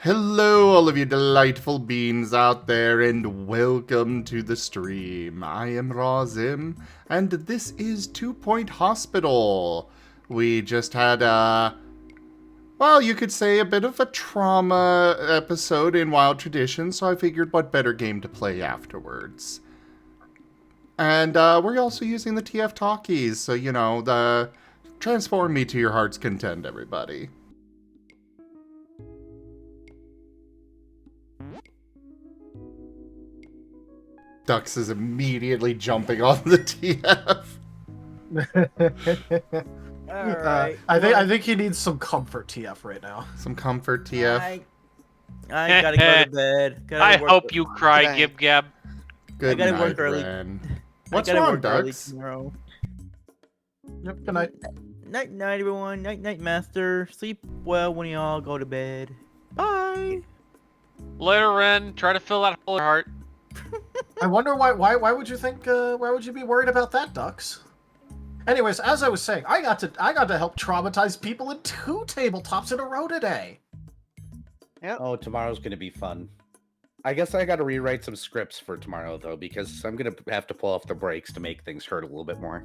Hello, all of you delightful beings out there, and welcome to the stream. I am Razim, and this is 2 Point Hospital. We just had well, you could say a bit of a trauma episode in Wild Tradition, so I figured what better game to play afterwards. And we're also using the TF Talkies, so you know, the transform me to your heart's content, everybody. Dux is immediately jumping on the TF. Alright. I think he needs some comfort TF right now. Some comfort TF. I gotta go to bed. I hope you cry, Gib Gab. Good gotta night, work early. Ren. I What's gotta wrong, work early Dux? tomorrow. Yep, good night. Night, night, everyone. Night, night, master. Sleep well when y'all go to bed. Bye. Later, Ren. Try to fill that hole in your heart. I wonder why would you think why would you be worried about that, Dux? Anyways, as I was saying, I got to help traumatize people in 2 tabletops in a row today. Yep. Oh, tomorrow's gonna be fun. I guess I gotta rewrite some scripts for tomorrow though, because I'm gonna have to pull off the brakes to make things hurt a little bit more.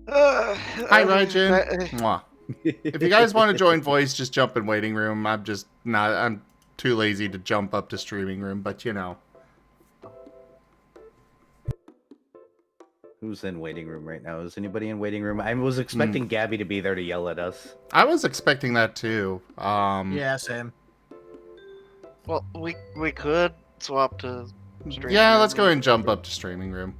Hi, Raijin. Mwah. If you guys want to join voice, just jump in waiting room. I'm too lazy to jump up to streaming room, but you know. Who's in waiting room right now? Is anybody in waiting room? I was expecting Gabby to be there to yell at us. I was expecting that too. Yeah, same. Well, we could swap to streaming Yeah, room. let's go and jump up to streaming room.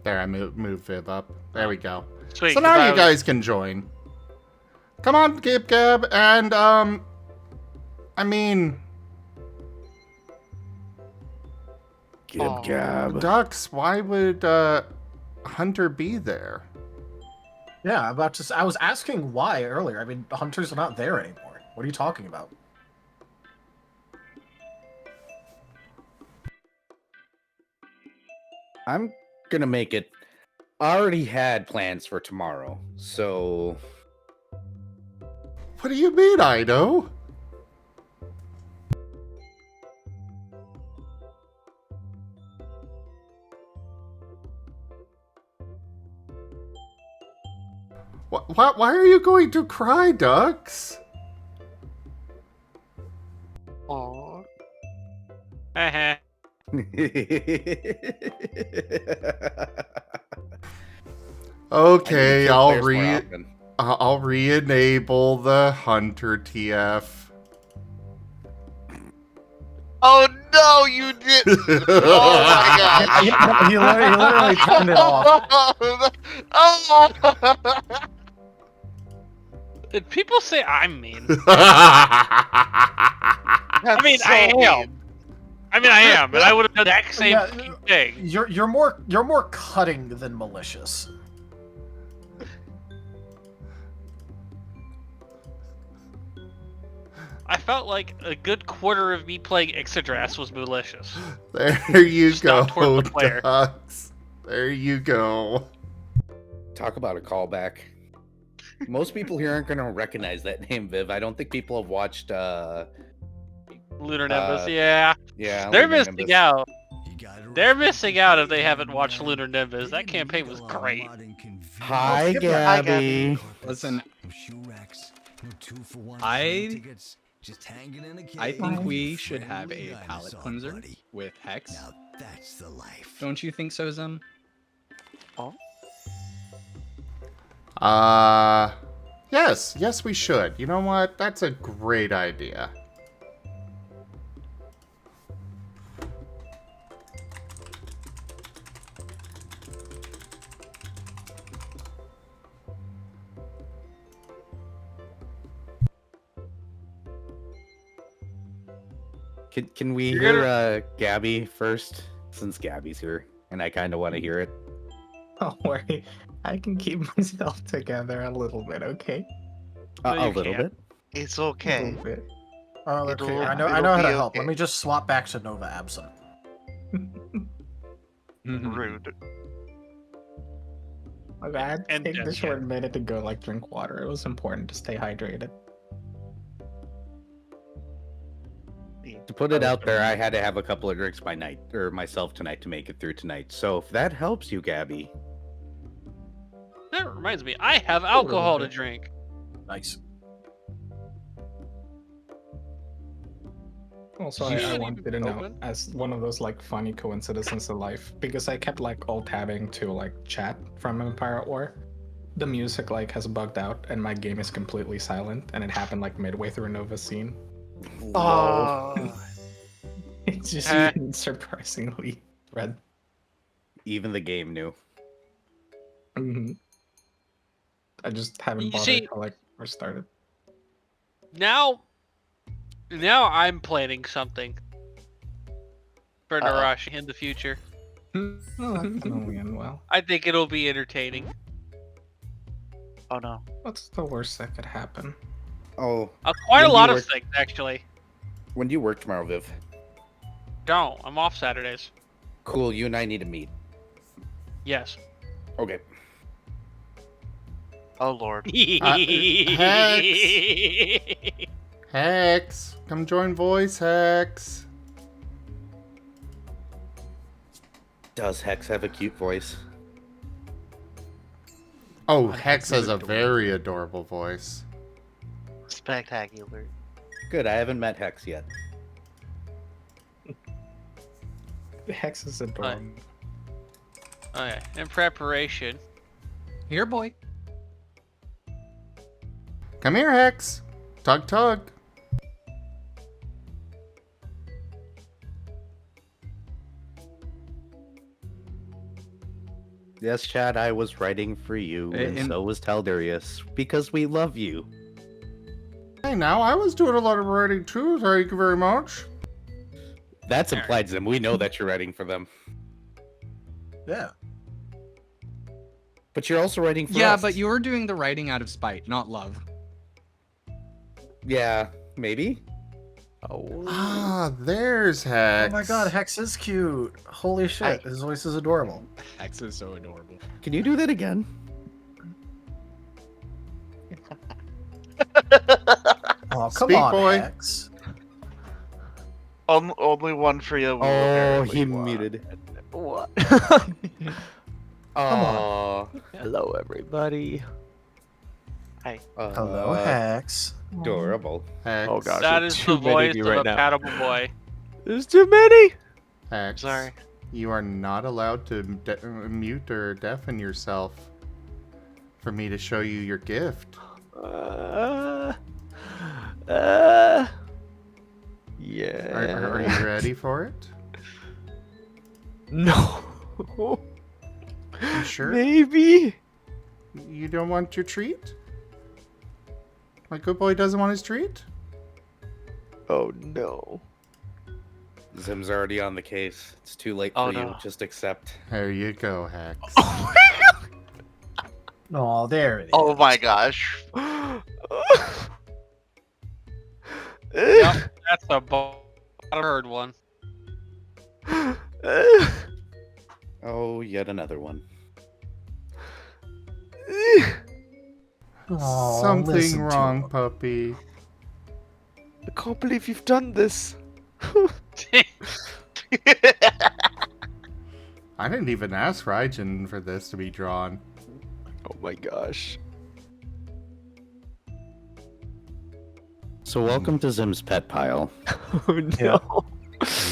There, I moved Viv up. There we go. Sweet. So now you guys can join. Come on, Gib Gab, and I mean, Aw. Dux, why would Hunter be there? Yeah, I was asking why earlier. I mean, hunters are not there anymore. What are you talking about? I'm gonna make it. I already had plans for tomorrow, so What do you mean, Ido? Why are you going to cry, Dux? Aw. Heh. Okay, I'll Players more often. I'll re-enable the Hunter TF. Oh no, you did! Oh my god! he literally turned it off. Oh! Did people say I'm mean? That's I mean, so I am. mean. I mean, I am, and I would have done the exact same Yeah, fucking thing. You're more cutting than malicious. I felt like a good quarter of me playing Ixodras was malicious. There you Just not go, toward the player. Dux. There you go. Talk about a callback. Most people here aren't gonna recognize that name, Viv. I don't think people have watched. Lunar Nimbus, yeah. Yeah, They're Lunar missing Nimbus. out. They're missing out if they haven't watched Lunar Nimbus. That campaign was great. Hi, skip that. Gabby. Listen, I think we should have a palate cleanser with Hex. Now that's the life. Don't you think so, Zem? Yes, we should. You know what? That's a great idea. Can we You're hear Gabby first, since Gabby's here, and I kind of want to hear it. Don't worry. I can keep myself together a little bit, okay? No, A you little can't. bit. It's A okay. little bit. Oh, okay. It'll- I know it'll how to be help. okay. Let me just swap back to Nova Absent. Rude. I had to And take the Death short minute to go like drink water. It was important to stay hydrated. To put it out there, I had to have a couple of drinks by night, or myself tonight, to make it through tonight. So if that helps you, Gabby. That reminds me, I have alcohol to drink. Nice. Also, You I shouldn't wanted even to know open. as one of those like funny coincidences of life because I kept like alt tabbing to like chat from Empire at War. The music like has bugged out and my game is completely silent, and it happened like midway through Nova's scene. Oh. It's just Eh. surprisingly red. Even the game knew. hmm I just haven't You bothered see- to like restart it. Now I'm planning something for Narashi in the future. Oh, that can only end well. I think it'll be entertaining. Oh no. What's the worst that could happen? Oh, Quite When a do lot you of work- things, actually. when do you work tomorrow, Viv? Don't. I'm off Saturdays. Cool, you and I need to meet. Yes. Okay. Oh lord. Hex, come join voice, Hex. Does Hex have a cute voice? Oh, God, Hex Hex has is a adorable. very adorable voice. Spectacular. Good, I haven't met Hex yet. The Hex is adorable. Okay. In preparation. Here, boy. Come here, Hex. Tug, tug. Yes, Chad, I was writing for you, and And- so was Taldarius, because we love you. Hey, now I was doing a lot of writing too. Thank you very much. That's implied, Zim. We know that you're writing for them. Yeah. But you're also writing for Yeah, us. but you're doing the writing out of spite, not love. Yeah, maybe? Ah, there's Hex. Oh my god, Hex is cute. Holy shit, his voice is adorable. Hex is so adorable. Can you do that again? Oh, come Speak, on, boy. Hex. Only one for you. will Oh, apparently he want. muted. What? Oh. Hello, everybody. Hello, Hex. Adorable. Hex. Oh, gosh. That there's is too the many voice of you of right a now. paddable boy. There's too many. Hex. Sorry. You are not allowed to mute or deafen yourself for me to show you your gift. Yeah. Are you ready for it? No. You sure? Maybe. You don't want your treat? My good boy doesn't want his treat? Oh no. Zim's already on the case. It's too late Oh, for you. no. Just accept. There you go, Hex. Oh, there it is. Oh my gosh. Yep, that's a bird one. Oh, yet another one. Aw, Something listen to wrong, him. puppy. I can't believe you've done this. I didn't even ask Raijin for this to be drawn. Oh my gosh. So welcome to Zim's pet pile. Oh no. Yeah.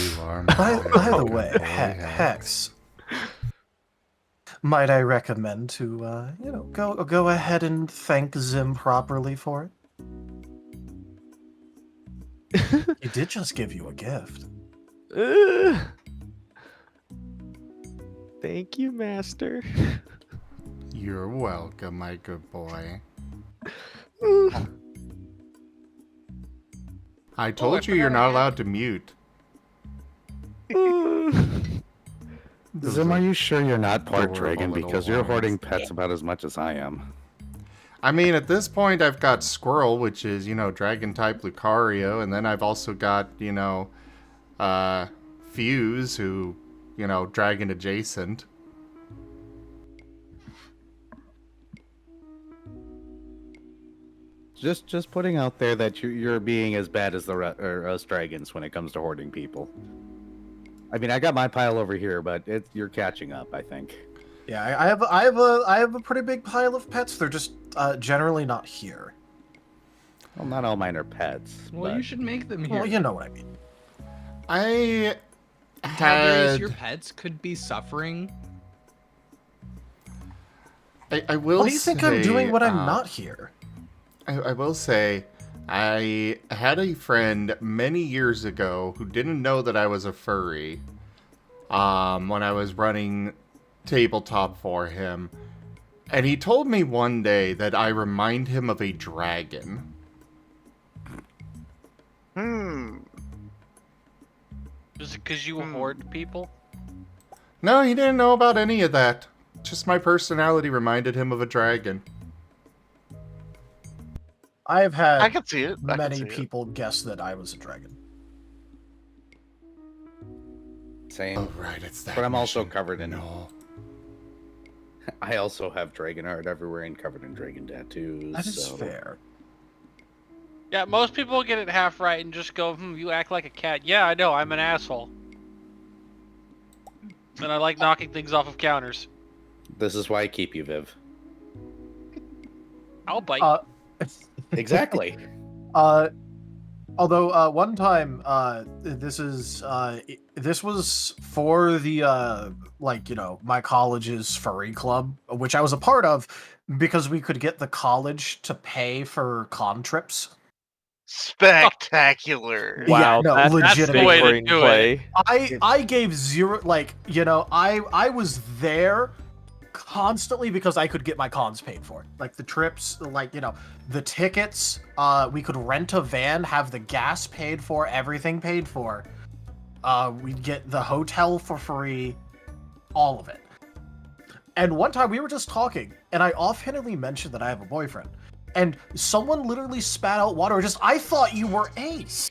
You are By my the good way, boy, Hex, might I recommend to, go ahead and thank Zim properly for it? He did just give you a gift. Thank you, Master. You're welcome, my good boy. I told you you're not allowed to mute. Zim, are you sure you're not part adorable dragon? little Because you're hoarding horns. pets about as much as I am. I mean, at this point, I've got Squirrel, which is, dragon type Lucario, and then I've also got, Fuse, who, dragon adjacent. Just putting out there that you're being as bad as us dragons when it comes to hoarding people. I mean, I got my pile over here, but you're catching up, I think. Yeah, I have a pretty big pile of pets. They're just generally not here. Well, not all mine are pets. Well, but... you should make them here. Well, you know what I mean. I How various had... your pets could be suffering. I will What do you think I'm say, doing when I'm not here? I will say, I had a friend many years ago who didn't know that I was a furry when I was running tabletop for him. And he told me one day that I remind him of a dragon. Is it because you hoard people? No, he didn't know about any of that. Just my personality reminded him of a dragon. I have had I can see it. many people guess that I was a dragon. Same. Oh, right, it's that. But I'm also mission. covered in... No. I also have dragon art everywhere and covered in dragon tattoos. That is so... fair. Yeah, most people get it half right and just go, you act like a cat. Yeah, I know, I'm an asshole. And I like knocking things off of counters. This is why I keep you, Viv. I'll bite. Exactly. Although one time, this was for the my college's furry club, which I was a part of, because we could get the college to pay for con trips. Spectacular. Wow, yeah, no, that's legitimately. the way to do it. I gave zero, I was there constantly because I could get my cons paid for. Like the trips, the tickets, we could rent a van, have the gas paid for, everything paid for. We'd get the hotel for free, all of it. And one time we were just talking, and I offhandedly mentioned that I have a boyfriend. And someone literally spat out water. I thought you were Ace.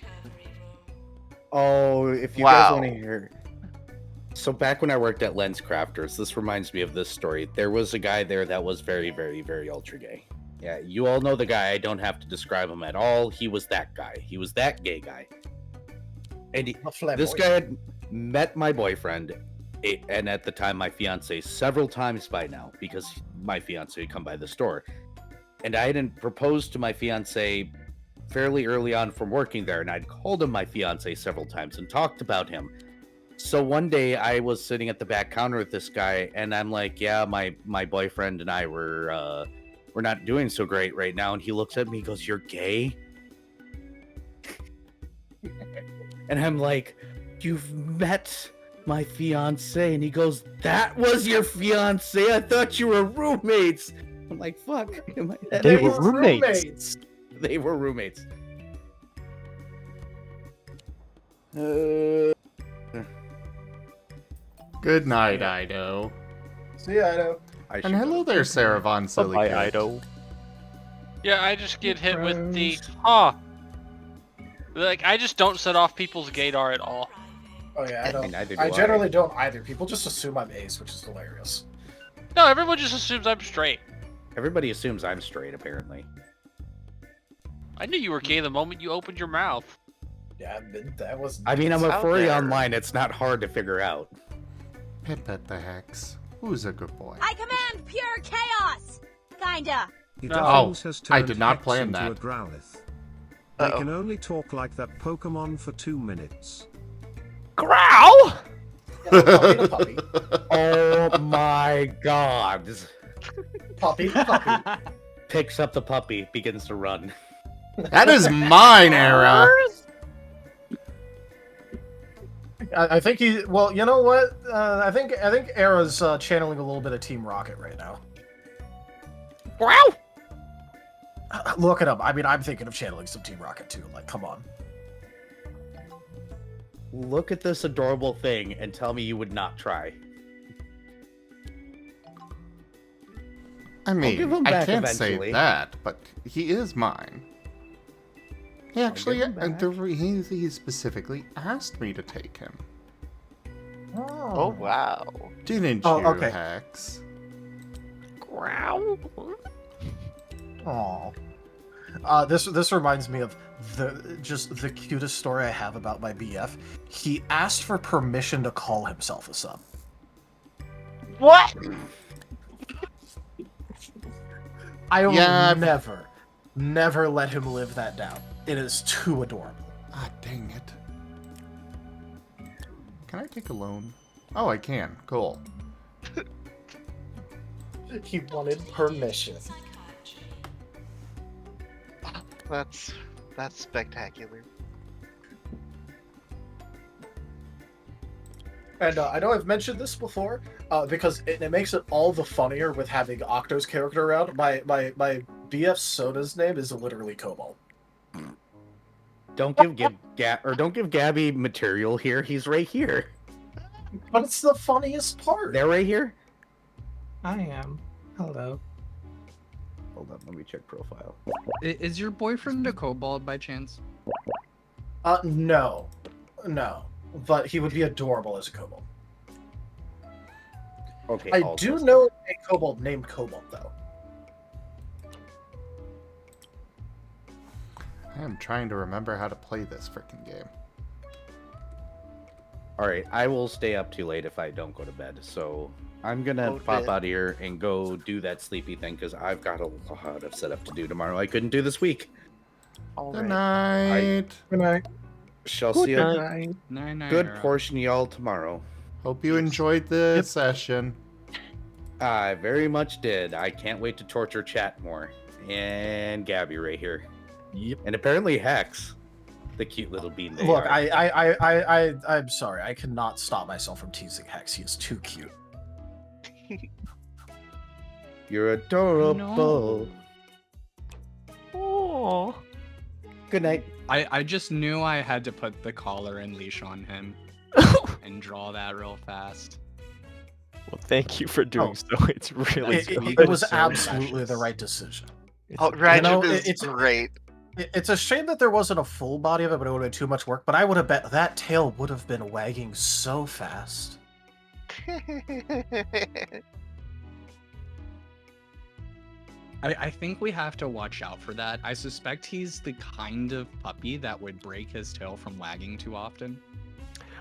Oh, if you guys want to hear... So back when I worked at Lens Crafters, this reminds me of this story. There was a guy there that was very, very, very ultra gay. Yeah, you all know the guy. I don't have to describe him at all. He was that guy. He was that gay guy. And this guy had met my boyfriend, and at the time my fiance, several times by now, because my fiance would come by the store. And I hadn't proposed to my fiance fairly early on from working there, and I'd called him my fiance several times and talked about him. So one day I was sitting at the back counter with this guy, and I'm like, yeah, my boyfriend and I we're not doing so great right now. And he looks at me, he goes, "You're gay?" And I'm like, "You've met my fiance?" And he goes, "That was your fiance? I thought you were roommates." I'm like, fuck. They were roommates. They were roommates. Good night, Ido. See ya, Ido. And hello there, Sarah Von Silly. Bye, Ido. Yeah, I just get hit with the, Like, I just don't set off people's gaydar at all. Oh yeah, I don't. Neither do I generally don't either. People just assume I'm Ace, which is hilarious. No, everyone just assumes I'm straight. Everybody assumes I'm straight, apparently. I knew you were gay the moment you opened your mouth. Yeah, that was... I mean, I'm a out furry there. online. It's not hard to figure out. Pit the hex. Who's a good boy? I command pure chaos! Kinda. Oh, I did not plan that. They can only talk like that Pokemon for 2 minutes. Growl! Puppy. Oh my god. Puppy. Picks up the puppy, begins to run. That is mine, Era. I think he. Well, you know what? I think Era's channeling a little bit of Team Rocket right now. Growl! Look it up. I mean, I'm thinking of channeling some Team Rocket too. Like, come on. Look at this adorable thing and tell me you would not try. I mean, give him I back can't eventually. say that, but he is mine. He actually, give him back. he specifically asked me to take him. Oh, wow. Didn't Oh, you, okay. Hex? Growl? Aw. This reminds me of the cutest story I have about my BF. He asked for permission to call himself a sub. What? I will Yeah, never let him live that down. It is too adorable. Ah, dang it. Can I take a loan? Oh, I can. Cool. He wanted permission. That's spectacular. And I know I've mentioned this before, because it makes it all the funnier with having Octo's character around. My BF Soda's name is literally Cobalt. Don't give Gabby material here. He's right here. But it's the funniest part. They're right here. I am. Hello. Hold on, let me check profile. Is your boyfriend a kobold by chance? No. But he would be adorable as a Cobalt. Okay. I do know a Cobalt named Cobalt, though. I am trying to remember how to play this freaking game. Alright, I will stay up too late if I don't go to bed, so I'm gonna pop out of here and go do that sleepy thing, because I've got a lot of setup to do tomorrow I couldn't do this week. Good night. Good night. Shall Good see night. a good portion of y'all tomorrow. Hope you enjoyed the session. I very much did. I can't wait to torture chat more. And Gabby right here. Yep. And apparently Hex, the cute little bean they Look, are. I'm sorry. I cannot stop myself from teasing Hex. He is too cute. You're adorable. Oh. Good night. I just knew I had to put the collar and leash on him and draw that real fast. Well, thank you for doing so. It's really It was absolutely the right decision. Rajab is great. It's a shame that there wasn't a full body of it, but it would have been too much work. But I would have bet that tail would have been wagging so fast. I think we have to watch out for that. I suspect he's the kind of puppy that would break his tail from wagging too often.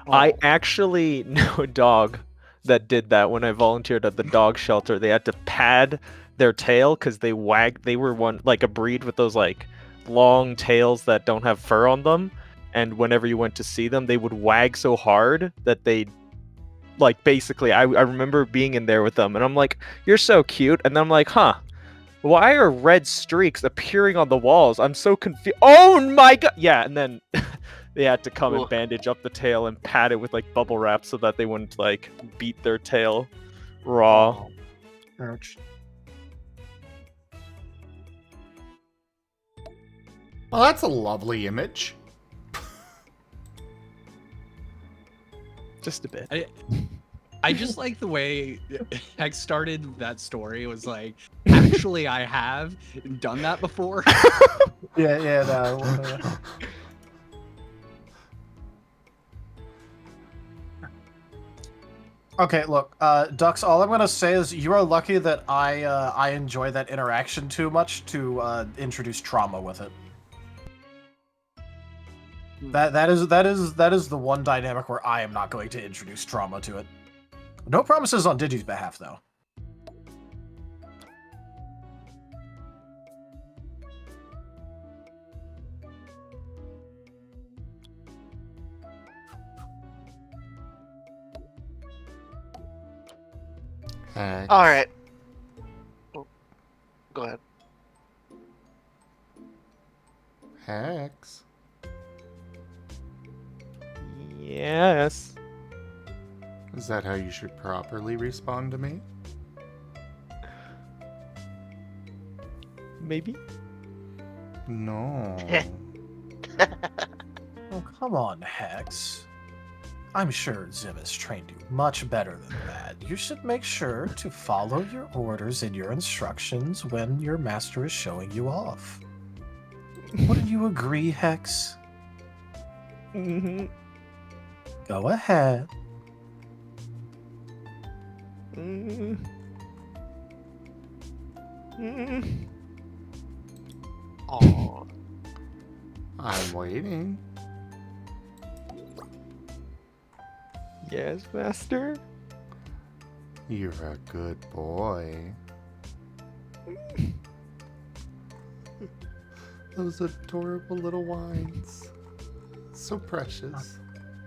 I actually know a dog that did that when I volunteered at the dog shelter. They had to pad their tail because they were a breed with those like long tails that don't have fur on them, and whenever you went to see them, they would wag so hard that they basically I remember being in there with them and I'm like, you're so cute, and then I'm like, huh, why are red streaks appearing on the walls? I'm so confused. Oh my god! Yeah, and then they had to come and bandage up the tail and pat it with bubble wrap so that they wouldn't beat their tail raw. Ouch. Well, that's a lovely image. Just a bit. I just like the way Hex started that story. It was like, actually, I have done that before. No. Okay, look, Dux, all I'm going to say is you are lucky that I enjoy that interaction too much to introduce trauma with it. That is the one dynamic where I am not going to introduce trauma to it. No promises on Digi's behalf, though. All right. Go ahead. Hex. Yes. Is that how you should properly respond to me? Maybe? No. Oh, come on, Hex. I'm sure Zim has trained you much better than that. You should make sure to follow your orders and your instructions when your master is showing you off. Wouldn't you agree, Hex? Mm-hmm. Go ahead. Aw. I'm waiting. Yes, master. You're a good boy. Those adorable little wines. So precious.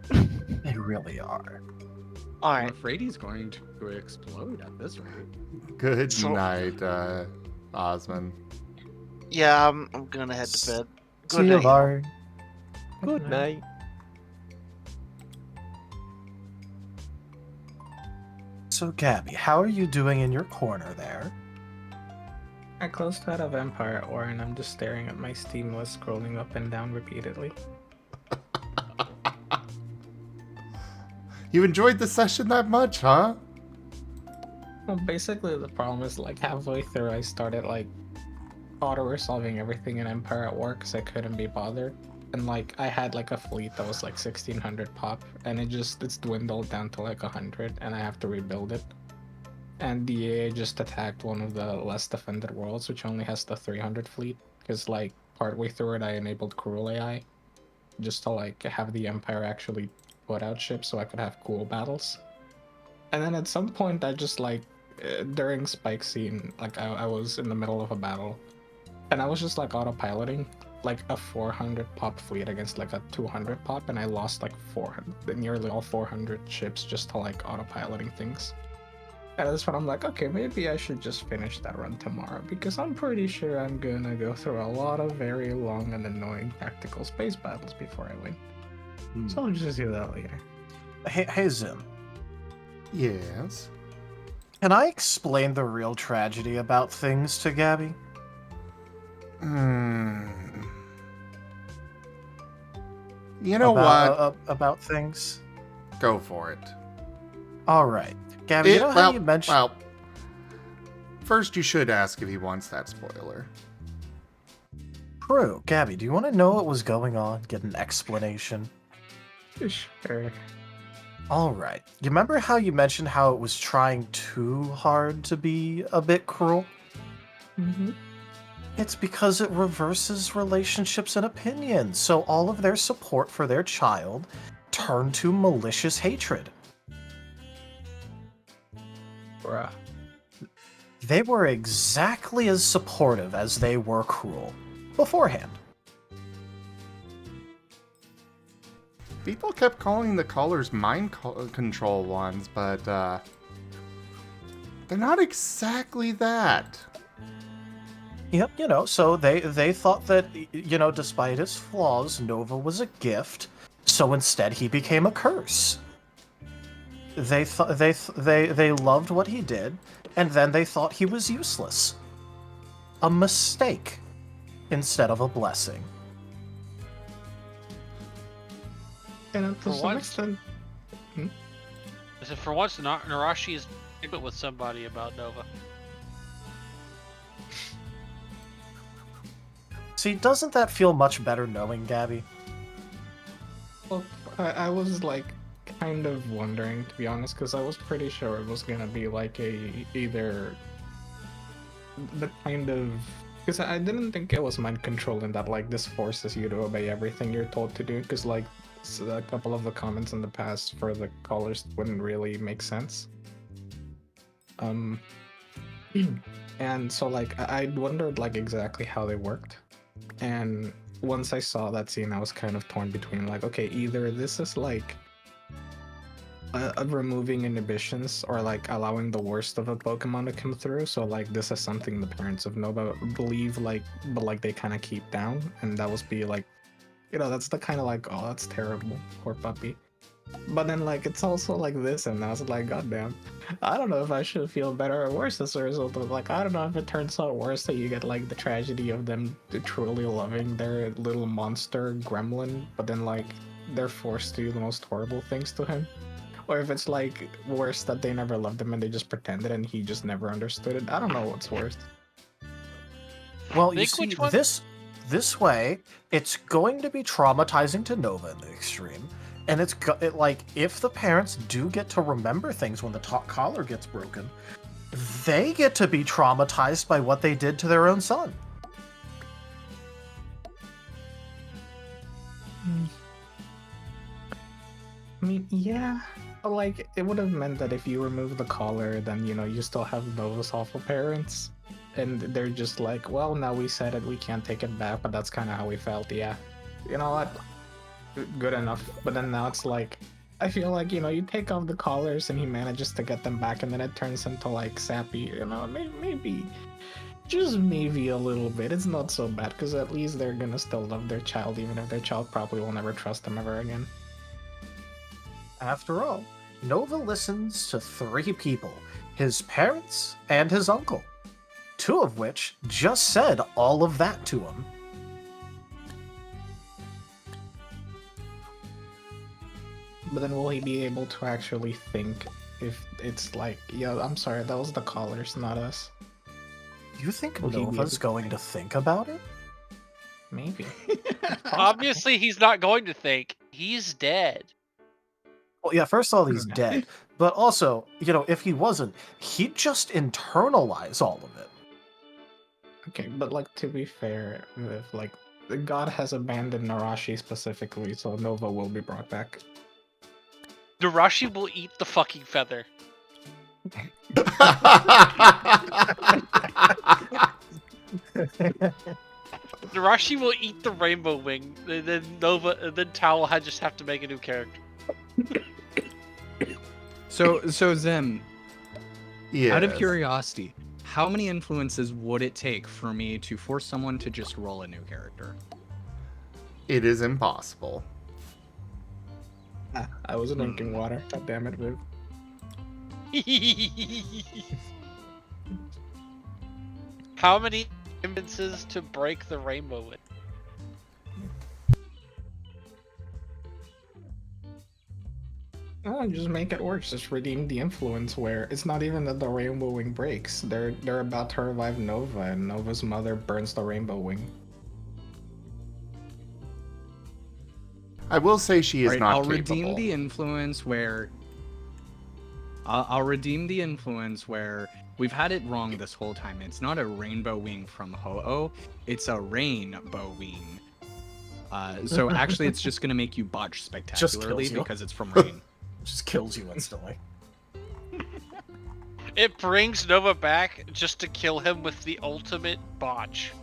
They really are. I'm afraid he's going to explode at this rate. Good So- night, Osmond. Yeah, I'm gonna head to bed. See Good you, night. Bard. Good night. So, Gabby, how are you doing in your corner there? I closed out of Empire Ore and I'm just staring at my Steam list scrolling up and down repeatedly. You enjoyed the session that much, huh? Well, basically the problem is like halfway through I started like auto-resolving everything in Empire at work because I couldn't be bothered. And like I had like a fleet that was like 1600 pop and it's dwindled down to like 100 and I have to rebuild it. And the AA just attacked one of the less defended worlds which only has the 300 fleet because like partway through it I enabled cruel AI just to like have the Empire actually put out ships so I could have cool battles. And then at some point I just like during Spike Scene, like I was in the middle of a battle and I was just like autopiloting like a 400 pop fleet against like a 200 pop and I lost like 400, nearly all 400 ships just to like autopiloting things. And at this point I'm like, okay, maybe I should just finish that run tomorrow because I'm pretty sure I'm gonna go through a lot of very long and annoying tactical space battles before I win. So I'll just do that later. Hey, Zim. Yes. Can I explain the real tragedy about things to Gabby? You know what? About things? Go for it. Alright. Gabby, you know how you mentioned... Well, first you should ask if he wants that spoiler. True. Gabby, do you want to know what was going on? Get an explanation? Sure. Alright. You remember how you mentioned how it was trying too hard to be a bit cruel? Mm-hmm. It's because it reverses relationships and opinions, so all of their support for their child turned to malicious hatred. Bruh. They were exactly as supportive as they were cruel beforehand. People kept calling the callers mind control ones, but they're not exactly that. Yep, so they thought that, despite his flaws, Nova was a gift, so instead he became a curse. They loved what he did, and then they thought he was useless. A mistake instead of a blessing. And to For some once- extent... I said, for once, Narashi is with somebody about Nova. See, doesn't that feel much better knowing Gabby? Well, I was like kind of wondering, to be honest, because I was pretty sure it was gonna be like either the kind of, because I didn't think it was mind control in that like this forces you to obey everything you're told to do, because like a couple of the comments in the past for the callers wouldn't really make sense. And so like I wondered like exactly how they worked. And once I saw that scene, I was kind of torn between like, okay, either this is like removing inhibitions or like allowing the worst of a Pokemon to come through. So like this is something the parents of Nova believe like, but like they kind of keep down, and that was be like, that's the kind of like, oh, that's terrible, poor puppy. But then like it's also like this, and I was like, goddamn, I don't know if I should feel better or worse as a result of like, I don't know if it turns out worse that you get like the tragedy of them truly loving their little monster gremlin, but then like they're forced to do the most horrible things to him, or if it's like worse that they never loved him and they just pretended and he just never understood it. I don't know what's worse. Well, you see, this way, it's going to be traumatizing to Nova in the extreme. And it's like, if the parents do get to remember things when the top collar gets broken, they get to be traumatized by what they did to their own son. I mean, yeah. Like, it would have meant that if you remove the collar, then, you still have Nova's awful parents. And they're just like, well, now we said it, we can't take it back, but that's kind of how we felt, yeah. You know what? Good enough. But then now it's like, I feel like, you take off the collars and he manages to get them back, and then it turns into, like, sappy, maybe, just maybe a little bit. It's not so bad, because at least they're gonna still love their child, even if their child probably will never trust them ever again. After all, Nova listens to 3 people, his parents and his uncle, 2 of which just said all of that to him. But then will he be able to actually think if it's like, yo, I'm sorry, that was the collars, not us? You think Will he be Nova's able going to think about it? Maybe. Obviously, he's not going to think. He's dead. Well, yeah, first of all, he's dead. But also, if he wasn't, he'd just internalize all of it. Okay, but like, to be fair, if like God has abandoned Narashi specifically, so Nova will be brought back. Narashi will eat the fucking feather. Narashi will eat the rainbow wing. Then Nova, then Tao will just have to make a new character. So Zim, Yeah. out of curiosity, how many influences would it take for me to force someone to just roll a new character? It is impossible. I was drinking water. God damn it, Viv. How many influences to break the rainbow with? Oh, just make it work. Just redeem the influence where it's not even that the rainbow wing breaks. They're about to revive Nova, and Nova's mother burns the rainbow wing. I will say she is Alright, not I'll capable. redeem the influence where. I'll redeem the influence where we've had it wrong this whole time. It's not a rainbow wing from Ho-Oh, it's a rainbow wing. So actually, it's just gonna make you botch spectacularly you. because it's from rain. Just kills you instantly. It brings Nova back just to kill him with the ultimate botch.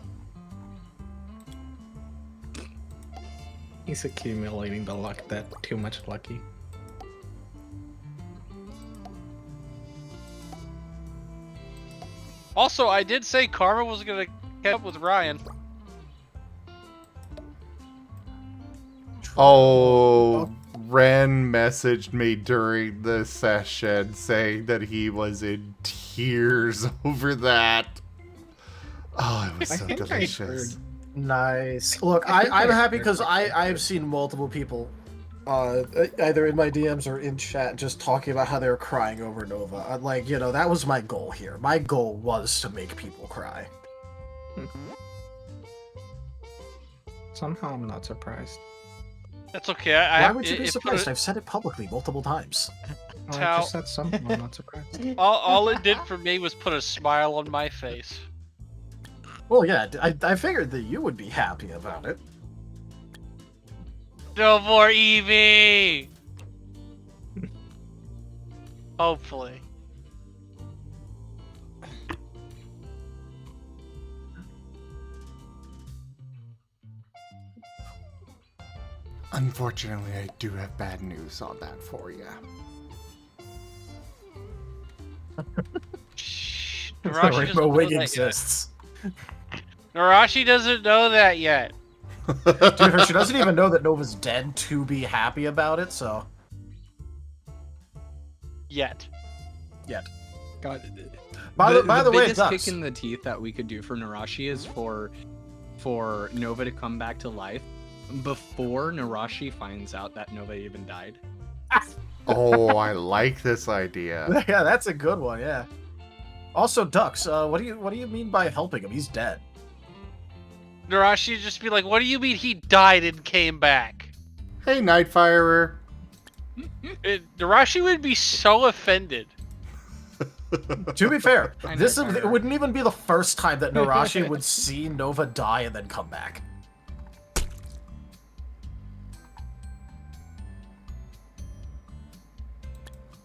He's accumulating the luck that too much lucky. Also, I did say Karma was gonna catch up with Ryan. Oh, Ren messaged me during the session saying that he was in tears over that. Oh, it was so delicious. Nice. Look, I'm happy because I've seen multiple people, either in my DMs or in chat, just talking about how they were crying over Nova. Like, that was my goal here. My goal was to make people cry. Somehow I'm not surprised. That's okay. Why would you be surprised? I've said it publicly multiple times. Oh, I just said somehow I'm not surprised. All it did for me was put a smile on my face. Well, yeah, I figured that you would be happy about it. No more Eevee! Hopefully. Unfortunately, I do have bad news on that for you. Narashi Rainbow Wing exists. Narashi doesn't know that yet. Dude, she doesn't even know that Nova's dead to be happy about it, so... Yet. God. By the way, it biggest does. kick in the teeth that we could do for Narashi is for Nova to come back to life before Narashi finds out that Nova even died. Oh, I like this idea. Yeah, that's a good one, yeah. Also, Dux, what do you mean by helping him? He's dead. Narashi would just be like, what do you mean he died and came back? Hey, Nightfirer. Narashi would be so offended. To be fair, I it know. wouldn't even be the first time that Narashi would see Nova die and then come back.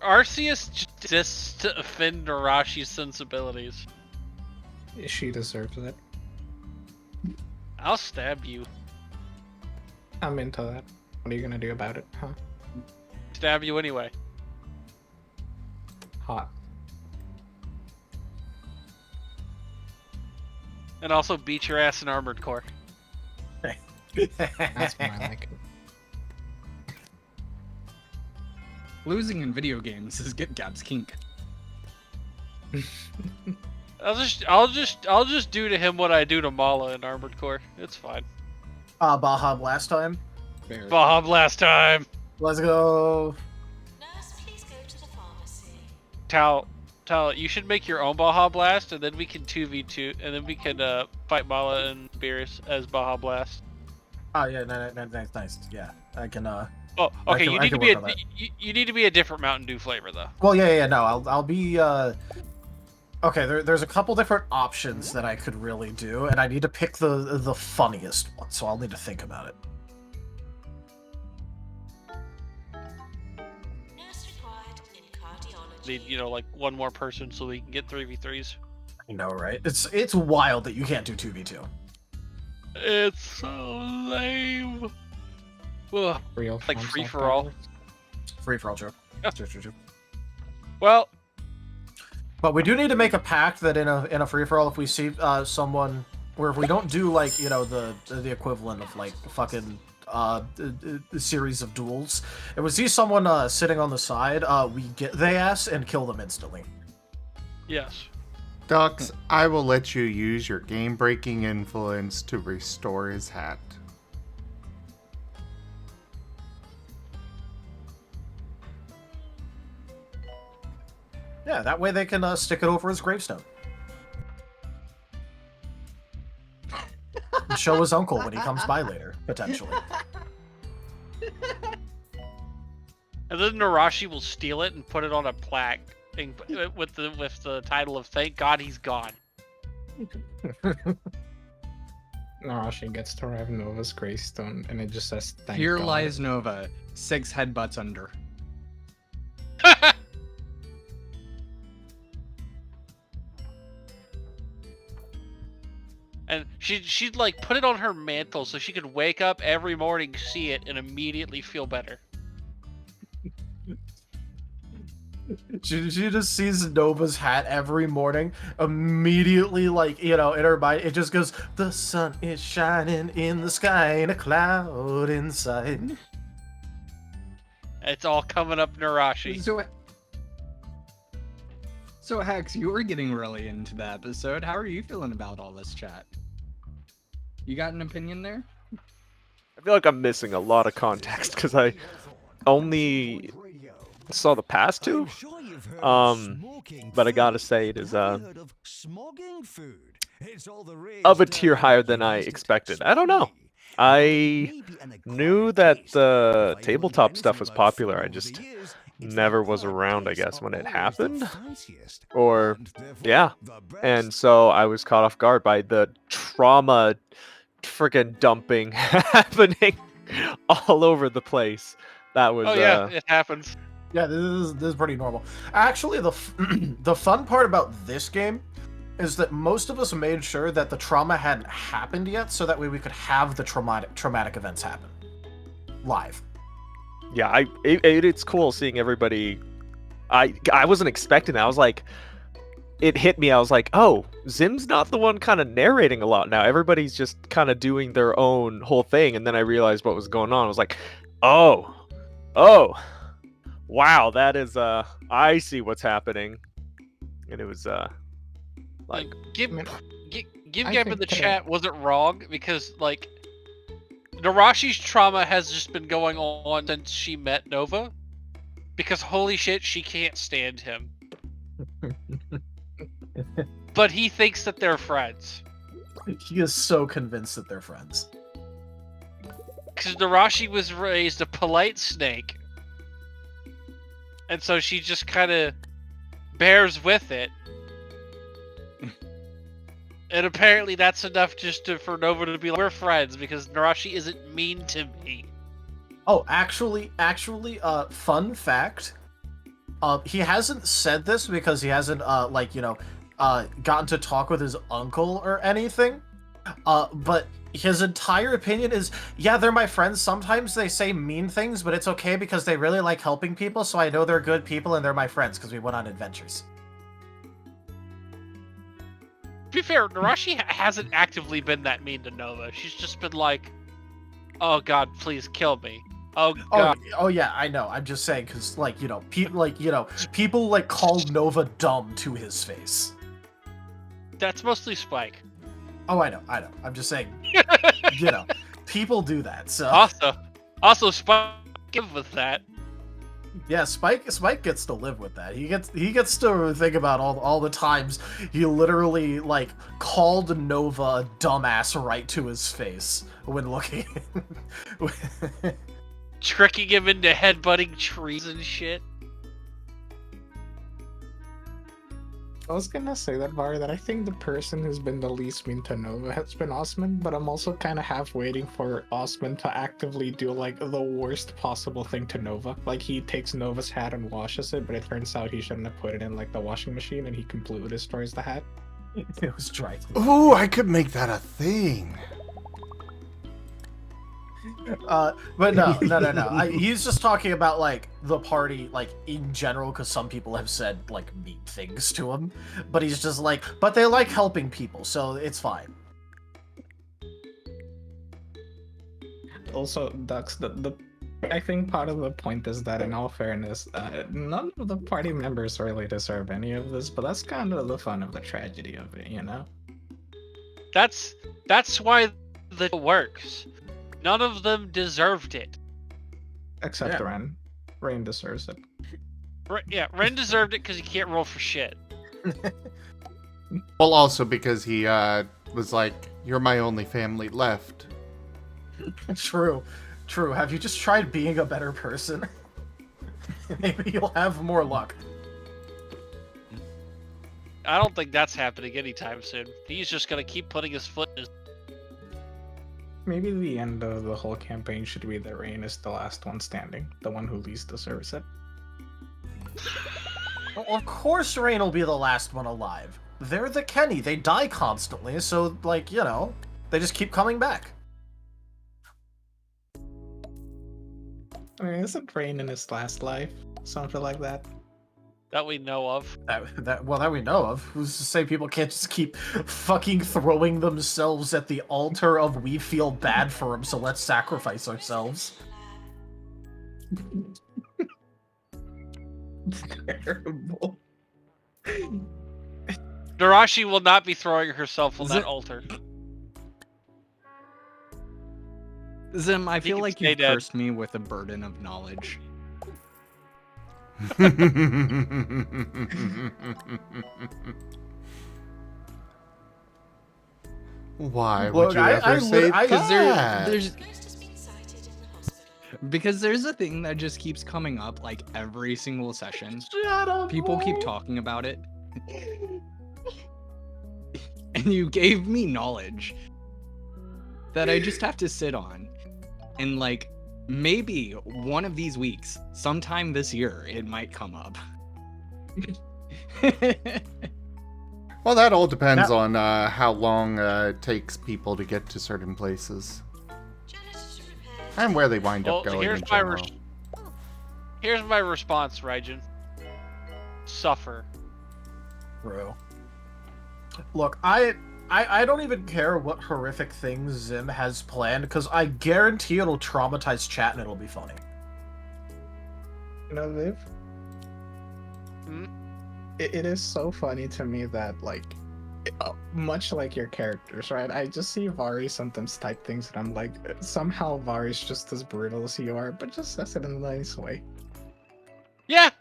Arceus just exists to offend Narashi's sensibilities. She deserves it. I'll stab you. I'm into that. What are you gonna do about it, huh? Stab you anyway. Hot. And also beat your ass in Armored Core. That's more like it. Losing in video games is Get Gab's kink. I'll just do to him what I do to Mala in Armored Core. It's fine. Baja Blast time. Fair. Bob last time. Let's go. Nurse, please go to the pharmacy. Tal, you should make your own Baja Blast, and then we can 2v2, and then we can fight Mala and Beerus as Baja Blast. Oh yeah, nice. Yeah, I can. Oh, I okay. can- You I need can to be work on that. you need to be a different Mountain Dew flavor though. Well, yeah. No, I'll be. Okay, there's a couple different options that I could really do, and I need to pick the funniest one, so I'll need to think about it. Nurse required in cardiology. Need like one more person so we can get 3v3s. I know, right? It's wild that you can't do 2v2. It's so lame. Ugh. Real Like fun free stuff, for all. guys. Free for all, true. Yeah. True. Well, But we do need to make a pact that in a free for all, if we see someone, or if we don't do like the equivalent of like fucking a series of duels, if we see someone sitting on the side, we get they ass and kill them instantly. yes. Dux, I will let you use your game-breaking influence to restore his hat. Yeah, that way they can stick it over his gravestone. And show his uncle when he comes by later, potentially. And then Narashi will steal it and put it on a plaque with the title of "Thank God He's Gone." Narashi gets to rev Nova's gravestone, and it just says "Thank Here God." lies Nova, 6 headbutts under. And she'd like put it on her mantle so she could wake up every morning, see it, and immediately feel better. She just sees Nova's hat every morning, immediately, like, in her mind, it just goes, the sun is shining in the sky and a cloud inside. It's all coming up Narashi. So Hex, you were getting really into the episode. How are you feeling about all this chat? You got an opinion there? I feel like I'm missing a lot of context because I only saw the past two. But I gotta say it is of a tier higher than I expected. I don't know. I knew that the tabletop stuff was popular. I just never was around, I guess, when it happened. Or, yeah. And so I was caught off guard by the trauma freaking dumping happening all over the place. That was, yeah, it happens. Yeah, this is pretty normal. Actually, the fun part about this game is that most of us made sure that the trauma hadn't happened yet, so that way we could have the traumatic events happen live. Yeah, it's cool seeing everybody. I wasn't expecting that. I was like, it hit me. I was like, oh, Zim's not the one kind of narrating a lot now. Everybody's just kind of doing their own whole thing. And then I realized what was going on. I was like, oh, wow, that is I see what's happening. And it was like, Give I Gab in think the that- chat wasn't wrong, because like Narashi's trauma has just been going on since she met Nova, because holy shit, she can't stand him. But he thinks that they're friends. He is so convinced that they're friends. Because Narashi was raised a polite snake. And so she just kind of bears with it. And apparently that's enough just for Nova to be like, we're friends because Narashi isn't mean to me. Oh, actually, fun fact. He hasn't said this because he hasn't, gotten to talk with his uncle or anything. But his entire opinion is, yeah, they're my friends. Sometimes they say mean things, but it's okay because they really like helping people, so I know they're good people and they're my friends because we went on adventures. To be fair, Narashi hasn't actively been that mean to Nova. She's just been like, "Oh God, please kill me." Oh God. Oh yeah, I know. I'm just saying because, people like called Nova dumb to his face. That's mostly Spike. Oh, I know. I'm just saying, people do that. So Also, Spike give with that. yeah, Spike gets to live with that. He gets to think about all the times he literally like called Nova a dumbass right to his face when looking. Tricking him into headbutting trees and shit. I was gonna say that, Vari, that I think the person who's been the least mean to Nova has been Osman, but I'm also kind of half waiting for Osman to actively do like the worst possible thing to Nova. Like he takes Nova's hat and washes it, but it turns out he shouldn't have put it in like the washing machine, and he completely destroys the hat. It was dry. Ooh, I could make that a thing. But no. He's just talking about like the party, like in general, because some people have said like mean things to him. But he's just like, but they like helping people, so it's fine. Also, Dux, I think part of the point is that, in all fairness, none of the party members really deserve any of this, but that's kind of the fun of the tragedy of it, you know? That's why the works. None of them deserved it. Except Ren. Ren deserves it. Ren deserved it because he can't roll for shit. Well, also because he was like, "You're my only family left." True. Have you just tried being a better person? Maybe you'll have more luck. I don't think that's happening anytime soon. He's just gonna keep putting his foot in his... Maybe the end of the whole campaign should be that Rain is the last one standing, the one who least deserves it. Well, of course Rain will be the last one alive. They're the Kenny. They die constantly, so, like, they just keep coming back. I mean, isn't Rain in his last life? Something like that. That we know of. That we know of. Who's to say people can't just keep fucking throwing themselves at the altar of we feel bad for him, so let's sacrifice ourselves. Terrible. Narashi will not be throwing herself on that altar. Zim, I feel can like stay you dead. cursed me with a burden of knowledge. Why would Look, you ever say that? Because there's a thing that just keeps coming up like every single session. Shut up, People keep talking about it. And you gave me knowledge that I just have to sit on. And like, maybe one of these weeks, sometime this year, it might come up. Well, that all depends on how long it takes people to get to certain places. And where they wind up going in general. Here's my response, Raijin. Suffer. Bro. Look, I don't even care what horrific things Zim has planned, because I guarantee it'll traumatize chat and it'll be funny. You know, Viv? It is so funny to me that, like, much like your characters, right? I just see Vari sometimes type things and I'm like, somehow Vari's just as brutal as you are, but just says it in a nice way. Yeah!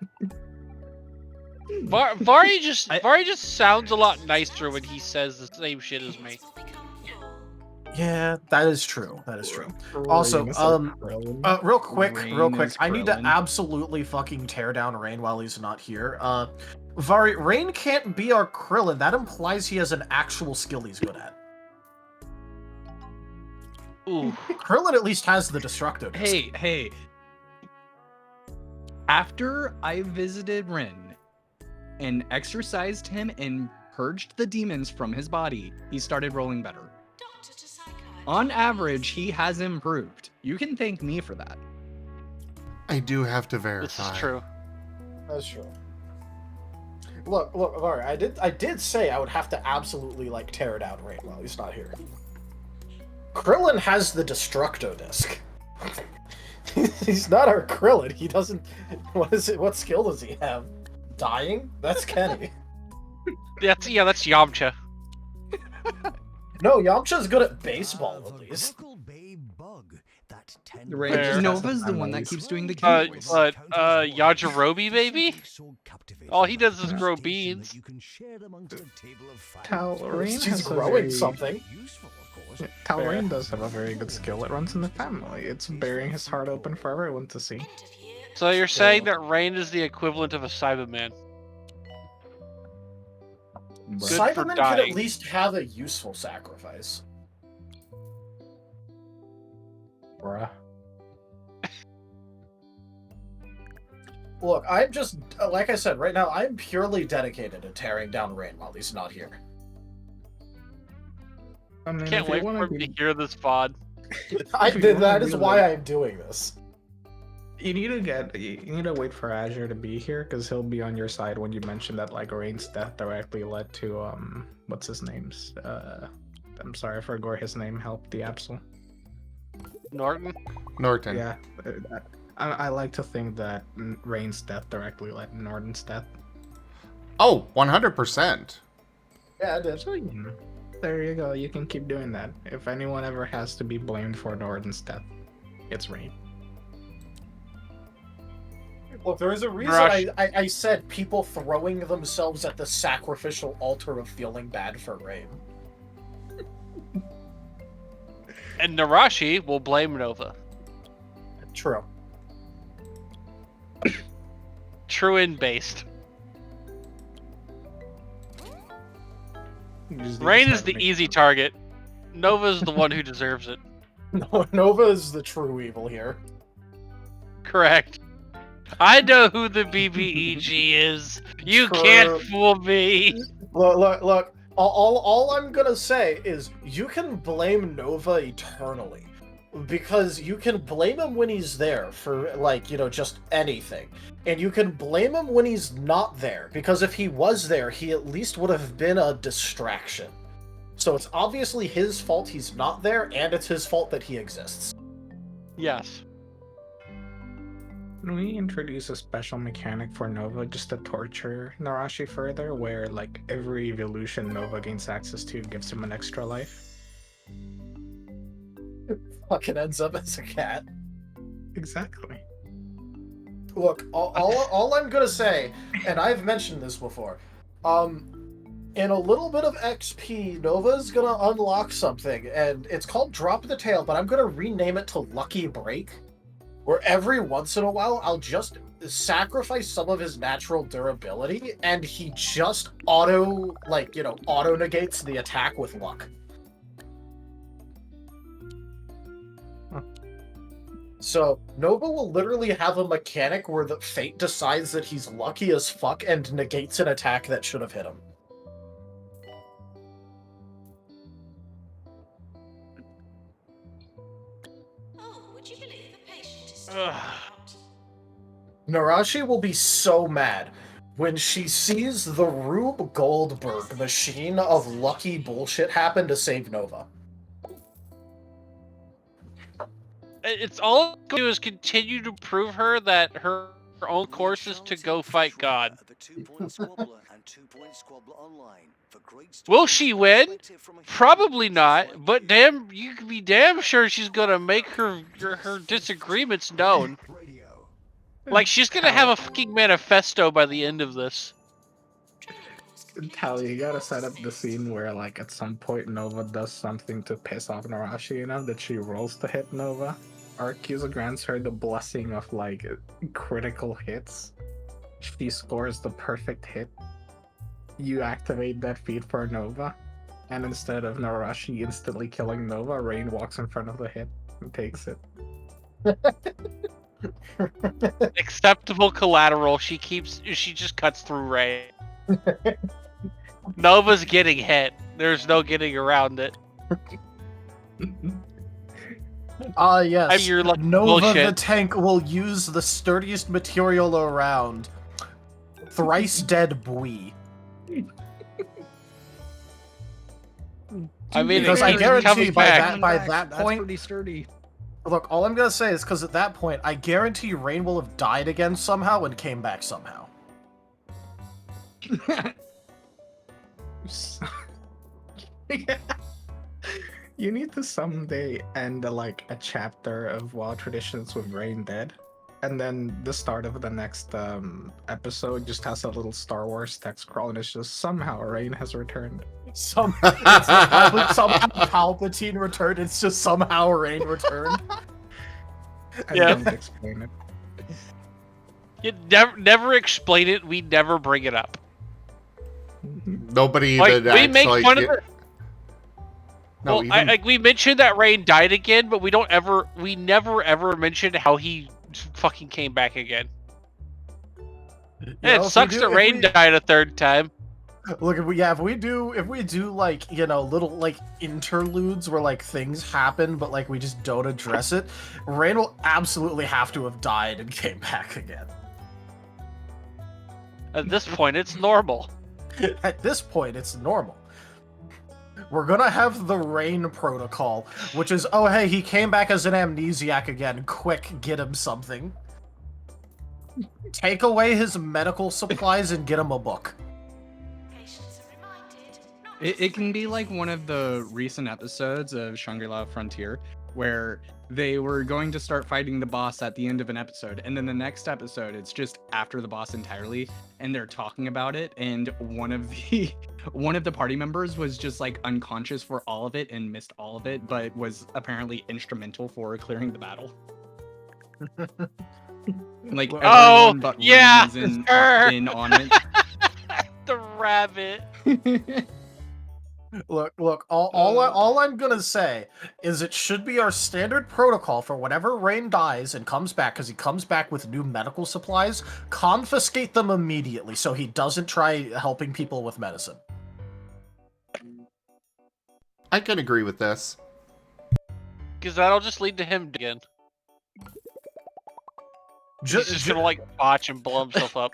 Vari just sounds a lot nicer when he says the same shit as me. Yeah, that is true. Also, real quick, I need to absolutely fucking tear down Rain while he's not here. Vari, Rain can't be our Krillin. That implies he has an actual skill he's good at. Ooh. Krillin at least has the Destructo. Hey. After I visited Rin and exorcised him and purged the demons from his body, he started rolling better. On average, he has improved. You can thank me for that. I do have to This verify. is true. That's true. Look, alright, I did say I would have to absolutely, like, tear down Rain while he's not here. Krillin has the Destructo disc. He's not our Krillin. He doesn't... What skill does he have? Dying? That's Kenny. That's Yamcha. No, Yamcha's good at baseball, at least. Fair. Nova's the one that keeps doing the King voice. Yajirobe, maybe? All he does is grow beans. Tal'Rain She's has a growing very... something. Tal'Rain does have a very good skill. It runs in the family. It's bearing his heart open for everyone to see. So you're saying that Rain is the equivalent of a Cyberman? Good for Cybermen could dying. at least have a useful sacrifice. Bruh. Look, I'm just, like I said, right now, I'm purely dedicated to tearing down Rain while he's not here. I mean, Can't if you wait wanna for him be- to hear this pod. That is why I'm doing this. You need to wait for Azure to be here because he'll be on your side when you mention that like Rain's death directly led to what's his name's I'm sorry I forgot his name. Help the Absol. Norton? Norton. Yeah, I like to think that Rain's death directly led to Norton's death. Oh, 100%. Yeah, I did. So there you go. You can keep doing that. If anyone ever has to be blamed for Norton's death, it's Rain. Look, there is a reason Rush. I said people throwing themselves at the sacrificial altar of feeling bad for Rain. And Narashi will blame Nova. True. True and based. Rain is the easy target. Nova's the one who deserves it. No, Nova is the true evil here. Correct. I know who the BBEG is. You True. can't fool me. Look. All I'm gonna say is you can blame Nova eternally. Because you can blame him when he's there for, like, you know, just anything. And you can blame him when he's not there. Because if he was there, he at least would have been a distraction. So it's obviously his fault he's not there, and it's his fault that he exists. Yes. Can we introduce a special mechanic for Nova just to torture Narashi further, where like every evolution Nova gains access to gives him an extra life? Fucking ends up as a cat. Exactly. Look, all I'm gonna say, and I've mentioned this before, in a little bit of XP, Nova's gonna unlock something, and it's called Drop the Tail, but I'm gonna rename it to Lucky Break, where every once in a while, I'll just sacrifice some of his natural durability, and he just auto-negates the attack with luck. So, Nova will literally have a mechanic where the fate decides that he's lucky as fuck and negates an attack that should have hit him. Narashi will be so mad when she sees the Rube Goldberg machine of lucky bullshit happen to save Nova. It's all going to do is continue to prove her that her own course is to go fight God. Will she win? Probably not, but damn, you can be damn sure she's gonna make her disagreements known. Like, she's gonna have a fucking manifesto by the end of this. Tally, you gotta set up the scene where, like, at some point Nova does something to piss off Narashi enough that she rolls to hit Nova. Arcusa grants her the blessing of, like, critical hits. She scores the perfect hit. You activate that feat for Nova, and instead of Narashi instantly killing Nova, Rain walks in front of the hit and takes it. Acceptable collateral. She just cuts through Ray. Nova's getting hit. There's no getting around it. Yes. I mean, you're like Nova bullshit. the tank will use the sturdiest material around. Thrice dead buoy. I mean, Because I it guarantee comes by back. that That's point, pretty sturdy. look, all I'm gonna say is because at that point, I guarantee Rain will have died again somehow and came back somehow. You need to someday end like a chapter of Wild Traditions with Rain dead, and then the start of the next episode just has a little Star Wars text crawl, and it's just somehow Rain has returned. Somehow Palpatine returned. It's just somehow Rain returned. I Yeah. don't explain it. You never explain it. We never bring it up. Nobody Like even we acts make like fun it. of it. No, Well, even... like we mentioned that Rain died again, but we never ever mentioned how he fucking came back again. know, It if sucks we that do- if Rain we- died a third time. Look, if we do like, you know, little like interludes where like things happen, but like we just don't address it, Rain will absolutely have to have died and came back again. At this point, it's normal. At this point, it's normal. We're gonna have the Rain protocol, which is, oh hey, he came back as an amnesiac again. Quick, get him something. Take away his medical supplies and get him a book. It can be like one of the recent episodes of Shangri-La Frontier where they were going to start fighting the boss at the end of an episode, and then the next episode it's just after the boss entirely, and they're talking about it, and one of the party members was just like unconscious for all of it and missed all of it, but was apparently instrumental for clearing the battle. Like Oh, everyone but yeah, Rin is her. in on it. The rabbit. Look, all I'm gonna say is it should be our standard protocol for whenever Rain dies and comes back, because he comes back with new medical supplies, confiscate them immediately so he doesn't try helping people with medicine. I can agree with this. Because that'll just lead to him again. He's Just, just gonna like botch and blow himself up.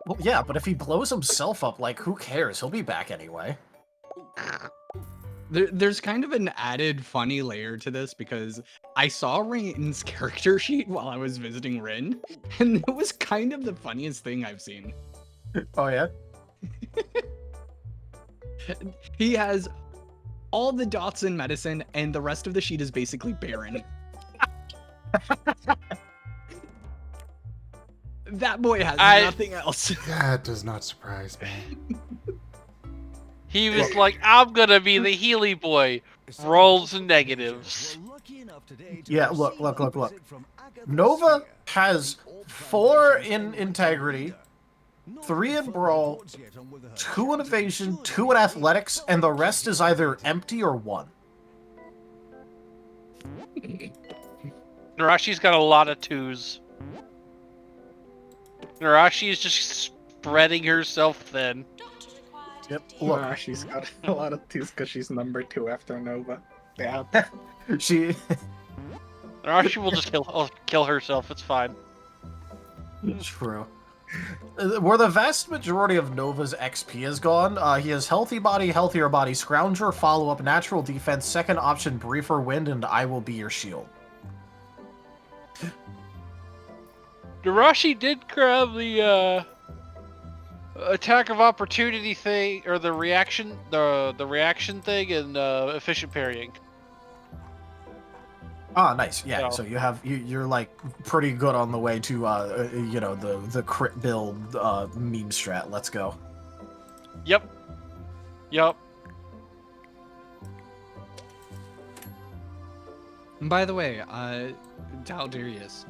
well, yeah, but if he blows himself up, like, who cares? He'll be back anyway. There's kind of an added funny layer to this because I saw Rain's character sheet while I was visiting Rin, and it was kind of the funniest thing I've seen. Oh yeah? He has all the dots in medicine, and the rest of the sheet is basically barren. That boy has nothing else. That does not surprise me. He was like, I'm gonna be the Healy boy. Rolls and negatives. Yeah, look. Nova has 4 in integrity, 3 in brawl, 2 in evasion, 2 in athletics, and the rest is either empty or 1. Narashi's got a lot of 2s. Narashi is just spreading herself thin. Yep. Look, She's got a lot of twos because she's number 2 after Nova. Yeah. she. Narashi will just kill herself. It's fine. True. Where the vast majority of Nova's XP is gone, he has Healthy Body, Healthier Body, Scrounger, Follow-Up, Natural Defense, second option, Briefer Wind, and I Will Be Your Shield. Narashi did grab the attack of opportunity thing, or the reaction reaction thing, and efficient parrying. Ah, nice. Yeah, So- so you're like pretty good on the way to you know, the crit build meme strat. Let's go. Yep. By the way, Daldarius,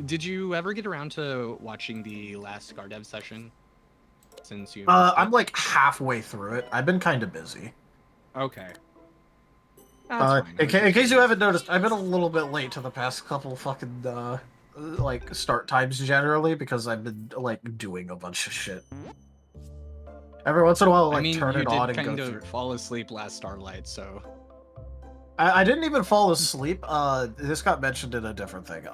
did you ever get around to watching the last Gardev session? Since you I'm like halfway through it. I've been kind of busy. Okay. That's fine. In case you haven't noticed, I've been a little bit late to the past couple fucking like start times generally because I've been like doing a bunch of shit. Every once in a while, I'll, like, I mean, turn you it on did and go kind through. of fall asleep last Starlight, so. I didn't even fall asleep. This got mentioned in a different thing.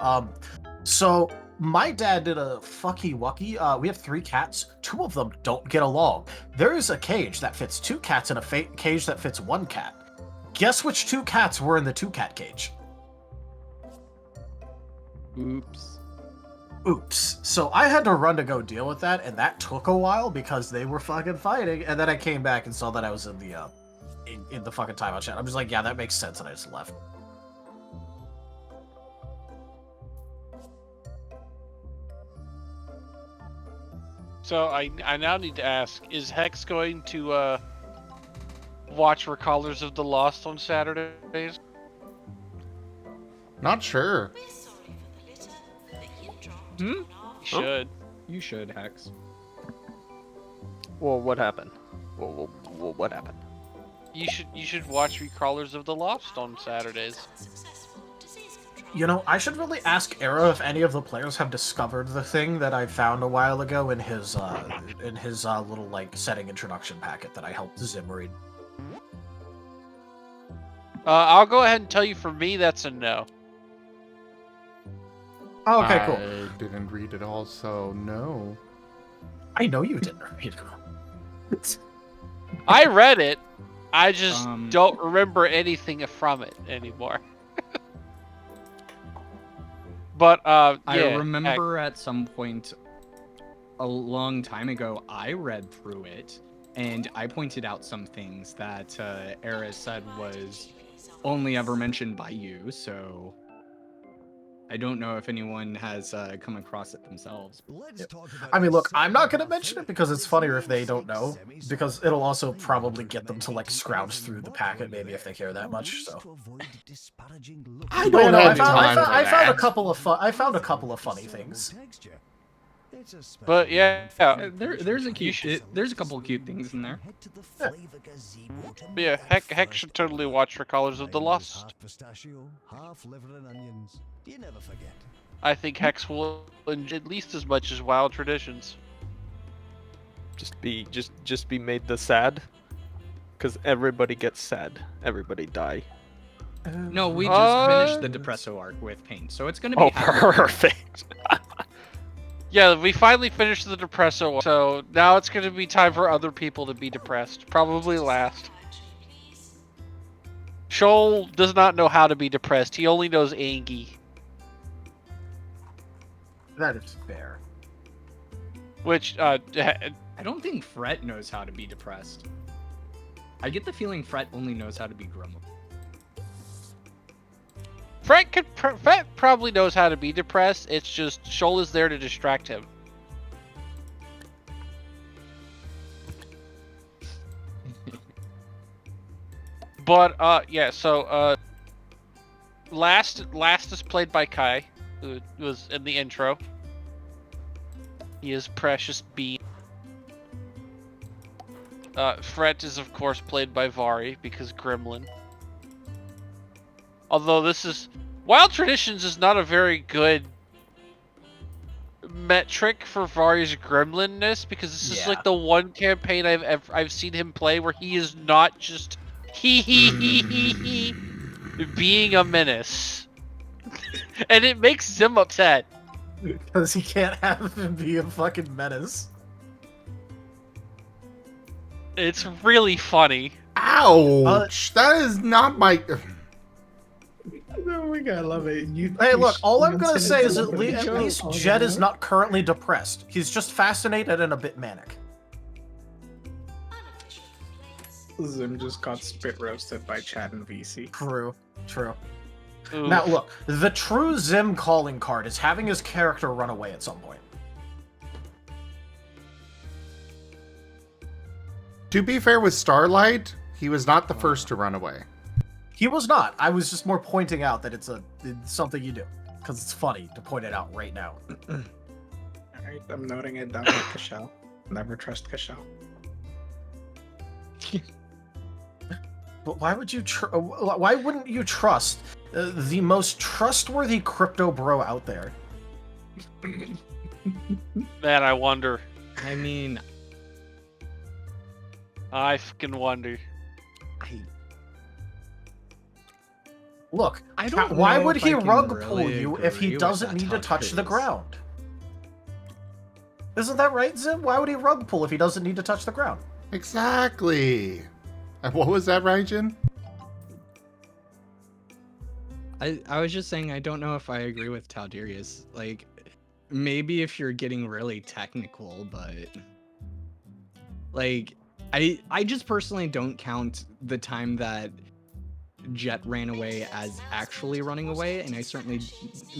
So my dad did a fucky wucky. We have 3 cats. 2 of them don't get along. There is a cage that fits 2 cats and a cage that fits 1 cat. Guess which 2 cats were in the 2-cat cage? Oops. Oops. So I had to run to go deal with that, and that took a while because they were fucking fighting. And then I came back and saw that I was in the in the fucking timeout chat. I'm just like, yeah, that makes sense, and I just left. So I now need to ask: is Hex going to watch Recallers of the Lost on Saturdays? Not sure. We're sorry for the litter that you dropped Hmm? on our You should. You should, Hex. Well, what happened? Well, what happened? You should watch Recallers of the Lost on Saturdays. unsuccessful disease control. You know, I should really ask Era if any of the players have discovered the thing that I found a while ago in his little like setting introduction packet that I helped Zim read. I'll go ahead and tell you. For me, that's a no. Oh, okay, cool. I didn't read it all, so no. I know you didn't read it. I read it. I just Um, don't remember anything from it anymore. But yeah, I remember at some point a long time ago, I read through it, and I pointed out some things that Era said was only ever mentioned by you, so I don't know if anyone has come across it themselves. I mean, look, I'm not gonna mention it because it's funnier if they don't know, because it'll also probably get them to like scrounge through the packet, maybe if they care that much. So I But, you don't know, have time for I found a that. couple of I found a couple of funny things. But yeah, There's a cute, there's a couple cute things in there. yeah. Heck should totally watch Recallers of the Lost. I think Hex will enjoy at least as much as Wild Traditions. Just be made the sad, because everybody gets sad. Everybody die. No, we just finished the Depresso arc with Paint, so it's gonna be Oh, happy. perfect. Yeah, we finally finished the Depresso, so now it's gonna be time for other people to be depressed. Probably last. Shoal does not know how to be depressed. He only knows Angie. That is fair. Which, I don't think Fret knows how to be depressed. I get the feeling Fret only knows how to be grumble. Fret probably knows how to be depressed. It's just Shoal is there to distract him. But yeah. So last is played by Kai, who was in the intro. He is Precious Bean. Fret is of course played by Vari because Gremlin. Although this is Wild Traditions is not a very good metric for Vari's gremlinness because this is like the one campaign I've seen him play where he is not just he being a menace. And it makes Zim upset. Because he can't have him be a fucking menace. It's really funny. Ouch! That is not my. Oh my god, I love it. Hey, look, all I'm gonna say is at least Jed is not currently depressed. He's just fascinated and a bit manic. Zim just got spit roasted by Chad and VC. True. Oof. Now, look, the true Zim calling card is having his character run away at some point. To be fair with Starlight, he was not the first to run away. He was not. I was just more pointing out that it's something you do. Because it's funny to point it out right now. Alright, I'm noting it down like Kashal. Never trust Kashal. But why would you? Why wouldn't you trust the most trustworthy crypto bro out there? Man, I wonder. I mean, I fucking wonder. Look, I don't why know would if he I can rug pull really you if he agree with doesn't that need to hot touch the praise. ground? Isn't that right, Zim? Why would he rug pull if he doesn't need to touch the ground? Exactly. And what was that, Raijin? I was just saying I don't know if I agree with Talderius. Like, maybe if you're getting really technical, but like I just personally don't count the time that Jet ran away as actually running away, and I certainly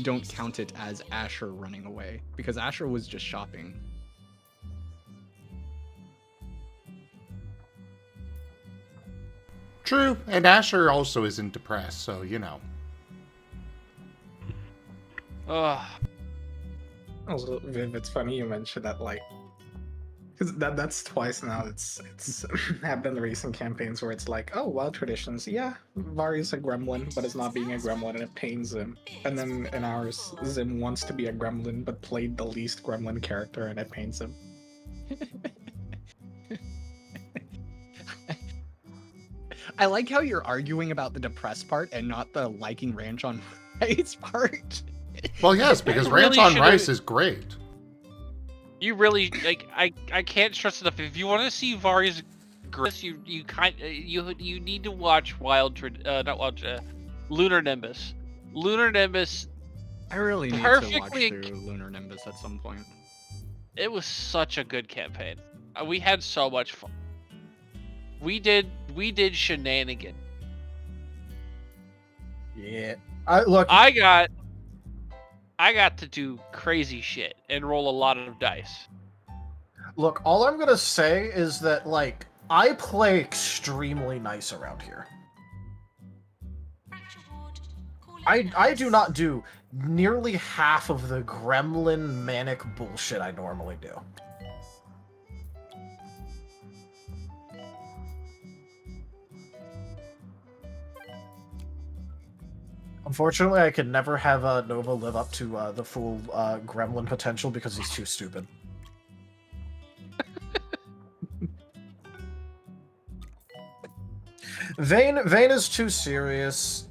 don't count it as Asher running away, because Asher was just shopping. True, and Asher also isn't depressed, so you know. Ugh. Also, Viv, it's funny you mentioned that, like, because that's twice now. It's happened in recent campaigns where it's like, oh, wild traditions. Yeah, Vari's a gremlin, but it's not being a gremlin, and it pains him. And then in ours, Zim wants to be a gremlin, but played the least gremlin character, and it pains him. I like how you're arguing about the depressed part and not the liking ranch on rice part. Well, yes, because really Ranch on should've- Rice is great. You really like. I can't stress enough. If you want to see Vari's growth, you need to watch Lunar Nimbus. Lunar Nimbus. I really need to watch Perfectly- through Lunar Nimbus at some point. It was such a good campaign. We had so much fun. We did shenanigan. Yeah. I got to do crazy shit and roll a lot of dice. Look, all I'm gonna say is that, like, I play extremely nice around here. I do not do nearly half of the gremlin manic bullshit I normally do. Unfortunately, I could never have Nova live up to the full gremlin potential because he's too stupid. Vayne is too serious.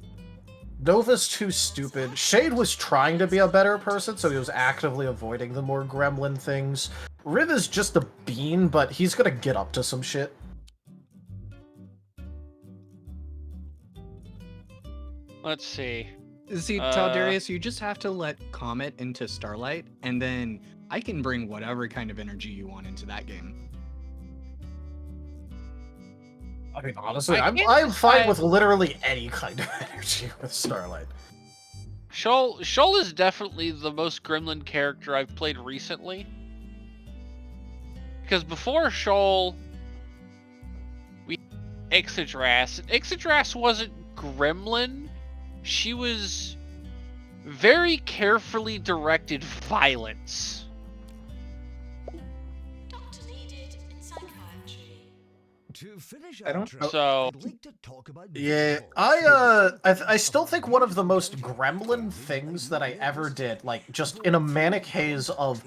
Nova's too stupid. Shade was trying to be a better person, so he was actively avoiding the more gremlin things. Riv is just a bean, but he's gonna get up to some shit. Let's see. See, Talderius, you just have to let Comet into Starlight, and then I can bring whatever kind of energy you want into that game. I mean, honestly, I I'm can't fine decide- with literally any kind of energy with Starlight. Shoal is definitely the most gremlin character I've played recently. Because before Shoal, we Ixidras. Ixidras wasn't gremlin. She was very carefully directed violence. Doctor needed in psychiatry. To finish I don't- our So- I'd like to talk about Yeah, visuals. I still think one of the most gremlin things that I ever did, like, just in a manic haze of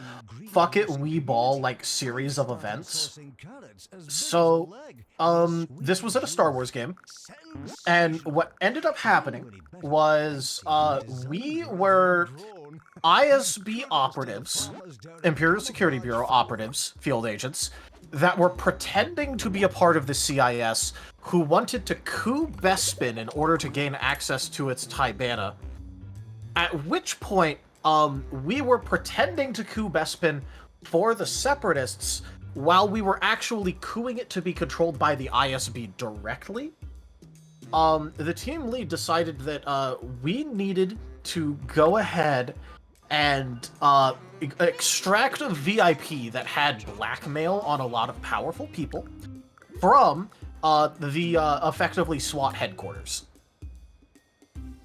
fuck it, we ball, like, series of events. So, this was at a Star Wars game, and what ended up happening was, we were ISB operatives, Imperial Security Bureau operatives, field agents, that were pretending to be a part of the CIS who wanted to coup Bespin in order to gain access to its Tibana. At which point, we were pretending to coup Bespin for the Separatists while we were actually coupping it to be controlled by the ISB directly. The team lead decided that we needed to go ahead and extract a VIP that had blackmail on a lot of powerful people from the effectively SWAT headquarters.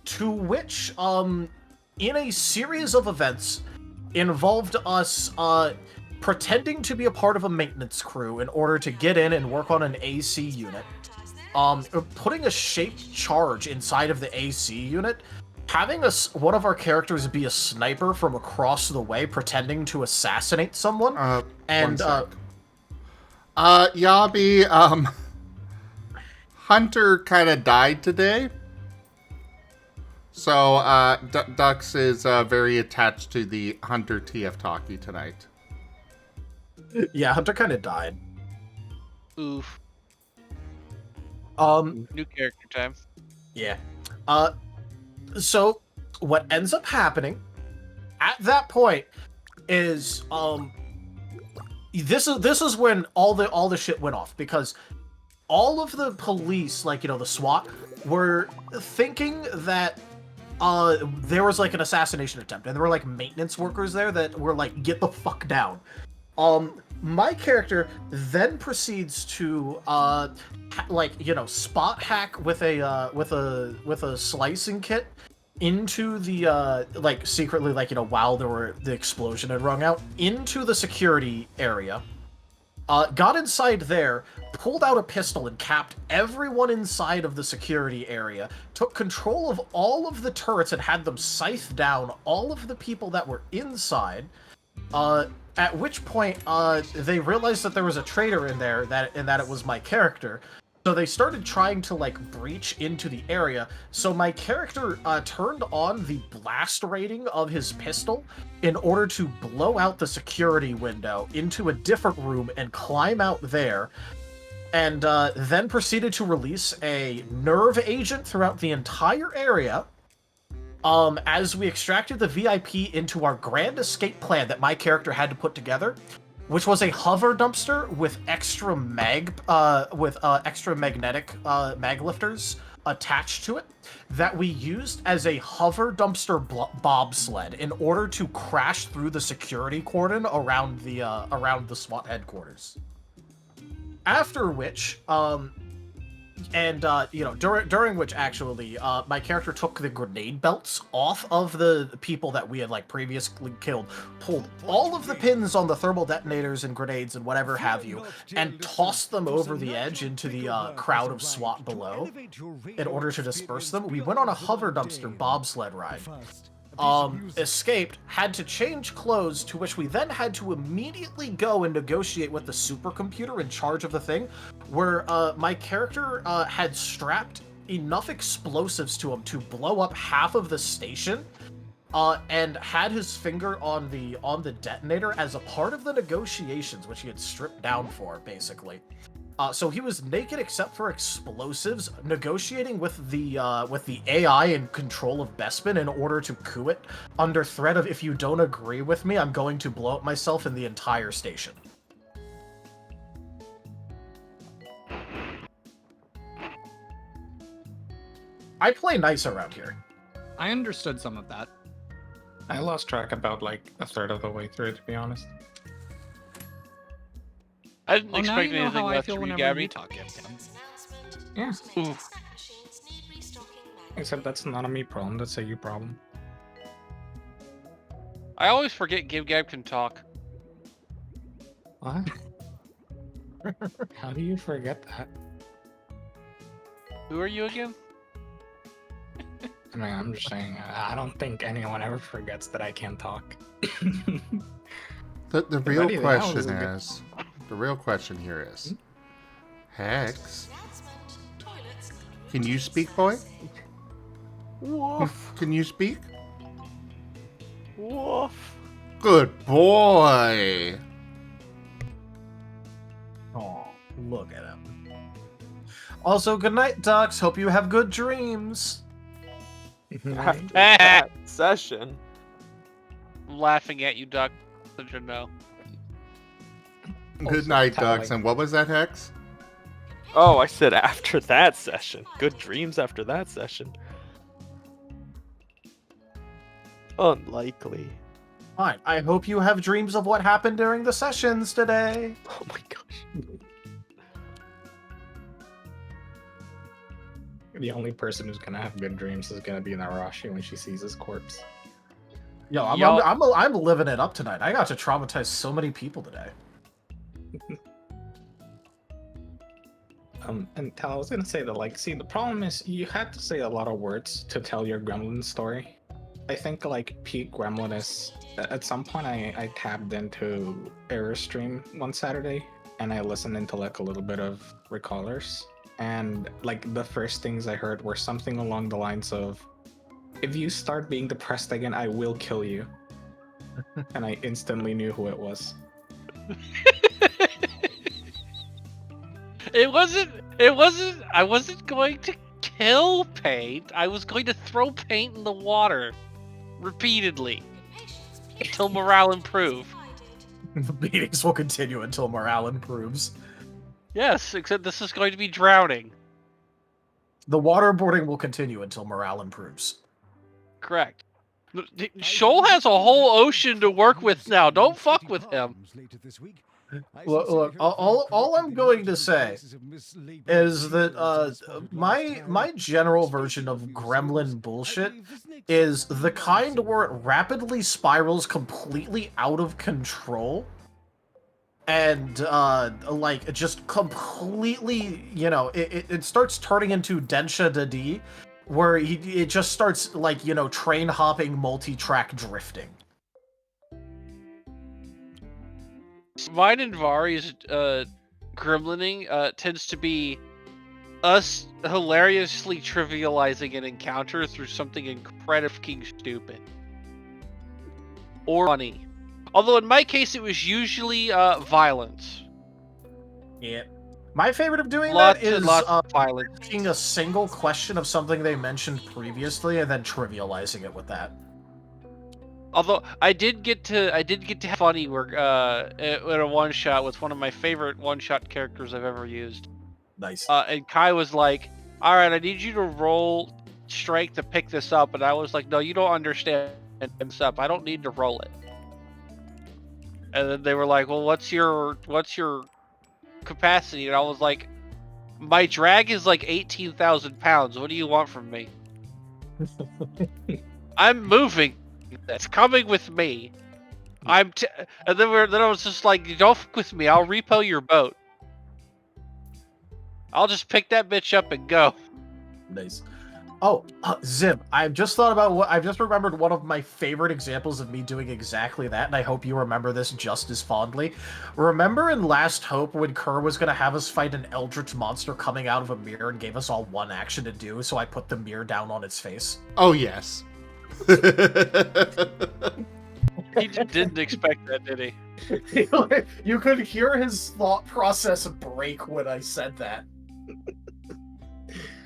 To which, in a series of events, involved us pretending to be a part of a maintenance crew in order to get in and work on an AC unit. putting a shaped charge inside of the AC unit, having one of our characters be a sniper from across the way pretending to assassinate someone, and Yabi, Hunter kind of died today. So, Dux is very attached to the Hunter TF Talkie tonight. Yeah, Hunter kind of died. Oof. New character time. Yeah. So what ends up happening at that point is this is when all the shit went off, because all of the police, like, you know, the SWAT, were thinking that there was like an assassination attempt, and there were like maintenance workers there that were like, get the fuck down. My character then proceeds to like, you know, spot hack with a slicing kit into the like, secretly, like, you know, while the explosion had rung out, into the security area. Got inside there, pulled out a pistol and capped everyone inside of the security area, took control of all of the turrets and had them scythe down all of the people that were inside. At which point, they realized that there was a traitor in there, and that it was my character. So they started trying to, like, breach into the area. So my character turned on the blast rating of his pistol in order to blow out the security window into a different room and climb out there. And then proceeded to release a nerve agent throughout the entire area. As we extracted the VIP into our grand escape plan that my character had to put together, which was a hover dumpster with extra extra magnetic mag lifters attached to it, that we used as a hover dumpster bobsled in order to crash through the security cordon around the SWAT headquarters. After which, you know, during which, actually, my character took the grenade belts off of the people that we had, like, previously killed, pulled all of the pins on the thermal detonators and grenades and whatever have you, and tossed them over the edge into the crowd of SWAT below in order to disperse them. We went on a hover dumpster bobsled ride. Escaped, had to change clothes, to which we then had to immediately go and negotiate with the supercomputer in charge of the thing, where my character had strapped enough explosives to him to blow up half of the station, and had his finger on the detonator as a part of the negotiations, which he had stripped down for, basically. So he was naked except for explosives, negotiating with the AI in control of Bespin in order to coup it, under threat of, if you don't agree with me, I'm going to blow up myself and the entire station. I play nice around here. I understood some of that. I lost track about like a third of the way through, to be honest. I didn't Well, now expect you know anything how I less feel from you, whenever Gabby. you talk, Yeah. Ooh. Except that's not a me problem, that's a you problem. I always forget Gab can talk. What? How do you forget that? Who are you again? I mean, I'm just saying, I don't think anyone ever forgets that I can't talk. The If real anything, that was question a good- is, the real question here is, Hex, can you speak, boy? Woof. Can you speak? Woof. Good boy. Oh, look at him. Also, good night, Dux. Hope you have good dreams. After that session. I'm laughing at you, Duck. Let you know. Good night, Dux. And what was that, Hex? Oh, I said after that session. Good dreams after that session. Unlikely. Fine. I hope you have dreams of what happened during the sessions today. Oh my gosh. The only person who's gonna have good dreams is gonna be Narashi when she sees his corpse. Yo, Yo. I'm living it up tonight. I got to traumatize so many people today. And I was gonna say that, like, see, the problem is you had to say a lot of words to tell your gremlin story. I think, like, peak gremlin is, at some point I tabbed into Error Stream one Saturday, and I listened into, like, a little bit of Recallers, and, like, the first things I heard were something along the lines of, if you start being depressed again, I will kill you. And I instantly knew who it was. It wasn't. I wasn't going to kill paint. I was going to throw paint in the water repeatedly until morale improved. The meetings will continue until morale improves. Yes, except this is going to be drowning. The waterboarding will continue until morale improves. Correct. Shoal has a whole ocean to work with now. Don't fuck with him. Look, all I'm going to say is that my general version of gremlin bullshit is the kind where it rapidly spirals completely out of control and like just completely, you know, it starts turning into Densha Dadi, where it just starts, like, you know, train hopping, multi-track drifting. Mine and Vari's gremlining tends to be us hilariously trivializing an encounter through something incredibly stupid or funny. Although in my case, it was usually violence. Yeah. My favorite of doing Lots that is and lots of violence. asking a single question of something they mentioned previously and then trivializing it with that. Although I did get to have funny work in a one shot with one of my favorite one shot characters I've ever used. Nice. And Kai was like, "All right, I need you to roll strength to pick this up," and I was like, "No, you don't understand this up. I don't need to roll it." And then they were like, "Well, what's your capacity?" And I was like, "My drag is like 18,000 pounds. What do you want from me?" I'm moving. That's coming with me. And then I was just like, "Don't fuck with me. I'll repo your boat. I'll just pick that bitch up and go." Nice. Oh, Zim, I've just remembered one of my favorite examples of me doing exactly that, and I hope you remember this just as fondly. Remember in Last Hope when Kerr was going to have us fight an eldritch monster coming out of a mirror and gave us all one action to do, so I put the mirror down on its face? Oh, yes. He didn't expect that, did he? You could hear his thought process break when I said that.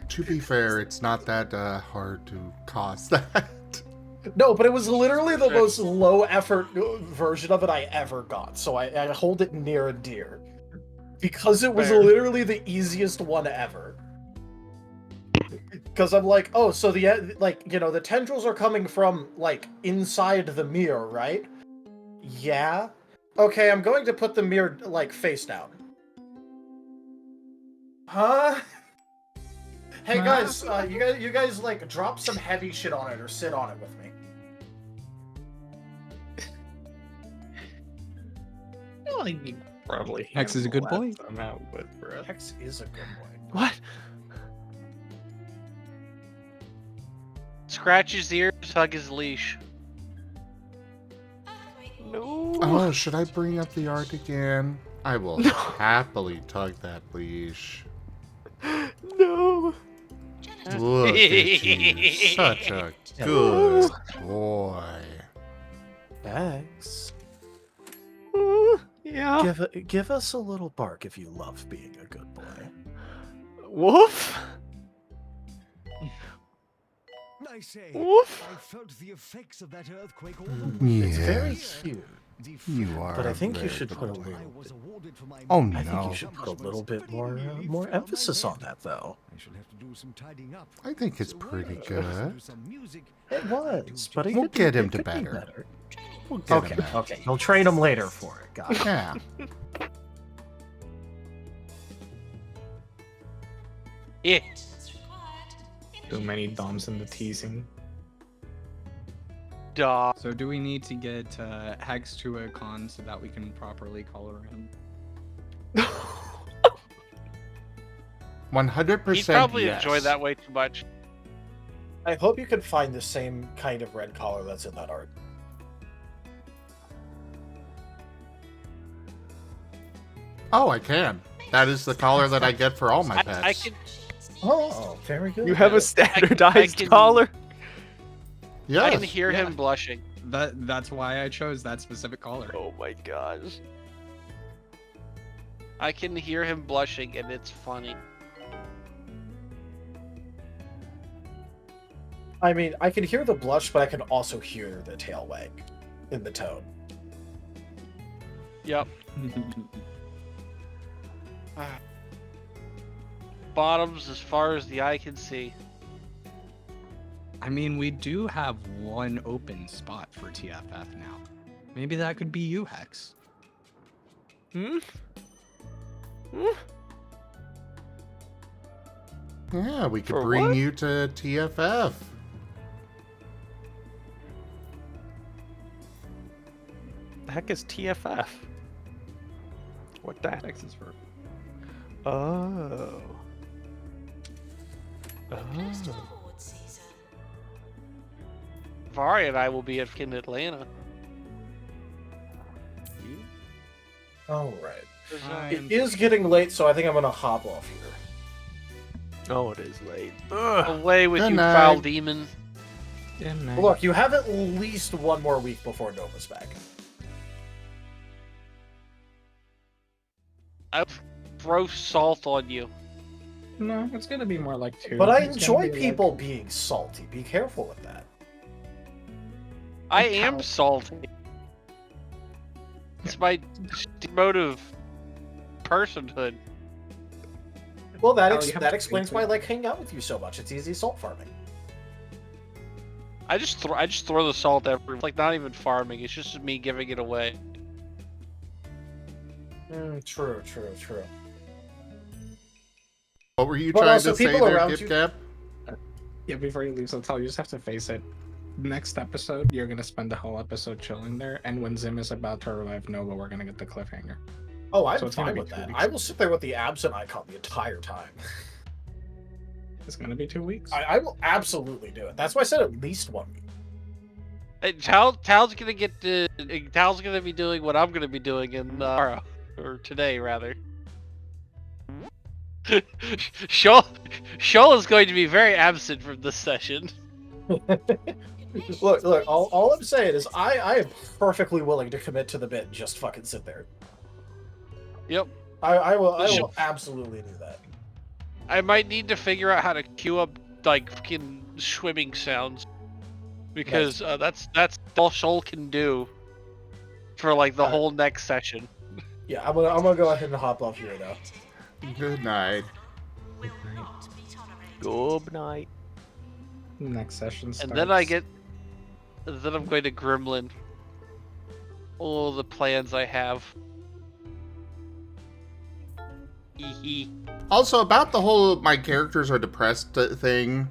To be fair, it's not that hard to cause that. No, but it was literally the most low effort version of it I ever got, so I hold it near and dear. Because it was literally the easiest one ever. Because I'm like, oh, so the tendrils are coming from, like, inside the mirror, right? Yeah. Okay, I'm going to put the mirror, like, face down. Huh? Hey guys, you guys like drop some heavy shit on it or sit on it with me. Well, you probably Hex is a good boy. Hex is a good boy. What? Scratch his ears, hug his leash. No. Oh, should I bring up the art again? I will happily tug that leash. No. Look at you, such a good boy. Hex. Yeah. Give us a little bark if you love being a good boy. Woof. I say, Woof. I felt the effects of that earthquake all over. It's very cute. You are. But I think you very should put a good. little bit. Oh I think no! you should put a little bit more emphasis on that, though. I shall have to do some tidying up. I think it's pretty good. It was, but We'll get him to better. We'll get Okay, him better. okay. You'll train him later for it. Got it. Yeah. Yeah. Too many DOMs in the teasing. Duh. So do we need to get Hex to a con so that we can properly color him? 100% He'd probably yes. enjoy that way too much. I hope you can find the same kind of red collar that's in that art. Oh, I can. That is the collar that I get for all my pets. I can. Oh, very good. You have a standardized can- collar? Yes. I can hear him blushing. That's why I chose that specific collar. Oh my gosh. I can hear him blushing, and it's funny. I mean, I can hear the blush, but I can also hear the tail wag in the tone. Yep. Bottoms as far as the eye can see. I mean, we do have one open spot for TFF now. Maybe that could be you, Hex. Hmm? Yeah, we could For bring what? you to TFF. The heck is TFF? What the heck? Texas for Oh. Close to Oh. award season. Vari and I will be in Atlanta. All right. Design. It is getting late, so I think I'm gonna hop off here. Oh, it is late. Ugh. Away with Good you, night. foul demon. Good night. Look, you have at least one more week before Nova's back. I'll throw salt on you. No, it's gonna be more like 2. But I It's gonna enjoy be people being salty. Be careful with that. I am salty. It's my mode of personhood. Well, that Oh, you have that to explains think why I that. like hanging out with you so much. It's easy salt farming. I just throw the salt everywhere. It's like not even farming. It's just me giving it away. True. What were you But trying also to say people there, around Kip you- Cap? Yeah, before you leave, so tell you just have to face it. Next episode, you're gonna spend the whole episode chilling there, and when Zim is about to revive Nova, we're gonna get the cliffhanger. Oh, I'm So it's gonna fine be with 2 that. weeks. I will sit there with the absent icon the entire time. It's gonna be 2 weeks. I will absolutely do it. That's why I said at least 1 week. Hey, Tal's gonna get to. Tal's gonna be doing what I'm gonna be doing in tomorrow or today rather. Shoal is going to be very absent from this session. Look, all I'm saying is I am perfectly willing to commit to the bit and just fucking sit there. Yep. I will absolutely do that. I might need to figure out how to queue up like fucking swimming sounds because that's all Shoal can do for like the whole next session. Yeah, I'm gonna go ahead and hop off here now. Good night. Will not be tolerated. Good night. Next session starts. And then I'm going to Gremlin. All the plans I have. Hee. Also, about the whole my characters are depressed thing,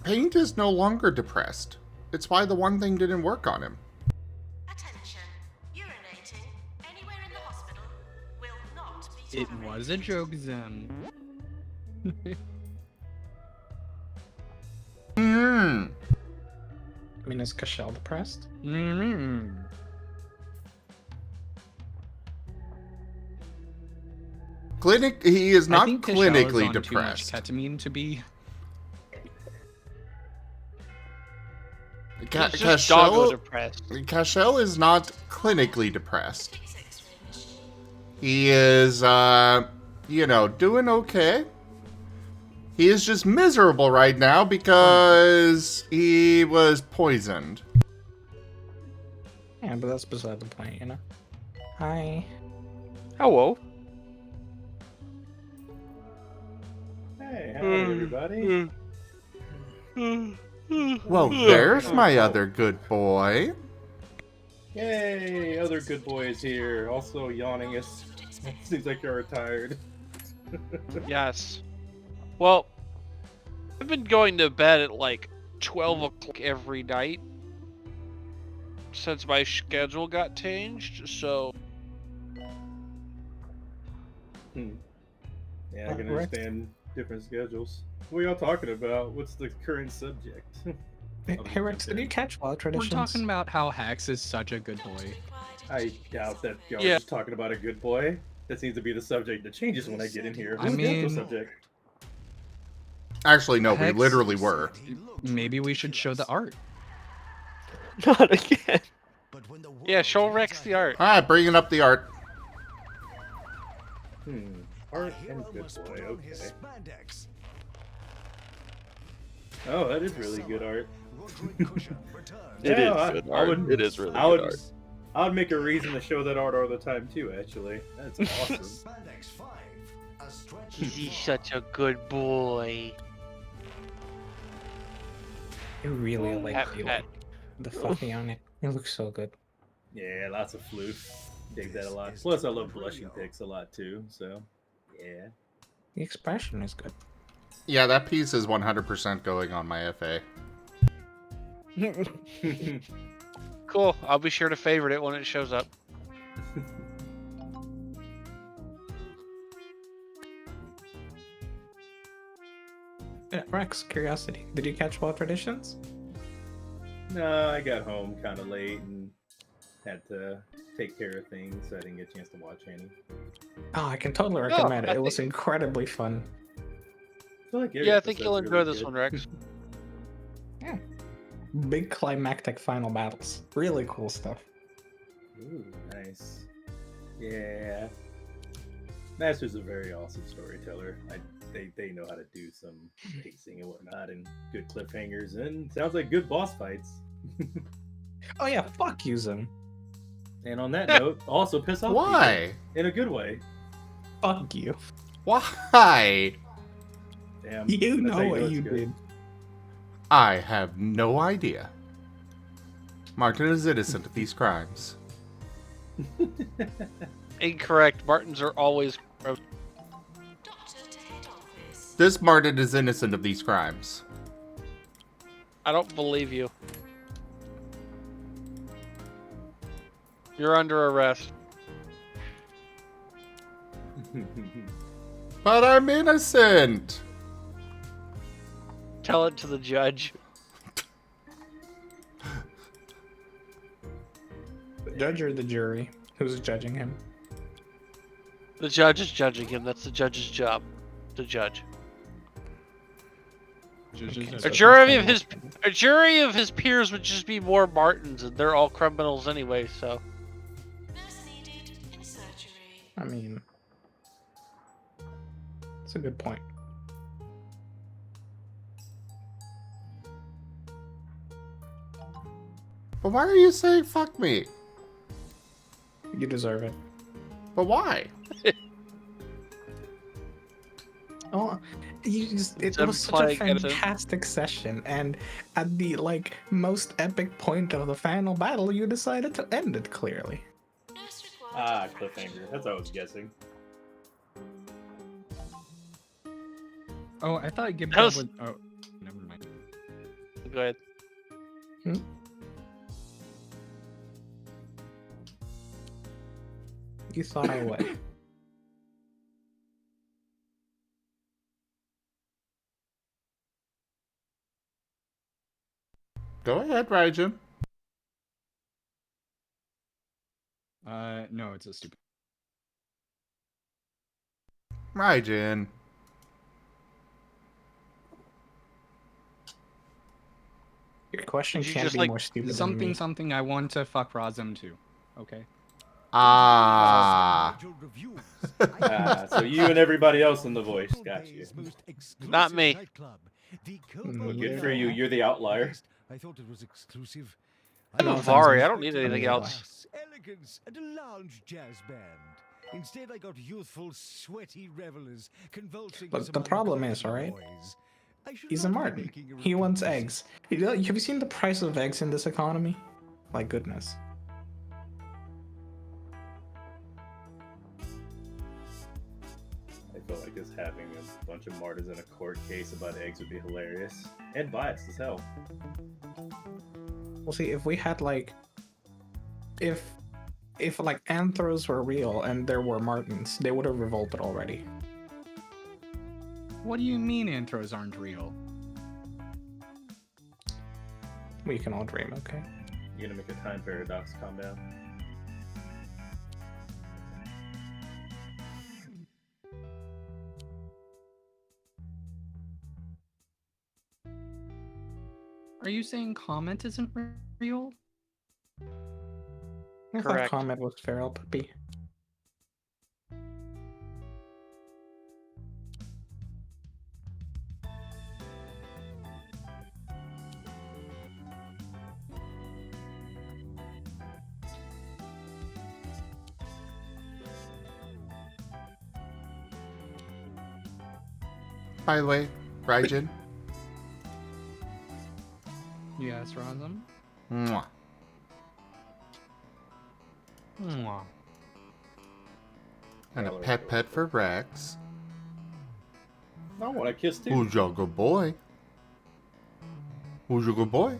Paint is no longer depressed. It's why the one thing didn't work on him. Attention. Urinating anywhere in the hospital will not be It tolerated. was a joke, Zim. Hmm. I mean, is Cashel depressed? He is I not think Cashel is clinically on depressed. Too much ketamine to be. Ca- He's just doggo Cashel, depressed. Cashel is not clinically depressed. He is, doing okay. He is just miserable right now because he was poisoned. Yeah, but that's beside the point, you know? Hi. Hello. Hey, howdy everybody. Well, there's my other good boy. Yay, other good boys here. Also yawning us. Seems like you're retired. Yes. Well, I've been going to bed at like 12 o'clock every night since my schedule got changed, so Yeah, I can Rex? understand different schedules. What are y'all talking about? What's the current subject? Hey Rex, did you catch Wild We're Traditions? talking about how Hex is such a good boy. I doubt that y'all Yeah. are just talking about a good boy. That seems to be the subject that changes when I get in here. I Who's the actual mean- subject? Actually, no, we Hex- literally were. Maybe we should show the art. Not again. Yeah, show Rex the art. Alright, bringing up the art. Art and good boy, okay. Oh, that is really good art. It is I- good I art. would- It is really I good would, art. I would make a reason to show that art all the time too, actually. That's awesome. He's such a good boy. I really like Pat, the, pat. the fluffy on it. It looks so good. Yeah, lots of floof. Dig that a lot. Plus, I love blushing pics a lot too, so yeah. The expression is good. Yeah, that piece is 100% going on my FA. Cool. I'll be sure to favorite it when it shows up. Yeah, Rex, curiosity. Did you catch Wild Traditions? No, I got home kind of late and had to take care of things, so I didn't get a chance to watch any. Oh, I can totally recommend it. I It was incredibly fun. I feel like every Yeah, I think episode's you'll enjoy really this good. one, Rex. Big climactic final battles. Really cool stuff. Ooh, nice. Yeah. Master's a very awesome storyteller. They know how to do some pacing and whatnot, and good cliffhangers, and sounds like good boss fights. Oh yeah, fuck you, Zim. And on that note, also piss off Why? people in a good way. Fuck you. Why? Damn. You that's how know what it's you good. did. I have no idea. Marten is innocent of these crimes. Incorrect. Martins are always. This Marten is innocent of these crimes. I don't believe you. You're under arrest. But I'm innocent! Tell it to the judge. The judge or the jury? Who's judging him? The judge is judging him. That's the judge's job. To judge. A jury of his peers would just be more Martins, and they're all criminals anyway. So. I mean, it's a good point. But why are you saying fuck me? You deserve it. But why? Oh, it I'm was such a playing innocent. fantastic session, and at the most epic point of the final battle, you decided to end it clearly. Ah, cliffhanger. That's what I was guessing. Oh, I thought Gib That was- would. Oh, never mind. Go ahead. You thought I would. Go ahead, Raijin. No, it's a stupid. Raijin. Your question Did you can't just, be like, more stupid something than me. something I want to fuck Razum too. Okay. Ah. So you and everybody else in the voice. Got you. Not me. Well, good for you. You're the outlier. I thought it was exclusive. I'm a Vari. I don't need anything else. Elegance and a lounge jazz band. Instead, I got youthful, sweaty revelers convulsing. But the problem is, alright? He's a Marten. He wants eggs. Have you seen the price of eggs in this economy? My goodness. I feel like just having a bunch of martyrs in a court case about eggs would be hilarious. And biased as hell. Well, see, if we had if if like anthros were real and there were Martens, they would have revolted already. What do you mean anthros aren't real? We can all dream, okay? You're gonna make a time paradox. Calm down. Are you saying comment isn't real? I thought comment was feral puppy. By the way, Raijin. Yes, Razum. Mwah. Mwah. And a pet for Rex. I want to kiss too. Who's your good boy? Who's your good boy?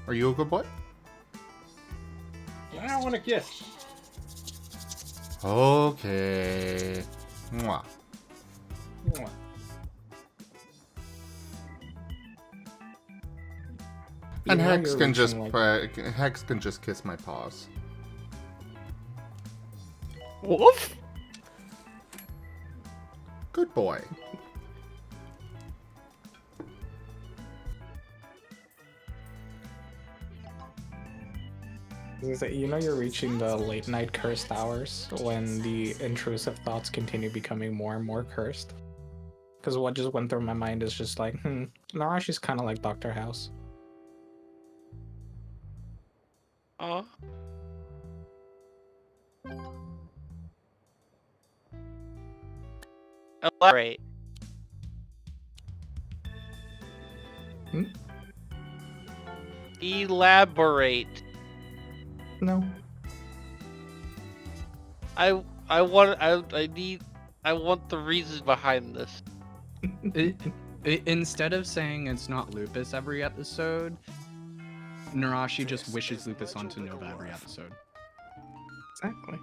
Are you a good boy? I want to kiss. Okay. Mwah. And Hex can just Hex can just kiss my paws. Woof. Good boy. You know you're reaching the late night cursed hours when the intrusive thoughts continue becoming more and more cursed. Because what just went through my mind is just like, Narashi's kind of like Dr. House. Oh. Elaborate. Elaborate. No. I want the reason behind this. Instead of saying it's not Lupus every episode, Narashi just wishes Lupus onto Nova every episode. Exactly.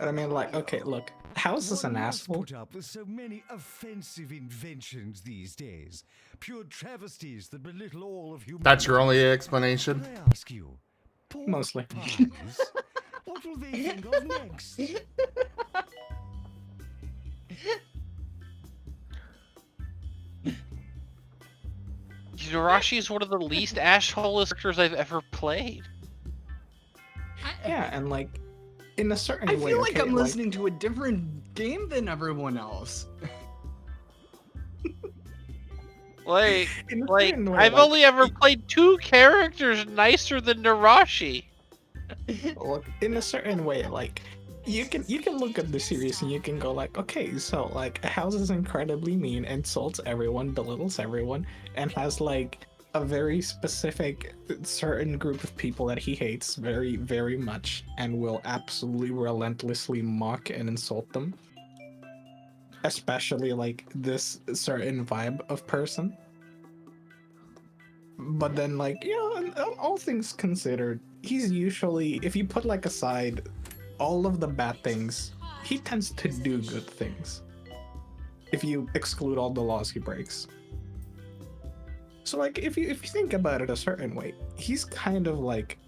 And I mean, like, okay, look, House is an asshole. Put up with so many offensive inventions these days. Pure travesties that belittle all of humanity. That's your only explanation? I ask you, Mostly. what will they think of next? Narashi is one of the least asshole characters I've ever played. Yeah, and like, in a certain I way. feel like okay, I'm listening to a different game than everyone else. Like, In a certain way, I've like, only ever played 2 characters nicer than Narashi. Look, in a certain way, like, you can look at the series and you can go like, okay, so like House is incredibly mean, insults everyone, belittles everyone, and has like a very specific certain group of people that he hates very, very much and will absolutely relentlessly mock and insult them. Especially like this certain vibe of person. But then, like, you know, all things considered, he's usually, if you put like aside all of the bad things, he tends to do good things. If you exclude all the laws he breaks. So like, if you think about it a certain way, he's kind of like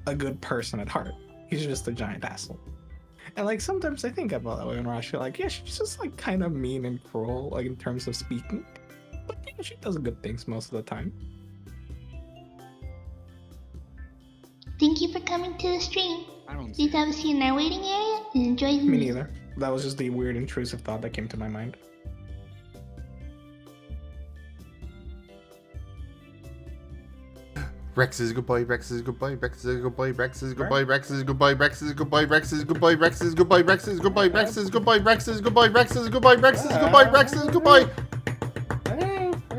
a good person at heart. He's just a giant asshole. And like, sometimes I think about that way when Rashi, like, yeah, she's just like kind of mean and cruel, like in terms of speaking. But yeah, she does good things most of the time. Thank you for coming to the stream. I don't Please have a seat in our waiting area and enjoy the Me music. neither. That was just the weird intrusive thought that came to my mind. Rex is a good boy, Rex is a good boy, Rex is a good boy, Rex is a good boy, Rex is a good boy, Rex is a good boy, Rex is a good boy, Rex is a good boy, Rex is a good boy, Rex is a good boy, Rex is a good boy, Rex is a good boy, Rex is a good boy, Rex is a good boy.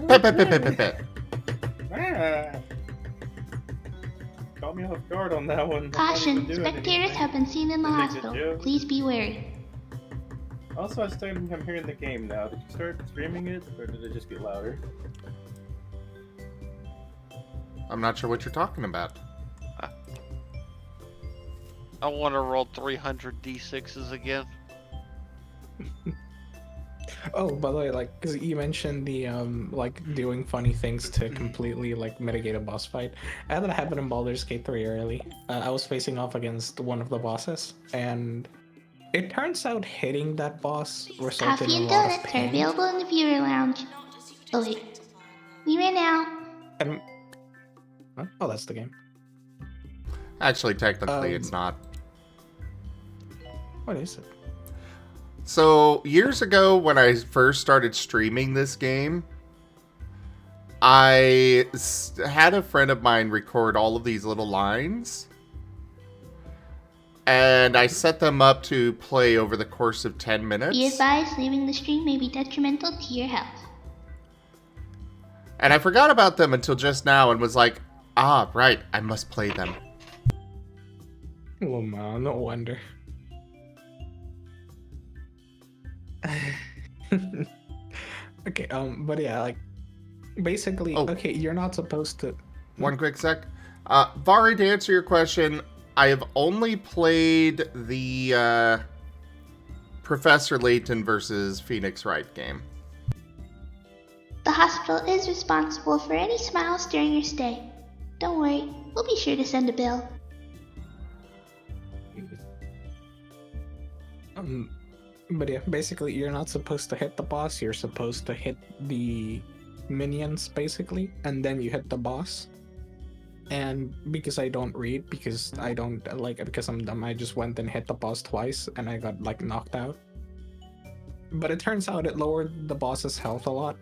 Pet, pet, pet, pet, pet, pet. Caught me off guard on that one. Caution, spectators have been seen in the hospital. Please be wary. Also, I started I'm hearing the game now. Did you start streaming it, or did it just get louder? I'm not sure what you're talking about. I want to roll 300 d6s again. Oh, by the way, like, because you mentioned the like doing funny things to completely like mitigate a boss fight. I had that happen in Baldur's Gate 3 early. I was facing off against one of the bosses, and it turns out hitting that boss resulted Coffee in a and lot of donuts are pain. available in the viewer lounge. Oh wait, we ran out. And oh, that's the game. Actually, technically, it's not. What is it? So, years ago, when I first started streaming this game, I had a friend of mine record all of these little lines. And I set them up to play over the course of 10 minutes. Be advised, leaving the stream may be detrimental to your health. And I forgot about them until just now and was like, ah, right, I must play them. Oh man, no wonder. Okay, but yeah, like, basically, okay, you're not supposed to... One quick sec. Vari, to answer your question, I have only played the Professor Layton versus Phoenix Wright game. The hospital is responsible for any smiles during your stay. Don't worry, we'll be sure to send a bill. But yeah, basically, you're not supposed to hit the boss, you're supposed to hit the minions, basically, and then you hit the boss. And because I don't read, because I don't, like, because I'm dumb, I just went and hit the boss twice, and I got, like, knocked out. But it turns out it lowered the boss's health a lot,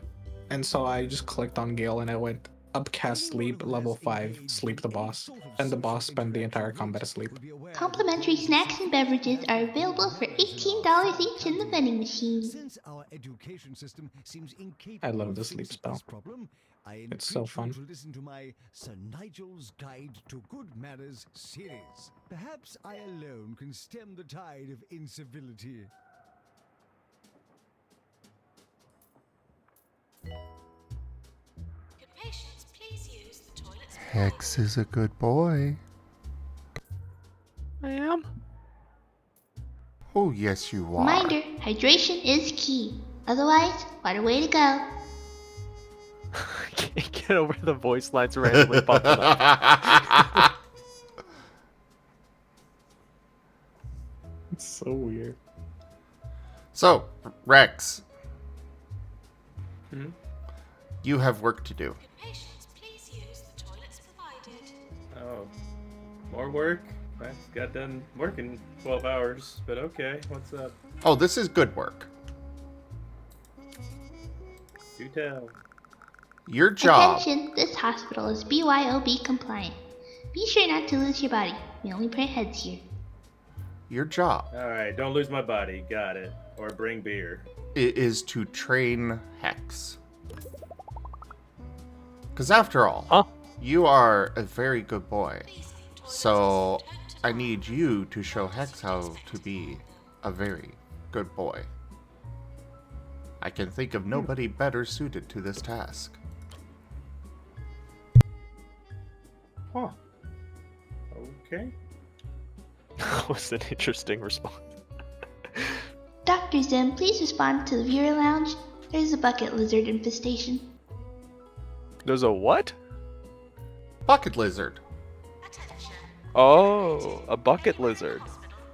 and so I just clicked on Gale and I went, upcast sleep, level 5, sleep the boss. And the boss spent the entire combat asleep. Complimentary snacks and beverages are available for $18 each in the vending machine. Since our education system seems incapable I love the of sleep fixing spell. this problem, I It's so entreat fun. you to listen to my Sir Nigel's Guide to Good Manners series. Perhaps I alone can stem the tide of incivility. Could patients please use the toilets? Hex is a good boy. I am. Oh, yes, you are. Reminder, hydration is key. Otherwise, water way to go. Can't get over the voice lines randomly popping up. It's so weird. So, Rex. Hmm? You have work to do. Patients please use the toilets provided. Oh, more work? I got done working 12 hours, but okay, what's up? Oh, this is good work. Do tell. Your job. Attention, this hospital is BYOB compliant. Be sure not to lose your body. We only print heads here. Your job Alright, don't lose my body, got it. Or bring beer. is to train Hex. Because after all, you are a very good boy. So I need you to show Hex how to be a very good boy. I can think of nobody better suited to this task. Huh. Okay. That was an interesting response. Dr. Zim, please respond to the viewer lounge. There's a bucket lizard infestation. There's a what? Bucket lizard. Oh, a bucket lizard.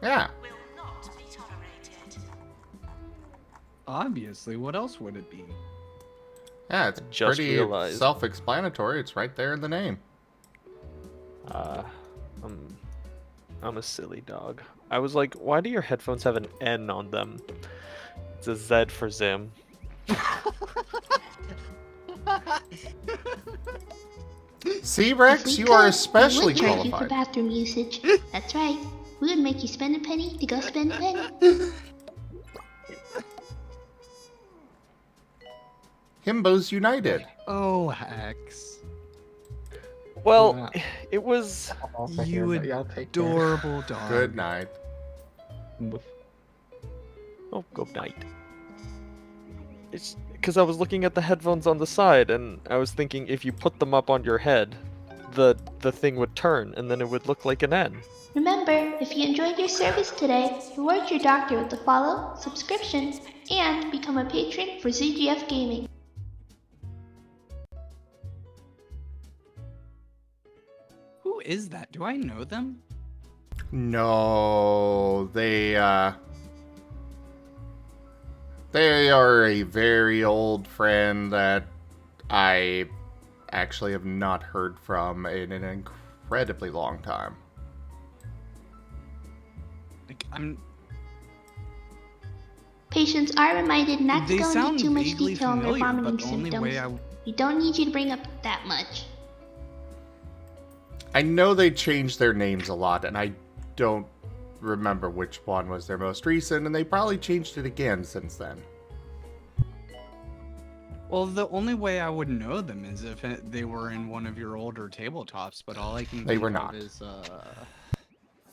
Yeah. Obviously, what else would it be? Yeah, it's Just pretty realized. self-explanatory. It's right there in the name. I'm a silly dog. I was like, why do your headphones have an N on them? It's a Z for Zim. See, Rex, If we you are could, especially we would charge you for qualified. bathroom usage. That's right. We would make you spend a penny to go spend a penny. Himbos United. Oh, Hex. Well, it was... You adorable dog. Good night. Oh, good night. It's because I was looking at the headphones on the side, and I was thinking if you put them up on your head, the thing would turn, and then it would look like an N. Remember, if you enjoyed your service today, reward your doctor with a follow, subscription, and become a patron for ZGF Gaming. Who is that? Do I know them? No, they are a very old friend that I actually have not heard from in an incredibly long time. Like, Patients are reminded not to They go into sound too much vaguely detail on their familiar, vomiting but the only symptoms. way I... We don't need you to bring up that much. I know they changed their names a lot, and I don't remember which one was their most recent, and they probably changed it again since then. Well, the only way I would know them is if they were in one of your older tabletops, but all I can They think were of not. is,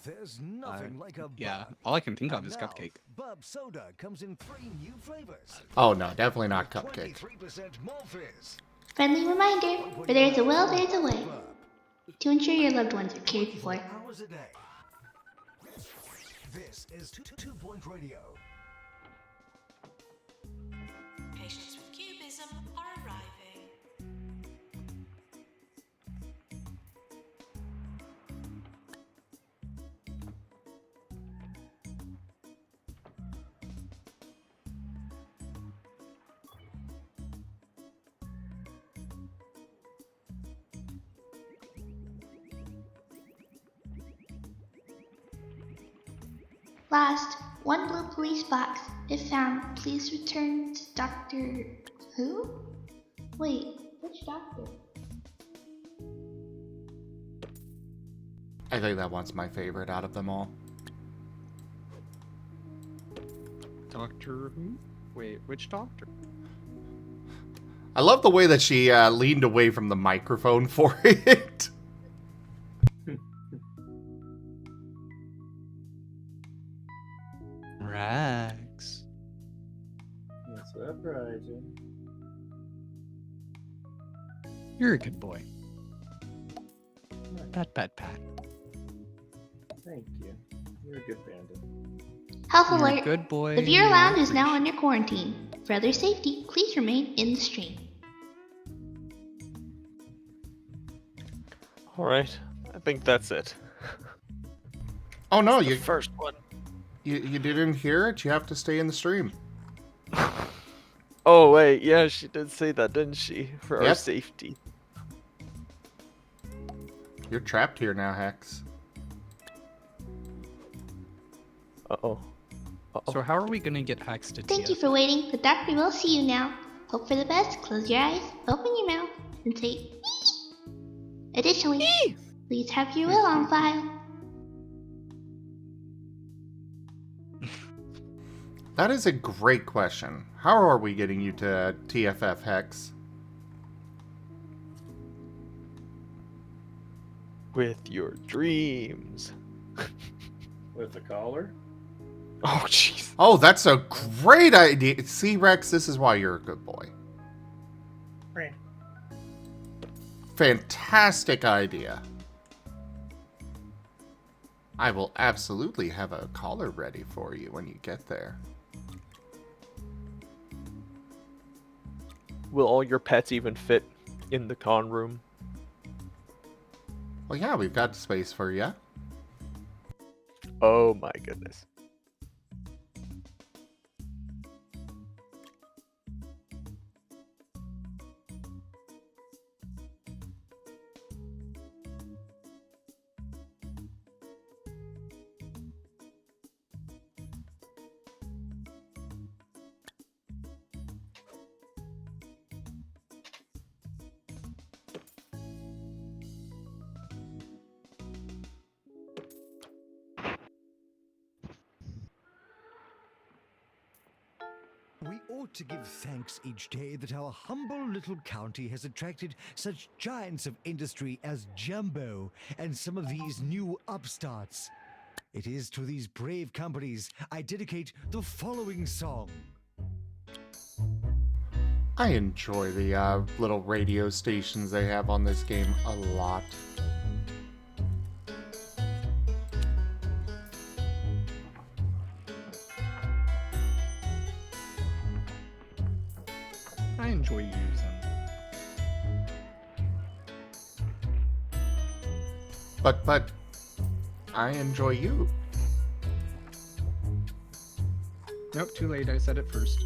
There's nothing like a yeah, bub. all I can think of And is now, Cupcake. Bub Soda comes in 3 new flavors. Oh no, definitely not Cupcake. 23% more fizz. Friendly reminder, where there's a will, there's a way. To ensure your loved ones are cared for. Hours a day. This is 2-Point Radio. Patients with cubism are arriving. Last, one blue police box. If found, please return to Dr. Who? Wait, which doctor? I think that one's my favorite out of them all. Doctor Who? Wait, which doctor? I love the way that she leaned away from the microphone for it. Rags. What's up, Ryzen? You're a good boy. Pat, pat, pat. Thank you. You're a good bandit. Health You're a alert! good boy. The viewer You're lounge is now appreciated. under quarantine. For other safety, please remain in the stream. Alright, I think that's it. Oh no, The you first one. you didn't hear it? You have to stay in the stream. Oh wait, yeah, she did say that, didn't she? For our Yep. safety. You're trapped here now, Hex. Uh-oh. So how are we gonna get hacks to Thank Tia? you for waiting. The doctor will see you now. Hope for the best. Close your eyes, open your mouth, and say "Ee." Additionally, please have your will on file. That is a great question. How are we getting you to TFF, Hex? With your dreams. With the collar? Oh, jeez. Oh, that's a great idea. See, Rex, this is why you're a good boy. Right. Fantastic idea. I will absolutely have a collar ready for you when you get there. Will all your pets even fit in the con room? Well, yeah, we've got space for you. Oh my goodness. We ought to give thanks each day that our humble little county has attracted such giants of industry as Jumbo and some of these new upstarts. It is to these brave companies I dedicate the following song. I enjoy the little radio stations they have on this game a lot. I enjoy using. But, I enjoy you. Nope, too late. I said it first.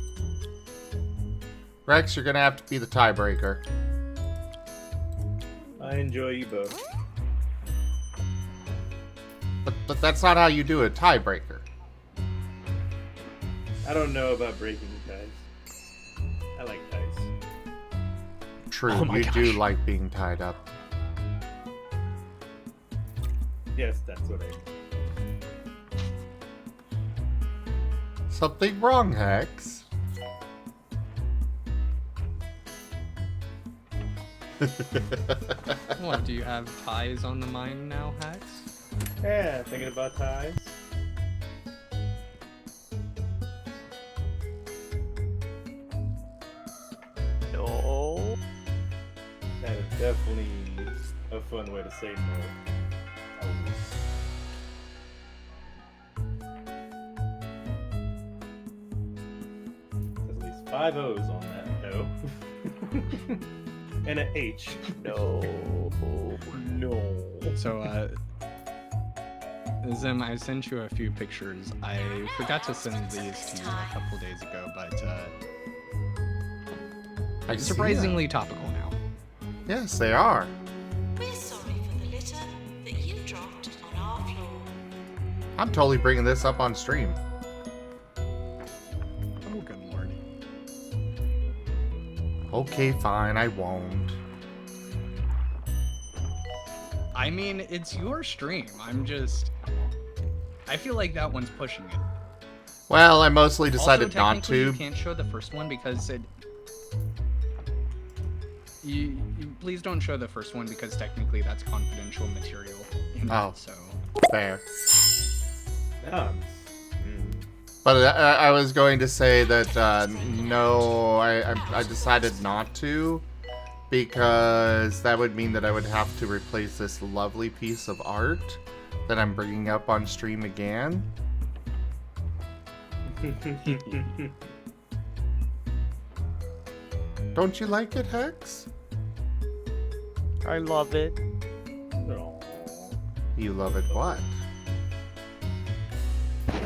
Rex, you're gonna have to be the tiebreaker. I enjoy you both. But that's not how you do a tiebreaker. I don't know about breaking ties. I like ties. True, Oh my you do gosh. like being tied up. Yes, that's what I mean. Something wrong, Hex? What, do you have ties on the mind now, Hex? Yeah, thinking about ties. No. That is definitely a fun way to say no. There's at least 5 O's on that no. And an H. No. No. So, Zim, I sent you a few pictures. I forgot to send these to you a couple days ago, but I see surprisingly topical now. Yes, they are. We're sorry for the litter that you dropped on our floor. I'm totally bringing this up on stream. Oh, good lord. Okay, fine, I won't. I mean, it's your stream. I feel like that one's pushing it. Well, I mostly decided Also, not technically, to. You can't show the first one because it. You please don't show the first one because technically that's confidential material. Oh, so fair. Yeah. But I was going to say that no, I decided not to, because that would mean that I would have to replace this lovely piece of art that I'm bringing up on stream again. Don't you like it, Hex? I love it. No. You love it what?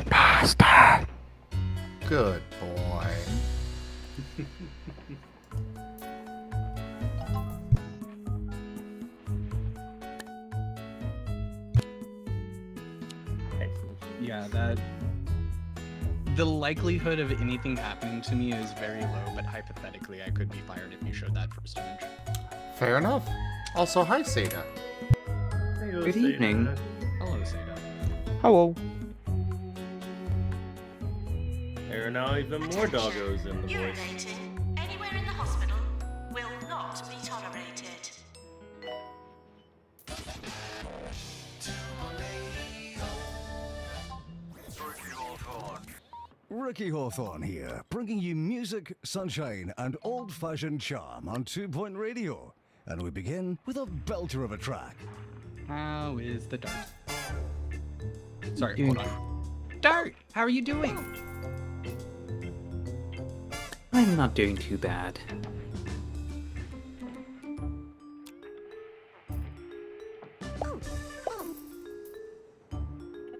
Pasta. Good boy. yeah, that. The likelihood of anything happening to me is very low, but hypothetically, I could be fired if you showed that first image. Fair enough. Also, hi, Seda. Good evening. Hello, Seda. Hello. There are now even more doggos in the voice. Urinating anywhere in the hospital will not be tolerated. Ricky Hawthorne here, bringing you music, sunshine, and old-fashioned charm on 2 Point Radio. And we begin with a belter of a track. How is the dart? Sorry, hold on. Dart, how are you doing? I'm not doing too bad. And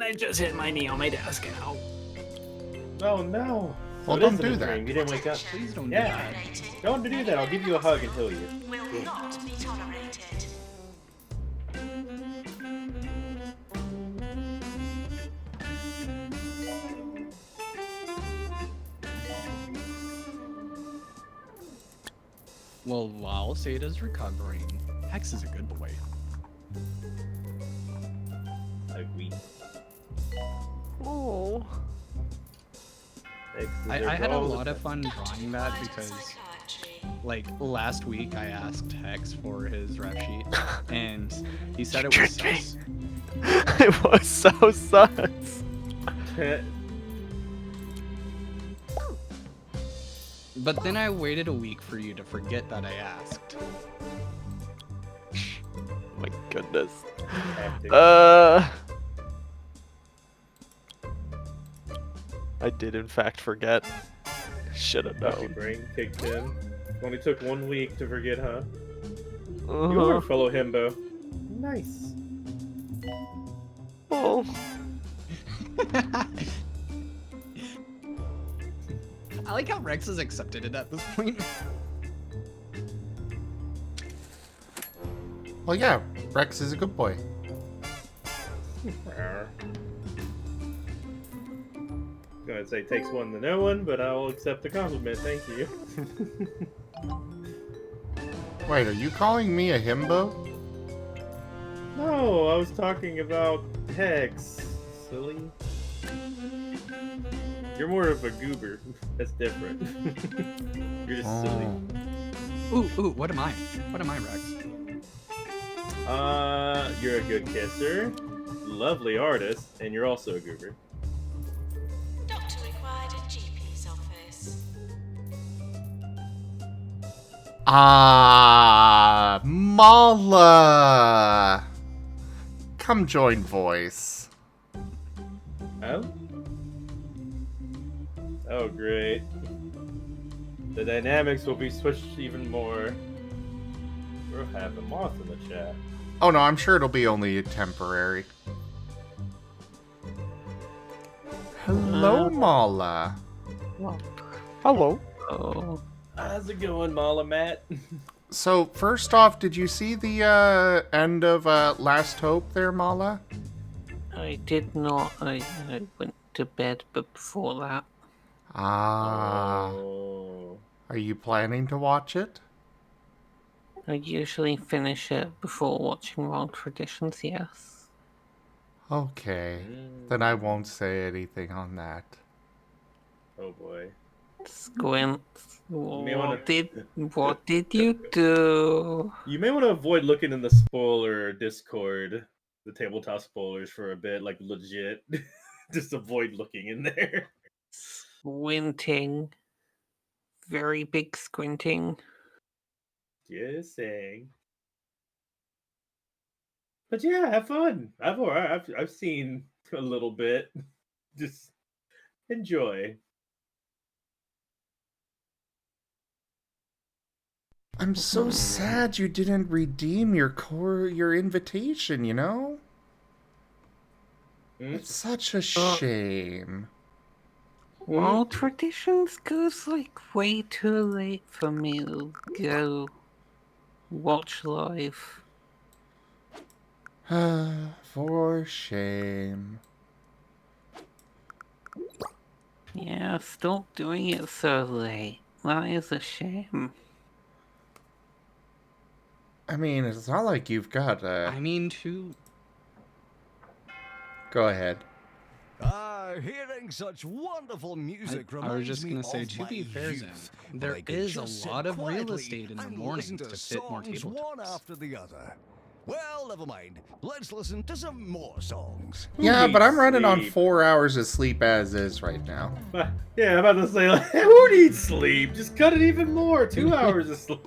I just hit my knee on my desk. Ow. Oh no. Well, it don't isn't do a that. dream. You didn't wake up. Please don't Yeah. Don't do that. I'll give you a hug and tell you. Will not be tolerated. Well, while Seda's recovering, Hex is a good boy. Agree. Oh. I had a lot of fun drawing that because, like, last week I asked Hex for his ref sheet, and he said it was sus. It was so sus. But then I waited a week for you to forget that I asked. My goodness. Hectic. I did in fact forget. Should have Lucky known. brain kicked in. Only took 1 week to forget, huh? Uh-huh. You are a fellow himbo. Nice. Oh. I like how Rex has accepted it at this point. Well, yeah, Rex is a good boy. Gonna say takes one to know one, but I will accept the compliment. Thank you. Wait, are you calling me a himbo? No, I was talking about Hex. Silly. You're more of a goober. That's different. You're just silly. Ooh, what am I? What am I, Rex? You're a good kisser, lovely artist, and you're also a goober. Doctor required at GP's office. Ah, Mala! Come join voice. Oh? Oh, great. The dynamics will be switched even more. We'll have the moth in the chat. Oh no, I'm sure it'll be only temporary. Hello, Mala. Hello. Oh. How's it going, Mala Matt? So, first off, did you see the end of Last Hope there, Mala? I did not. I went to bed before that. Ah. Oh. Are you planning to watch it? I usually finish it before watching Wrong Traditions, yes. Okay. Then I won't say anything on that. Oh boy. Squint. may What did you do? You may want to avoid looking in the spoiler Discord, the tabletop spoilers, for a bit, like legit. Just avoid looking in there. Squinting. Very big squinting. Just saying. But yeah, have fun. I've seen a little bit. Just enjoy. I'm so sad you didn't redeem your invitation, you know? It's such a shame. Well, Traditions goes like way too late for me to go watch live. For shame. Yeah, stop doing it so late. That is a shame. I mean, it's not like you've got a... I mean, too. Go ahead. Hearing such wonderful music I was just reminds gonna me say, of to my be fair, Zen, youth, there when I could is just a sit lot of real quietly estate in the and mornings listen to fit more songs one tabletops. after the other. Well, never mind. Let's listen to some more songs. Yeah, but I'm running on 4 hours of sleep as is right now. Yeah, I'm about to say, like, who needs sleep? Just cut it even more. 2 hours of sleep.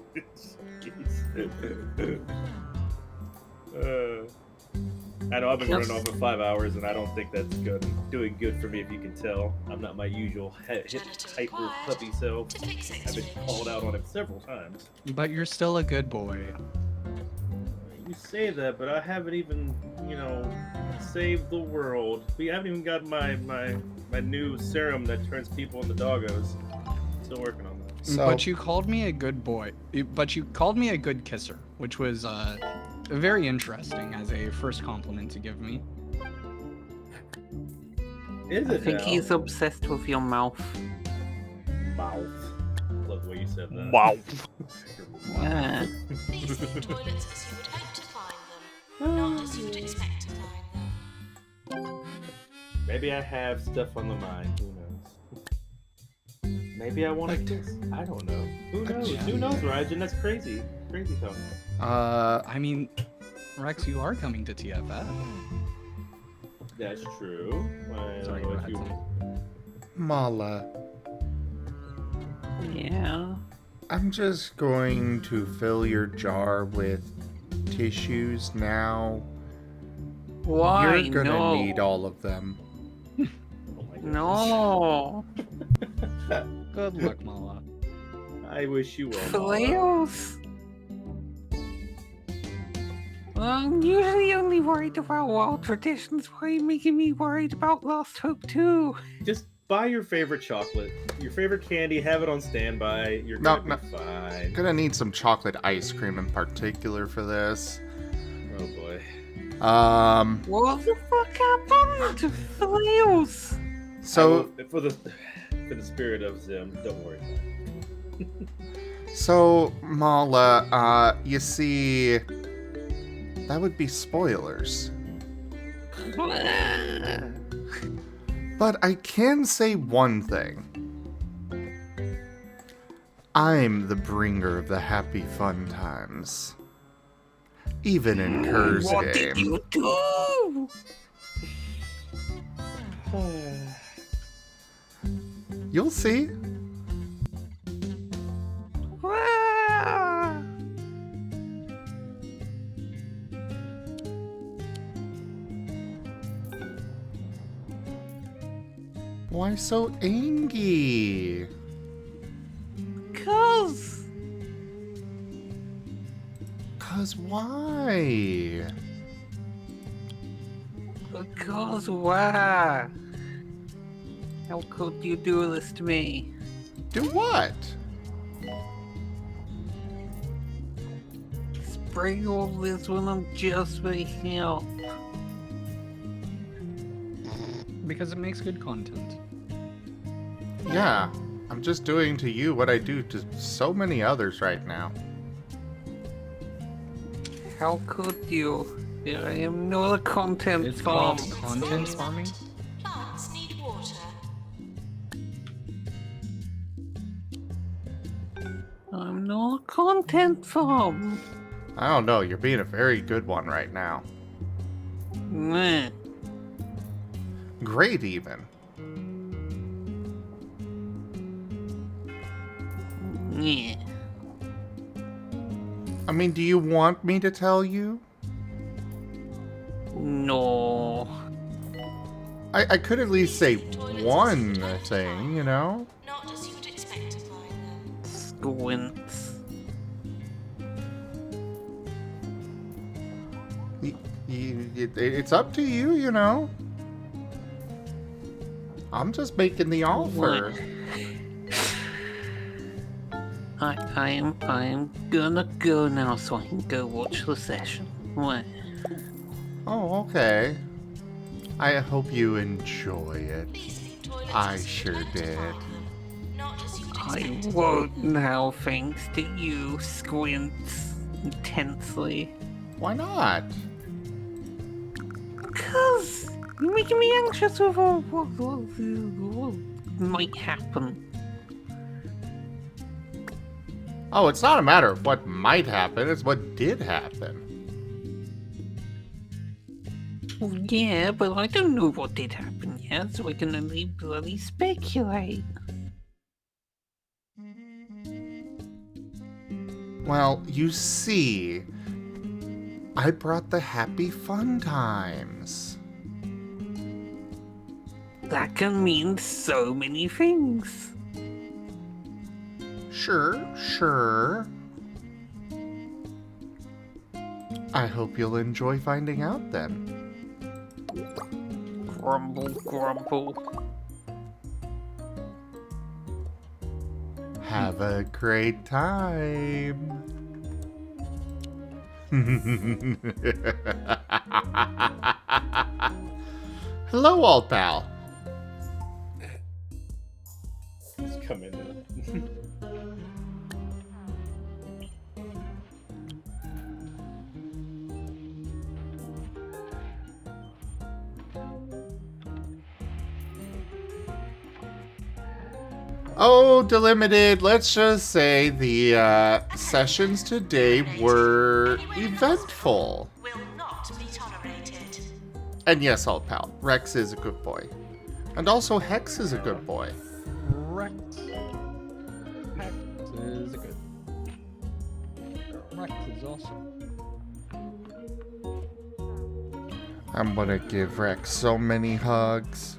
I know I've been running off for 5 hours, and I don't think that's good. Doing good for me, if you can tell. I'm not my usual hyper puppy self. I've been called out on it several times. But you're still a good boy. You say that, but I haven't even, saved the world. We haven't even got my new serum that turns people into doggos. Still working on that. But you called me a good boy. But you called me a good kisser, which was very interesting as a first compliment to give me. I think he's obsessed with your mouth. Mouth. Love the way you said that. Mouth. Yeah. These are your toilets as you would hope to find them, not as you would expect to find them. Maybe I have stuff on the mind. Who knows? Maybe I want to kiss. I don't know. Who knows? Who knows, Rajan? That's crazy. Crazy talk. I mean, Rex, you are coming to TFF. That's true. I Sorry, don't know go if ahead, you... Mala. Yeah. I'm just going to fill your jar with tissues now. Why? You're gonna No. need all of them. No. Good luck, Mala. I wish you well. Flails. I'm usually only worried about wild traditions. Why are you making me worried about Lost Hope too? Just buy your favorite chocolate, your favorite candy, have it on standby. You're gonna be fine. Gonna need some chocolate ice cream in particular for this. Oh boy. What the fuck happened to Flails? So for the spirit of Zim, don't worry about it. So, Mala, you see, that would be spoilers. But I can say one thing. I'm the bringer of the happy fun times. Even in Kerr's game. What did you do? You'll see. Why so angry? Cause why? Because why? How could you do this to me? Do what? Spray all this when I'm just waking up. Because it makes good content. Yeah, I'm just doing to you what I do to so many others right now. How could you? I am not a content It's farm. called content farming? Plants need water. I'm not a content farm. I don't know, you're being a very good one right now. Meh. Great, even. Yeah. I mean, do you want me to tell you? No. I could at least say one thing, you know? Not as you would expect to find them. Squints. It's up to you, you know? I'm just making the offer. I'm gonna go now so I can go watch the session. What? Oh, okay. I hope you enjoy it. I sure did. I won't now, thanks to you, Squints, intensely. Why not? Because you're making me anxious over what might happen. Oh, it's not a matter of what might happen, it's what did happen. Well, yeah, but I don't know what did happen yet, so I can only bloody speculate. Well, you see, I brought the happy fun times. That can mean so many things. Sure. I hope you'll enjoy finding out then. Grumble, grumble. Have a great time. Hello, old pal. Just come in. Oh, Delimited, let's just say the sessions today were eventful. Will not be tolerated. And yes, old pal, Rex is a good boy. And also Hex is a good boy. Right. Hex is good. Rex is awesome. I'm gonna give Rex so many hugs.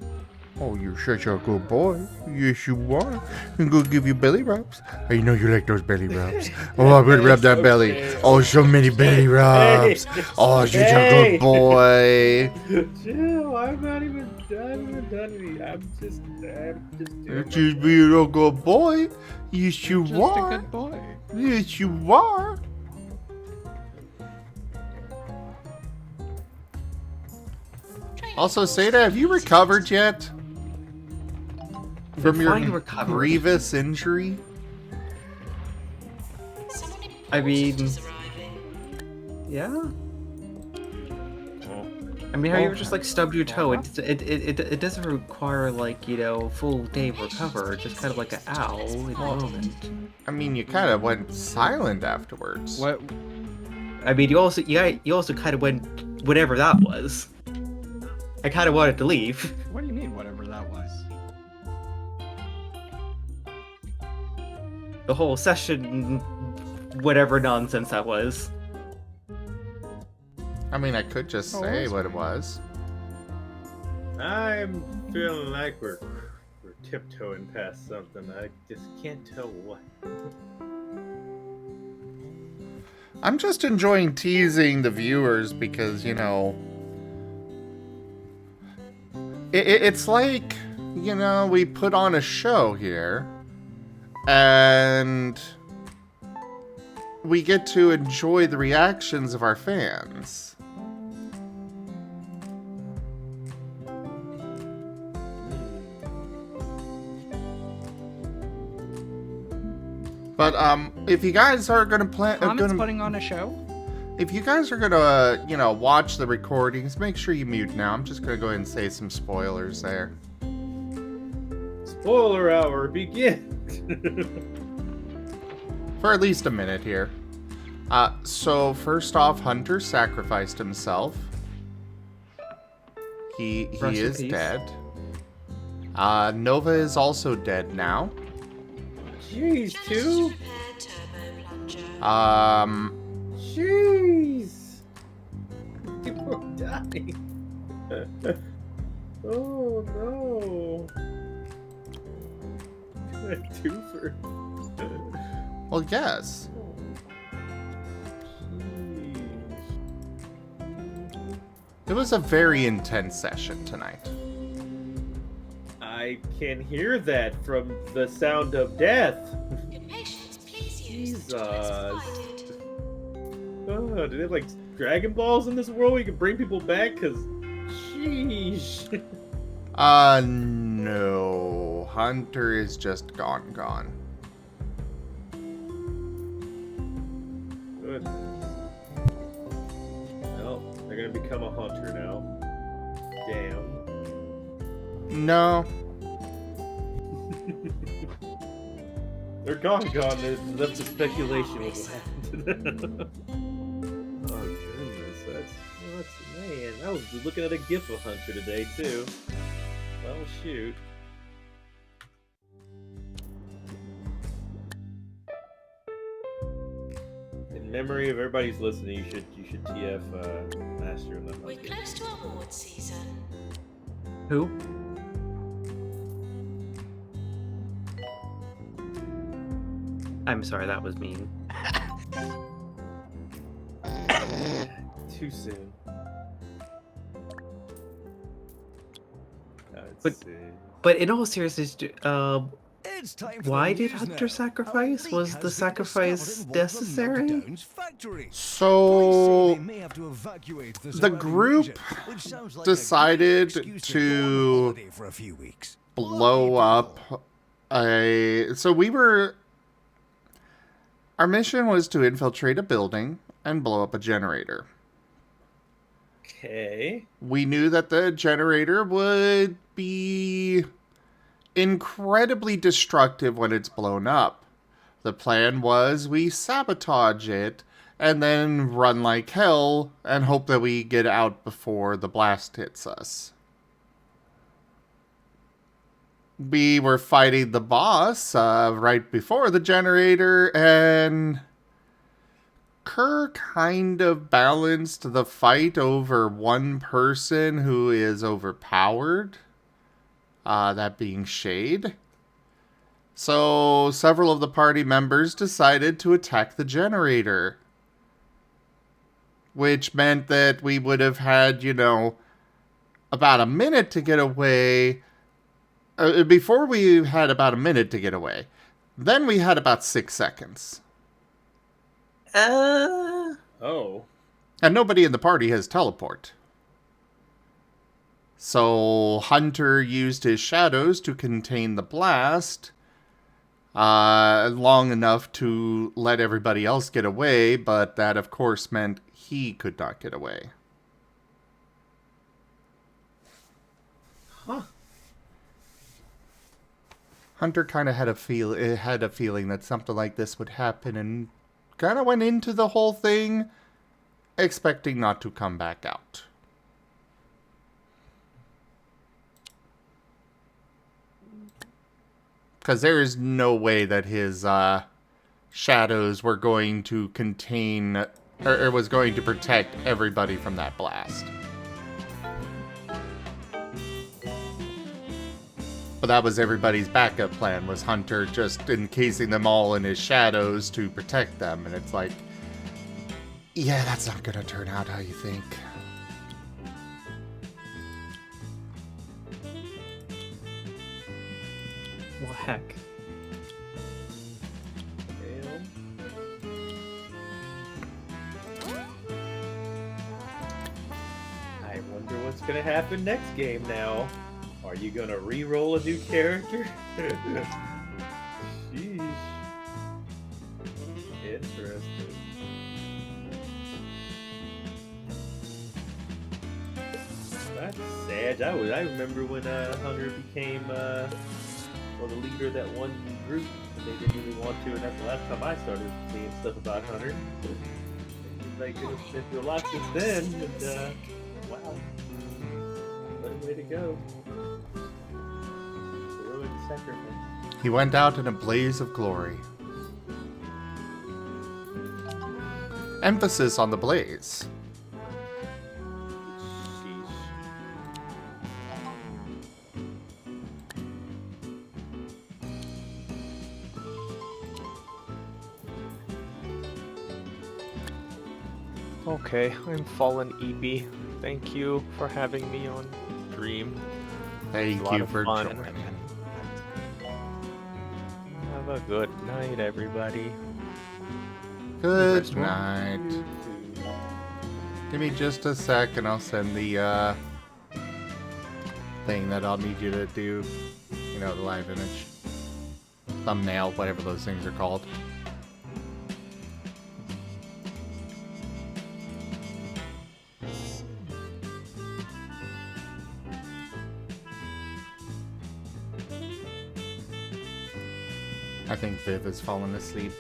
Oh, you're such a good boy. Yes, you are. I'm gonna give you belly rubs. I know you like those belly rubs. Oh, I'm gonna rub that belly. Oh, so many belly rubs. Oh, you're such a good boy. Chill, I'm not even done any. I'm just doing Just being a good boy. Yes, you Just a are. good boy. Yes, you are. Also, Seda, have you recovered yet? From your Define recovery. grievous injury? I mean, yeah. I mean, how you just like stubbed your toe? It doesn't require like full day recover. Just kind of like an ow in the moment. I mean, you kind of went silent afterwards. What? I mean, you also kind of went whatever that was. I kind of wanted to leave. What do you mean, whatever that was? The whole session, whatever nonsense that was. I mean, I could just say what it was. I'm feeling like we're tiptoeing past something. I just can't tell what. I'm just enjoying teasing the viewers because, it's like, we put on a show here and we get to enjoy the reactions of our fans. But if you guys are gonna Putting on a show? if you guys are gonna watch the recordings, make sure you mute now. I'm just gonna go ahead and say some spoilers there. Spoiler hour, begin. For at least a minute here. So first off, Hunter sacrificed himself. He Rest in is peace. dead. Nova is also dead now. Jeez, too. Jeez. People are dying. Oh no. A twofer. Well, yes. It was a very intense session tonight. I can hear that from the sound of death. Jesus. Oh, do they have like Dragon Balls in this world where you can bring people back? Cause, sheesh. No. Hunter is just gone. Goodness. Well, they're gonna become a hunter now. Damn. No. They're gone. There's left the speculation what will happen to them. Oh goodness, that's man. I was looking at a GIF of Hunter today too. Well, shoot. In memory of everybody's listening, you should TF Master in the We're close to award season. Who? I'm sorry, that was mean. Too soon. But in all seriousness, why did news Hunter now. sacrifice? Was the sacrifice necessary? So may have to evacuate the the surrounding group region, which sounds like a decided good excuse to go on to holiday for a few weeks. blow up our mission was to infiltrate a building and blow up a generator. Okay. We knew that the generator would be incredibly destructive when it's blown up. The plan was we sabotage it and then run like hell and hope that we get out before the blast hits us. we were fighting the boss right before the generator, and Kerr kind of balanced the fight over one person who is overpowered, that being Shade. So several of the party members decided to attack the generator, which meant that we would have had, about a minute to get away. Before we had about a minute to get away. Then we had about 6 seconds. Oh. And nobody in the party has teleport. So Hunter used his shadows to contain the blast long enough to let everybody else get away, but that of course meant he could not get away. Huh. Hunter kind of had a feeling that something like this would happen, and kind of went into the whole thing expecting not to come back out. Because there is no way that his shadows were going to contain, or was going to protect everybody from that blast. But that was everybody's backup plan, was Hunter just encasing them all in his shadows to protect them. And it's like, yeah, that's not going to turn out how you think. Well, heck. I wonder what's gonna happen next game now. Are you gonna re-roll a new character? Sheesh. Interesting. That's sad. I remember when Hunter became the leader of that one group, and they didn't really want to, and that's the last time I started seeing stuff about Hunter. Seems like it's been through a lot since then, and wow. What a way to go. Heroic sacrifice. He went out in a blaze of glory. Emphasis on the blaze. Okay, I'm Fallen EB. Thank you for having me on stream. Thank you for joining. Have a good night, everybody. Good night. Give me just a sec and I'll send the thing that I'll need you to do. You know, the live image. Thumbnail, whatever those things are called. I think Viv has fallen asleep.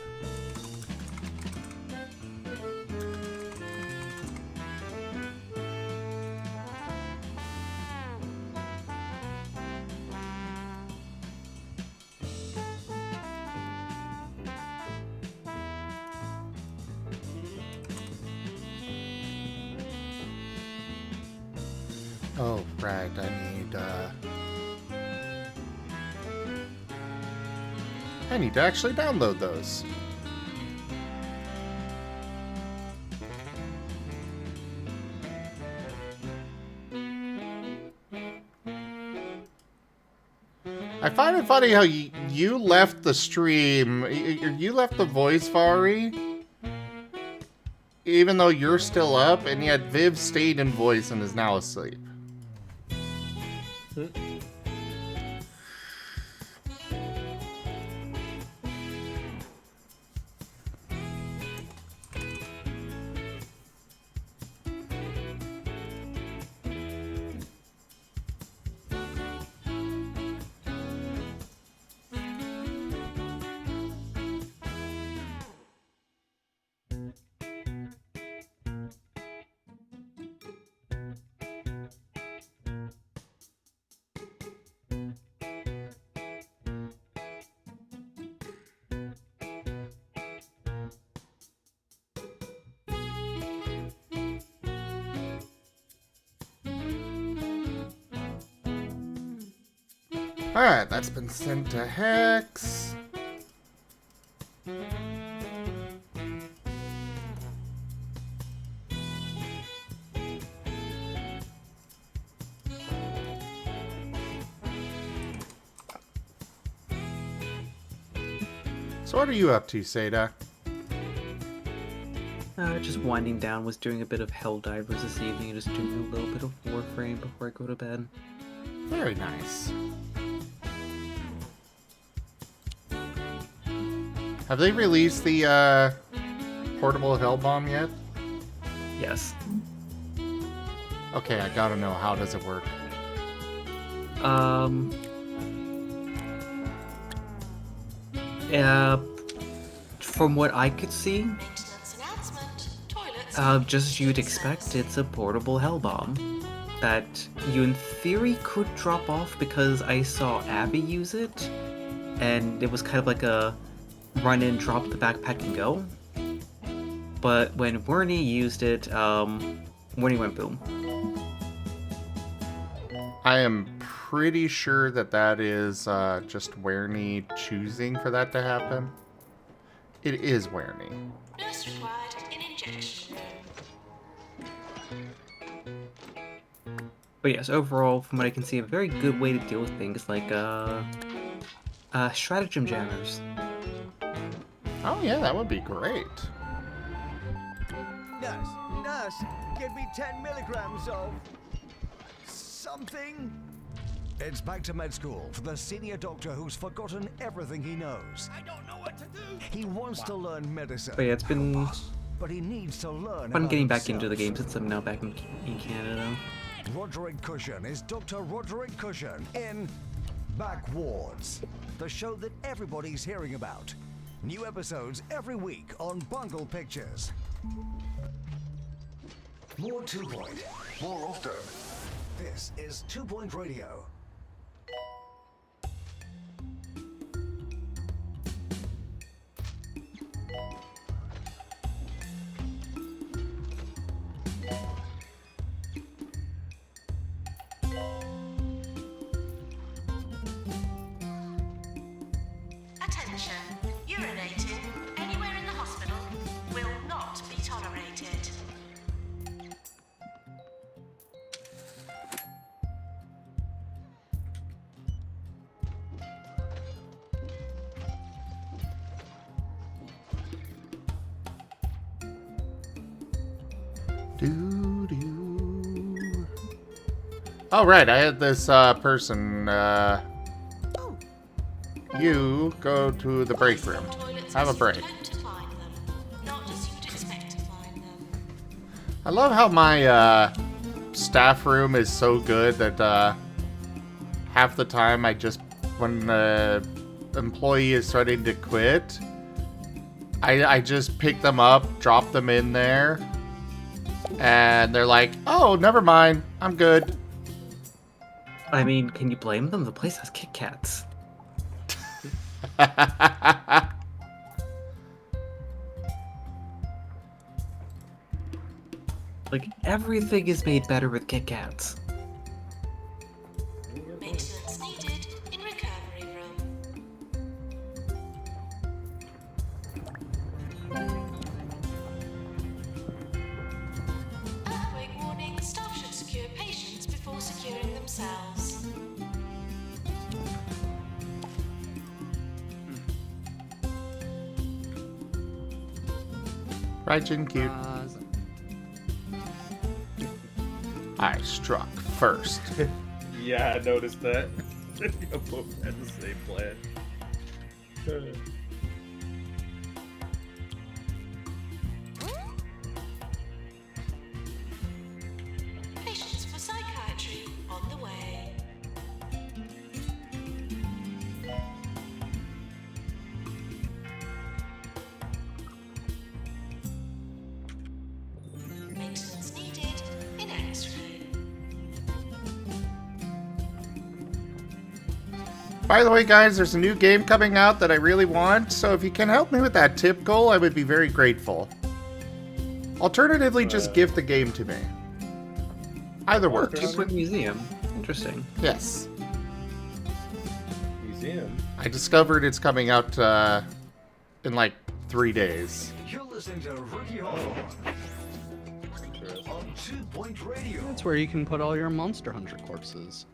Oh, right, I need to actually download those. I find it funny how you left the stream, you left the voice, Furry, even though you're still up, and yet Viv stayed in voice and is now asleep. Alright, that's been sent to Hex. So what are you up to, Seda? Just winding down, was doing a bit of Helldivers this evening and just doing a little bit of Warframe before I go to bed. Very nice. Have they released the portable Hellbomb yet? Yes. Okay, I gotta know, how does it work? From what I could see, just as you'd expect, it's a portable Hellbomb that you in theory could drop off because I saw Abby use it, and it was kind of like a run in, drop the backpack and go. But when Wernie used it, Wernie went boom. I am pretty sure that that is just Wernie choosing for that to happen. It is Wernie. Nurse required in injection. But yes, overall, from what I can see, a very good way to deal with things like stratagem jammers. Oh yeah, that would be great. Nurse, give me 10 milligrams of something. It's back to med school for the senior doctor who's forgotten everything he knows. I don't know what to do. He wants to learn medicine. But yeah, it's been but he needs to learn. fun getting back into the game since I'm now back in Canada. Roderick Cushion is Dr. Roderick Cushion in Backwards, the show that everybody's hearing about. New episodes every week on Bungle Pictures. More 2 Point, more often. This is 2 Point Radio. Attention, urinating anywhere in the hospital will not be tolerated. Oh right, I had this person. You go to the break room. Have a break. I love how my staff room is so good that half the time when the employee is starting to quit, I just pick them up, drop them in there, and they're like, oh, never mind, I'm good. I mean, can you blame them? The place has Kit Kats. Like, everything is made better with Kit Kats. Maintenance needed in recovery room. Earthquake warning, staff should secure patients before securing themselves. Right, Jin Cute. I struck first. Yeah, I noticed that. You both had the same plan. Patients for psychiatry on the way. Maintenance needed in X-ray. By the way, guys, there's a new game coming out that I really want, so if you can help me with that tip goal, I would be very grateful. Alternatively, just give the game to me. Either works. Two Point Museum. Interesting. Yes. museum. I discovered it's coming out in like 3 days. You're listening to Ricky Hall on 2 Point Radio. That's where you can put all your Monster Hunter corpses.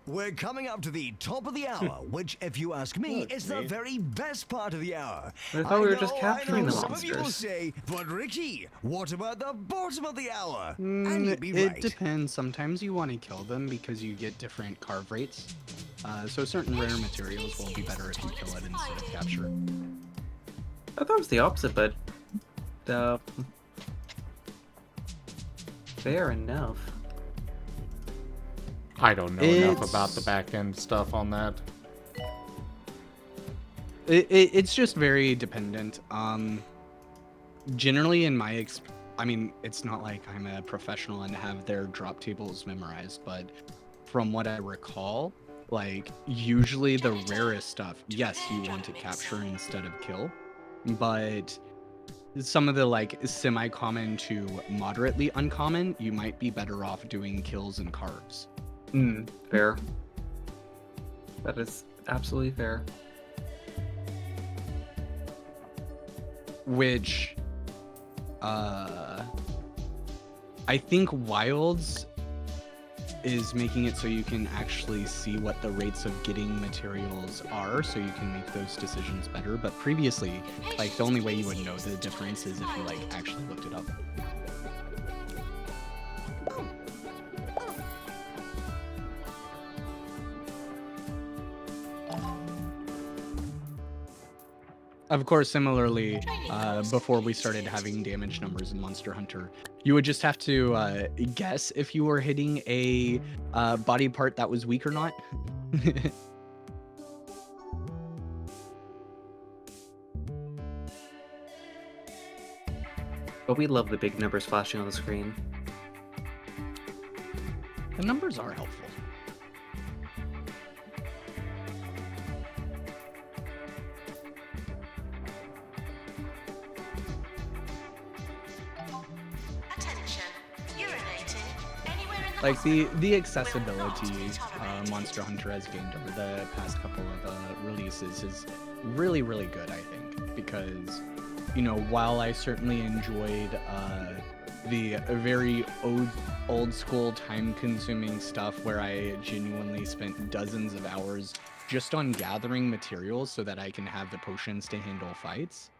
We're coming up to the top of the hour, which, if you ask me, is the very best part of the hour. I thought we were just know, capturing the Some of you will monsters. say, but Ricky, what about the bottom of the hour? And Mm, you'd be it right. depends. Sometimes you want to kill them because you get different carve rates. So certain rare materials will be better if you kill it instead of capture. I thought it was the opposite, but fair enough. I don't know enough It's- about the back end stuff on that. It's just very dependent. Generally, in my I mean, it's not like I'm a professional and have their drop tables memorized, but from what I recall, like usually the rarest stuff, yes, you want to capture instead of kill, but some of the like semi-common to moderately uncommon, you might be better off doing kills and carves. Fair. That is absolutely fair. Which I think Wilds is making it so you can actually see what the rates of getting materials are, so you can make those decisions better. But previously, like the only way you would know the difference is if you like actually looked it up. Of course, similarly, before we started having damage numbers in Monster Hunter, you would just have to guess if you were hitting a body part that was weak or not. But we love the big numbers flashing on the screen. The numbers are helpful. Attention. Urinating anywhere in the Like the accessibility Monster Hunter has gained over the past couple of releases is really, really good, I think, because, you know, while I certainly enjoyed the very old school time consuming stuff where I genuinely spent dozens of hours just on gathering materials so that I can have the potions to handle fights,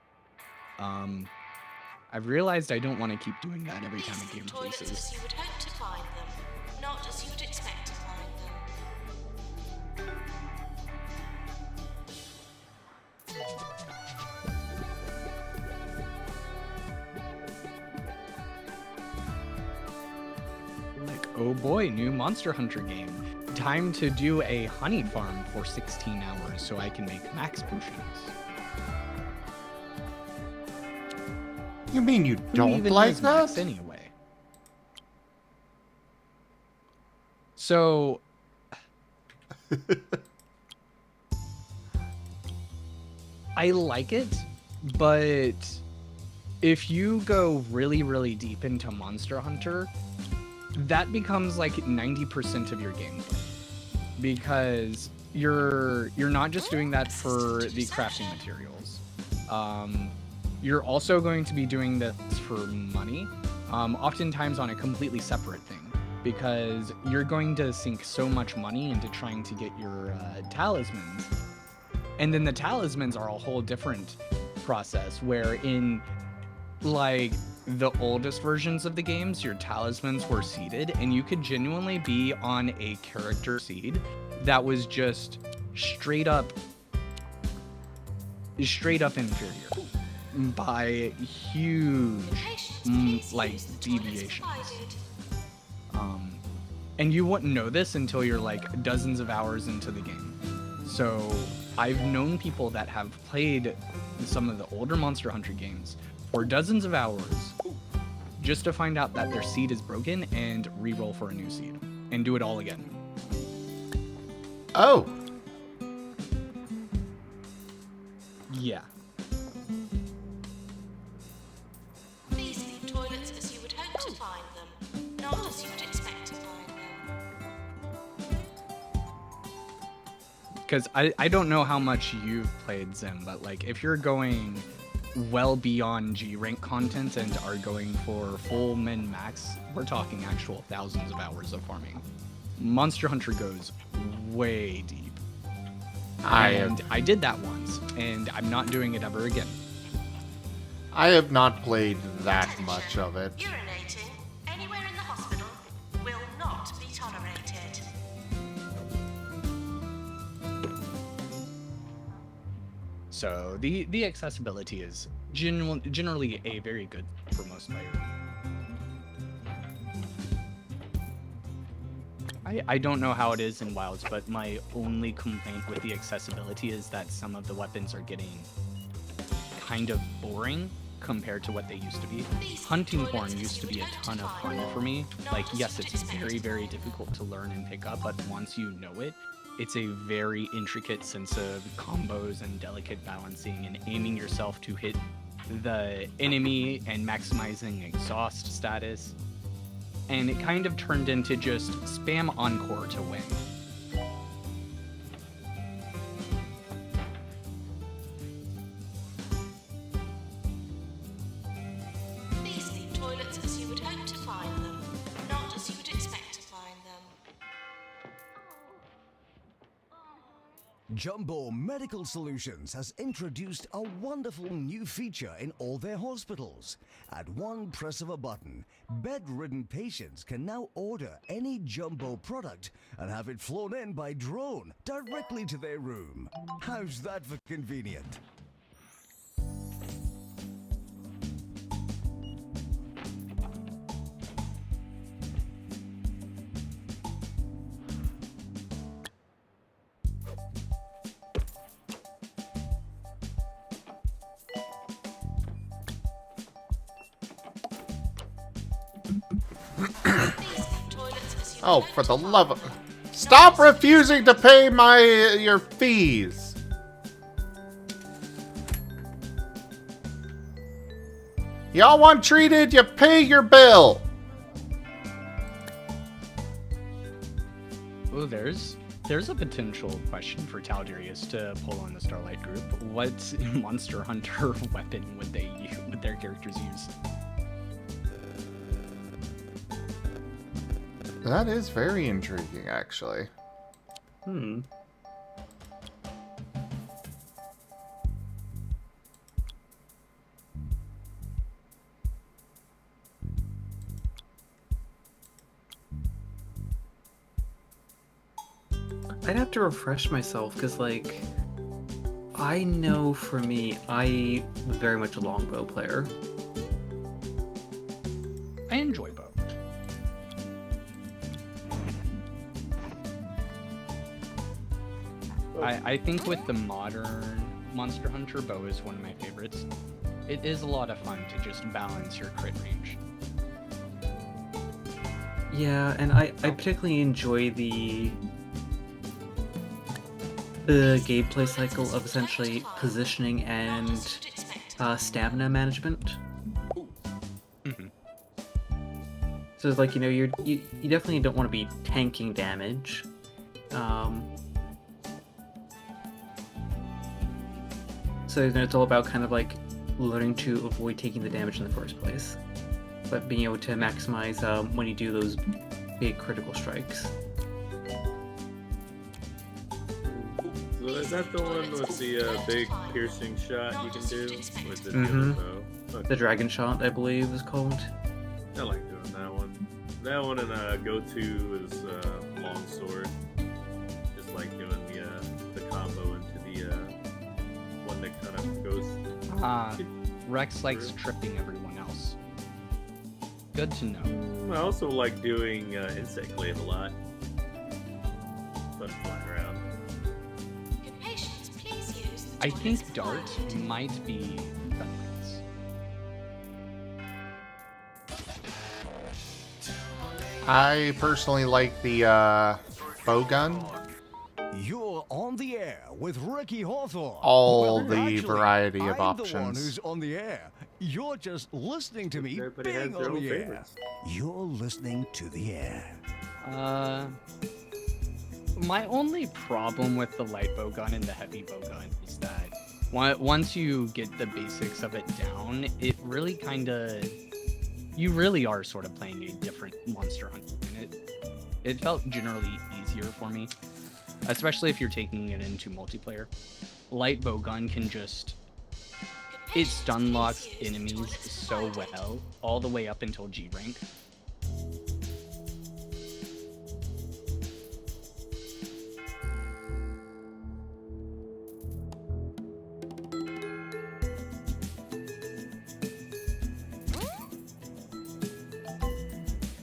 I've realized I don't want to keep doing that every time a game toilets releases. as you would hope to find them, not as you would expect to find them. Like, oh boy, new Monster Hunter game. Time to do a honey farm for 16 hours so I can make max potions. You mean you Who don't even like has max that? anyway? So I like it, but if you go really, really deep into Monster Hunter, that becomes like 90% of your gameplay. Because you're not just doing that for the crafting materials. You're also going to be doing this for money, oftentimes on a completely separate thing, because you're going to sink so much money into trying to get your talismans. And then the talismans are a whole different process, where in like the oldest versions of the games, your talismans were seeded, and you could genuinely be on a character seed that was just straight up inferior by huge like deviations. And you wouldn't know this until you're like dozens of hours into the game. So I've known people that have played some of the older Monster Hunter games for dozens of hours just to find out that their seed is broken and re-roll for a new seed and do it all again. Oh. Yeah. Please leave toilets as you would hope to find them, not as you would expect to find them. because I don't know how much you've played Zim, but like if you're going well beyond G rank content and are going for full min max, we're talking actual thousands of hours of farming. Monster Hunter goes way deep. I did that once, and I'm not doing it ever again. I have not played that much of it. Urinating anywhere in the hospital will not be tolerated. So the accessibility is generally a very good for most players. I don't know how it is in Wilds, but my only complaint with the accessibility is that some of the weapons are getting kind of boring compared to what they used to be. Hunting horn used to be a ton of fun for me. Like, yes, it's very, very difficult to learn and pick up, but once you know it, it's a very intricate sense of combos and delicate balancing and aiming yourself to hit the enemy and maximizing exhaust status. And it kind of turned into just spam Encore to win. These leave toilets as you would hope to find them, not as you would expect to find them. Jumbo Medical Solutions has introduced a wonderful new feature in all their hospitals. At one press of a button, bedridden patients can now order any Jumbo product and have it flown in by drone directly to their room. How's that for convenient? Oh, for the love of... Stop refusing to pay your fees! Y'all want treated, you pay your bill! Oh, there's a potential question for Taldarius to pull on the Starlight group. What Monster Hunter weapon would their characters use? That is very intriguing, actually. I'd have to refresh myself, because, like, I know for me, I'm very much a longbow player. I enjoy bow. I think with the modern Monster Hunter, bow is one of my favorites. It is a lot of fun to just balance your crit range. Yeah, and I particularly enjoy the gameplay cycle of essentially positioning and stamina management. So it's like, you know, you definitely don't want to be tanking damage. So it's all about kind of like learning to avoid taking the damage in the first place, but being able to maximize when you do those big critical strikes. So is that the one with the big piercing shot you can do? With the bow? Okay. The dragon shot, I believe, is called. I like doing that one. That one and go-to is longsword. Just like doing the combo into the one that kind of goes. Rex likes tripping everyone else. Good to know. I also like doing insect glaive a lot. Fun flying around. I think Dart might be Fenris. I personally like the bow gun. You're on the air with Ricky Hawthorne. All the variety of I'm the one options. who's on the air. You're just listening to me Everybody has being their on own the air. favorites. You're listening to the air. My only problem with the light bow gun and the heavy bow gun is that once you get the basics of it down, it really kind of... You really are sort of playing a different Monster Hunter, and it felt generally easier for me, especially if you're taking it into multiplayer. Light bow gun can just... It stun locks enemies so well, all the way up until G rank.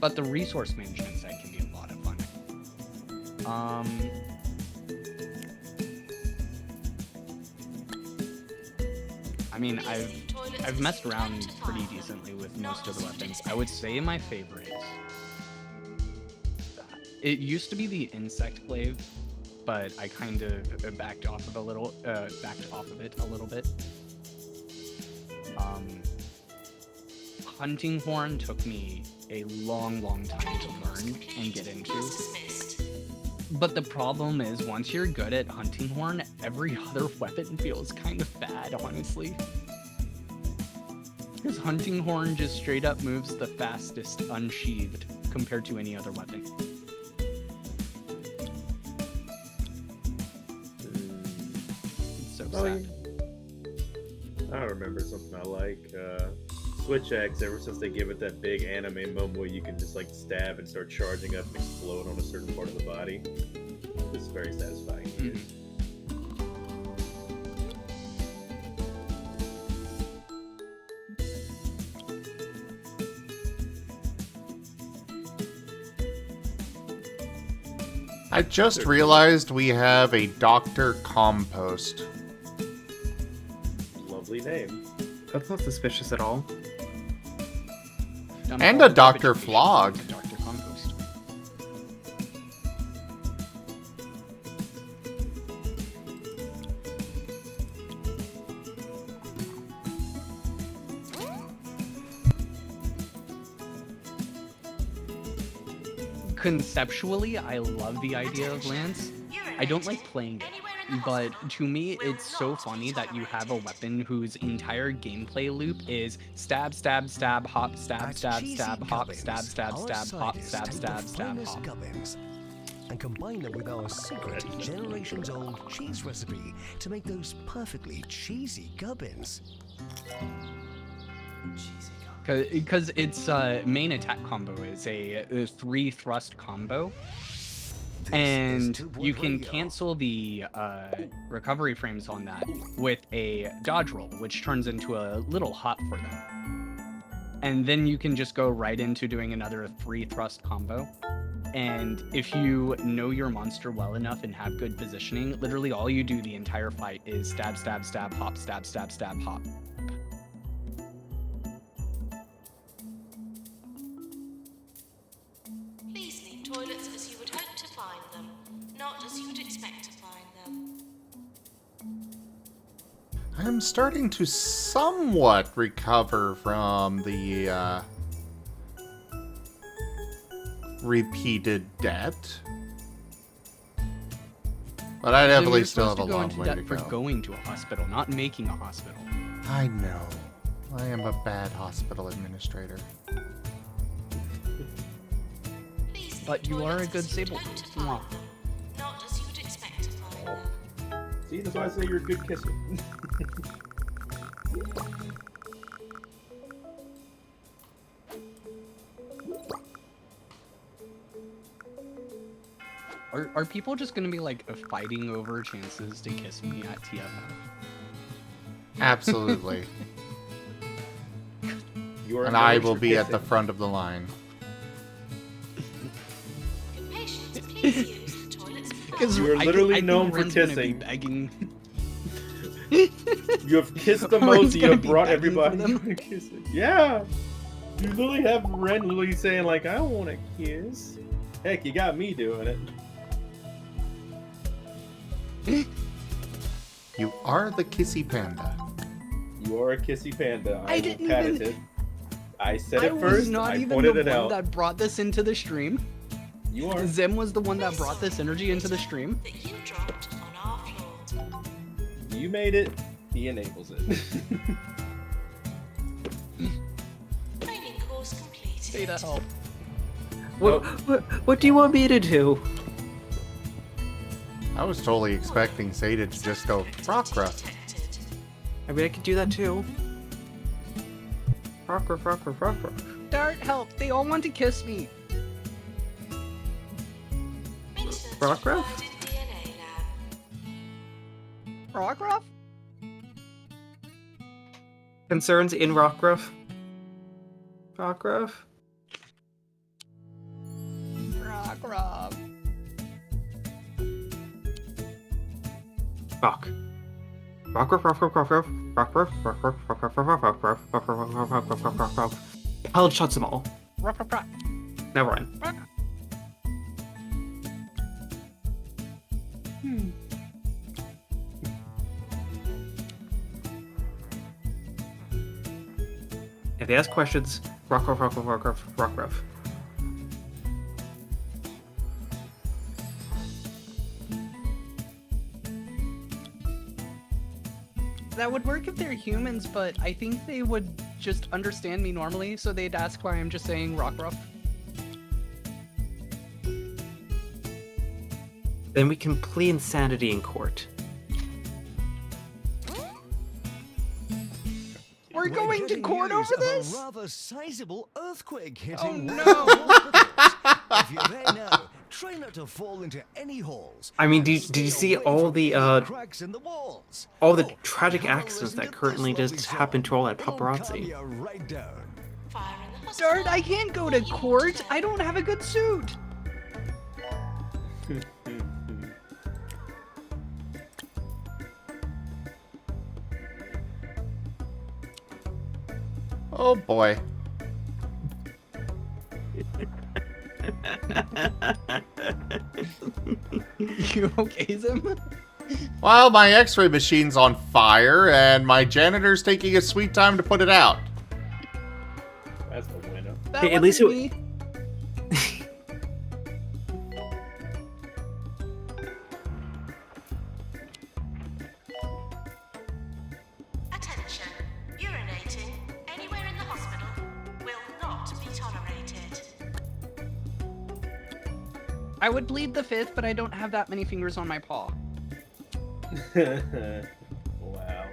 But the resource management side can be a lot of fun. I mean, I've messed around pretty decently with most of the weapons. I would say my favorites. It used to be the insect glaive, but I kind of backed off of it a little bit. Hunting horn took me a long time to learn and get into. But the problem is, once you're good at hunting horn, every other weapon feels kind of bad, honestly. Because hunting horn just straight up moves the fastest unsheathed compared to any other weapon. It's so sad. I remember something I like. Switch X, ever since they give it that big anime moment where you can just like stab and start charging up and explode on a certain part of the body. It's very satisfying. I just realized we have a Dr. Compost. Lovely name. That's not suspicious at all. And a Dr. Flog. Dr. Compost. Conceptually, I love the idea of Lance. I don't like playing it. But to me, it's so funny that you have a weapon whose entire gameplay loop is stab, stab, stab, hop, stab, stab, stab, hop, stab, stab, stab, hop, stab, stab, stab, hop. Gubbins, and combine them with our secret generations-old cheese recipe to make those perfectly cheesy gubbins. Because its main attack combo is a 3 thrust combo. And you can cancel the recovery frames on that with a dodge roll, which turns into a little hop for them. And then you can just go right into doing another 3 thrust combo. And if you know your monster well enough and have good positioning, literally all you do the entire fight is stab, stab, stab, hop, stab, stab, stab, hop. Please leave toilets as you would hope to find them, not as you would expect to find them. I'm starting to somewhat recover from the repeated debt. But I definitely still have a long way to go. For going to a hospital, not making a hospital. I know. I am a bad hospital administrator. But you are a good Sable. Mwah. Not as you would expect to find them. See, that's why I say you're a good kisser. Are people just gonna be like fighting over chances to kiss me at TFF? Absolutely. And I will be at the front of the line. Because you are literally known for kissing. You have kissed the most. You have brought everybody to kissing. Yeah. You literally have Ren literally saying like, "I want to kiss." Heck, you got me doing it. You are the kissy panda. You are a kissy panda. I didn't patent even... it. I said I it was first. not I even pointed the it one out. that brought this into the stream. You are. Zim was the one that brought this energy into the stream. You made it. He enables it. Say that help. What do you want me to do? I was totally expecting Seda to just go Rockruff. I mean, I could do that too. Rockruff. Dart, help! They all want to kiss me. Rockruff? Rockruff? Concerns in Rockruff? Rockruff? Rockruff. Rock. Rockruff. Held shots them all. Now run. If they ask questions, Rockruff. That would work if they're humans, but I think they would just understand me normally, so they'd ask why I'm just saying Rockruff. Then we can plea insanity in court. We're going to court over this? A rather sizable earthquake Oh hitting. no! If you're there now, try not to fall into any holes. I mean, did you see all the Cracks in the walls. tragic accidents that currently just happen to all that paparazzi? Right down. Dart, I can't go to court. I don't have a good suit. Oh boy. You okay, Zim? Well, my x-ray machine's on fire, and my janitor's taking a sweet time to put it out. That's the winner. That At least wasn't me. Attention. Urinating anywhere in the hospital will not be tolerated. I would bleed the fifth, but I don't have that many fingers on my paw. Wow.